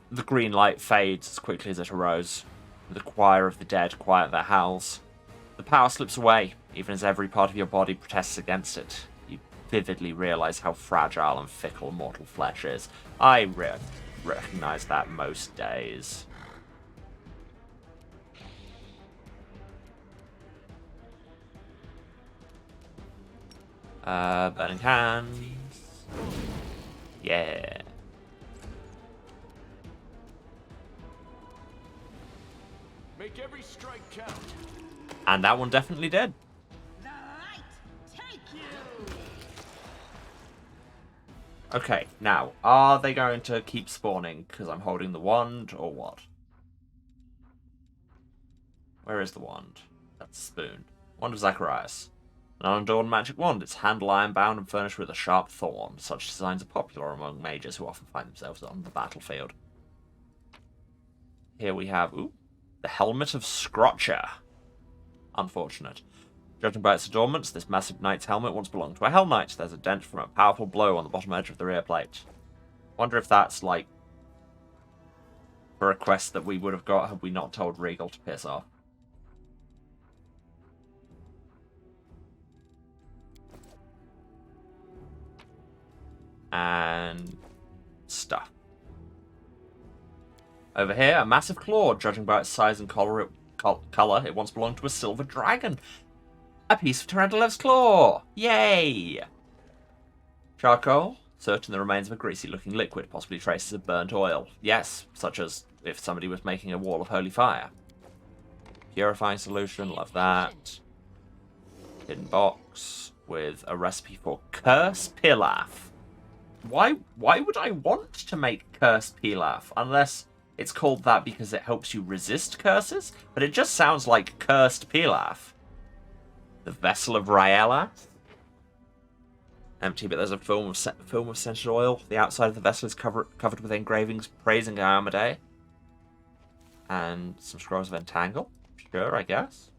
The green light fades as quickly as it arose. The choir of the dead quiet their howls. The power slips away, even as every part of your body protests against it. You vividly realize how fragile and fickle mortal flesh is. I recognize that most days. Burning hands. Yeah. Make every strike count. And that one definitely did. The light take you. Okay, now, are they going to keep spawning because I'm holding the wand, or what? Where is the wand? That's the spoon. Wand of Zacharias. An unadorned magic wand. Its handle iron-bound and furnished with a sharp thorn. Such designs are popular among mages who often find themselves on the battlefield. Here we have, the Helmet of Scrotcher. Unfortunate. Judging by its adornments, this massive knight's helmet once belonged to a Hell Knight. There's a dent from a powerful blow on the bottom edge of the rear plate. Wonder if that's, like, for a quest that we would have got had we not told Regal to piss off. And stuff. Over here, a massive claw. Judging by its size and color, it once belonged to a silver dragon. A piece of Tarantulas claw. Yay! Charcoal. Searching the remains of a greasy-looking liquid, possibly traces of burnt oil. Yes, such as if somebody was making a wall of holy fire. Purifying solution. Love that. Hidden box with a recipe for Curse Pilaf. Why would I want to make Curse Pilaf? Unless it's called that because it helps you resist curses? But it just sounds like Cursed Pilaf. The Vessel of Raella. Empty, but there's a film of scented oil. The outside of the vessel is covered with engravings praising Iomedae. And some scrolls of Entangle. Sure, I guess.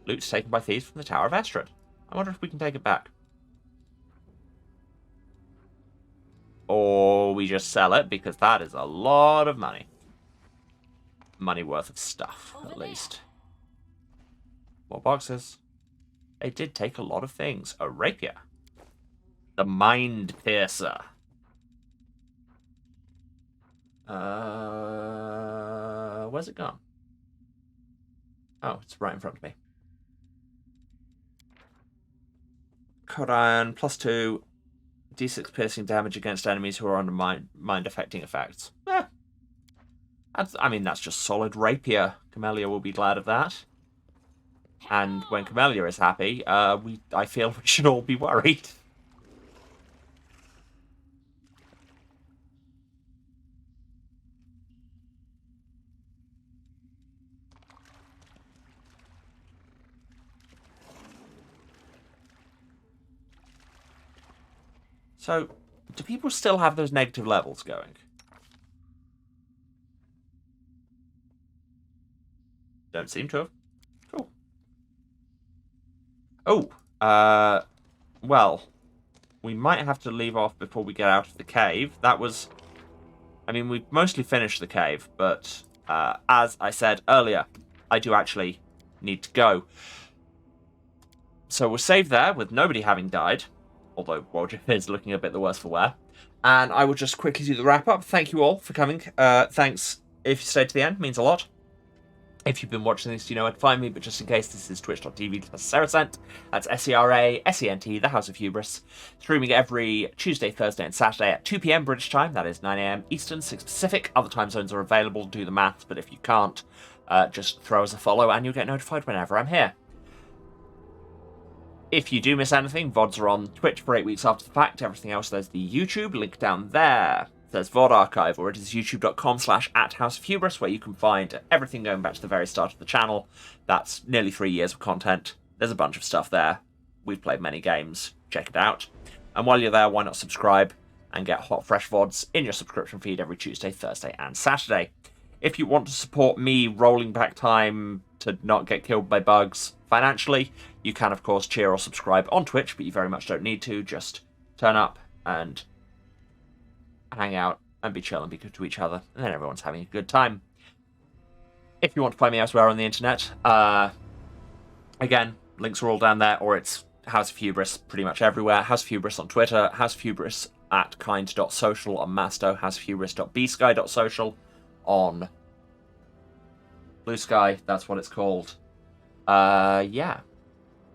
Loot taken by thieves from the Tower of Estrad. I wonder if we can take it back. Or we just sell it, because that is a lot of money. Money worth of stuff, at least. More boxes. They did take a lot of things. A rapier. The Mind Piercer. Where's it gone? Oh, it's right in front of me. Code Iron, +2. D6 piercing damage against enemies who are under mind-affecting effects. I mean, that's just solid rapier. Camellia will be glad of that. And when Camellia is happy, I feel we should all be worried. So, do people still have those negative levels going? Don't seem to have. Cool. Oh, well, we might have to leave off before we get out of the cave. That was... I mean, we've mostly finished the cave, but as I said earlier, I do actually need to go. So we'll save there with nobody having died. Although Roger is looking a bit the worse for wear. And I will just quickly do the wrap-up. Thank you all for coming. Thanks if you stayed to the end. Means a lot. If you've been watching this, you know where to find me. But just in case, this is twitch.tv/Serasent. That's SERASENT, the House of Hubris. Streaming every Tuesday, Thursday, and Saturday at 2 PM British time. That is 9 AM Eastern, 6 Pacific. Other time zones are available. Do the math. But if you can't, just throw us a follow and you'll get notified whenever I'm here. If you do miss anything, VODs are on Twitch for 8 weeks after the fact. Everything else, there's the YouTube link down there. There's VOD archive, or it is youtube.com/@houseofhubris, where you can find everything going back to the very start of the channel. That's nearly 3 years of content. There's a bunch of stuff there. We've played many games. Check it out. And while you're there, why not subscribe and get hot, fresh VODs in your subscription feed every Tuesday, Thursday, and Saturday. If you want to support me rolling back time to not get killed by bugs financially, you can, of course, cheer or subscribe on Twitch, but you very much don't need to. Just turn up and hang out and be chill and be good to each other, and then everyone's having a good time. If you want to find me elsewhere on the internet, again, links are all down there, or it's House of Hubris pretty much everywhere. House of Hubris on Twitter, House of Hubris at kind.social on Masto, housefhubris.bsky.social on Blue Sky, that's what it's called. Yeah.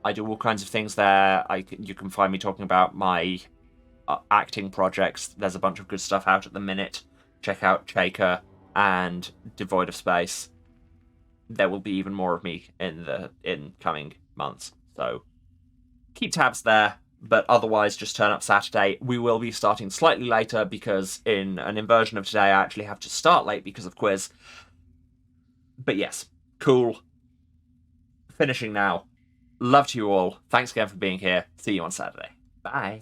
I do all kinds of things there. You can find me talking about my acting projects. There's a bunch of good stuff out at the minute. Check out Shaker and Devoid of Space. There will be even more of me in coming months. So keep tabs there. But otherwise, just turn up Saturday. We will be starting slightly later because in an inversion of today, I actually have to start late because of quiz. But yes, cool. Finishing now. Love to you all. Thanks again for being here. See you on Saturday. Bye.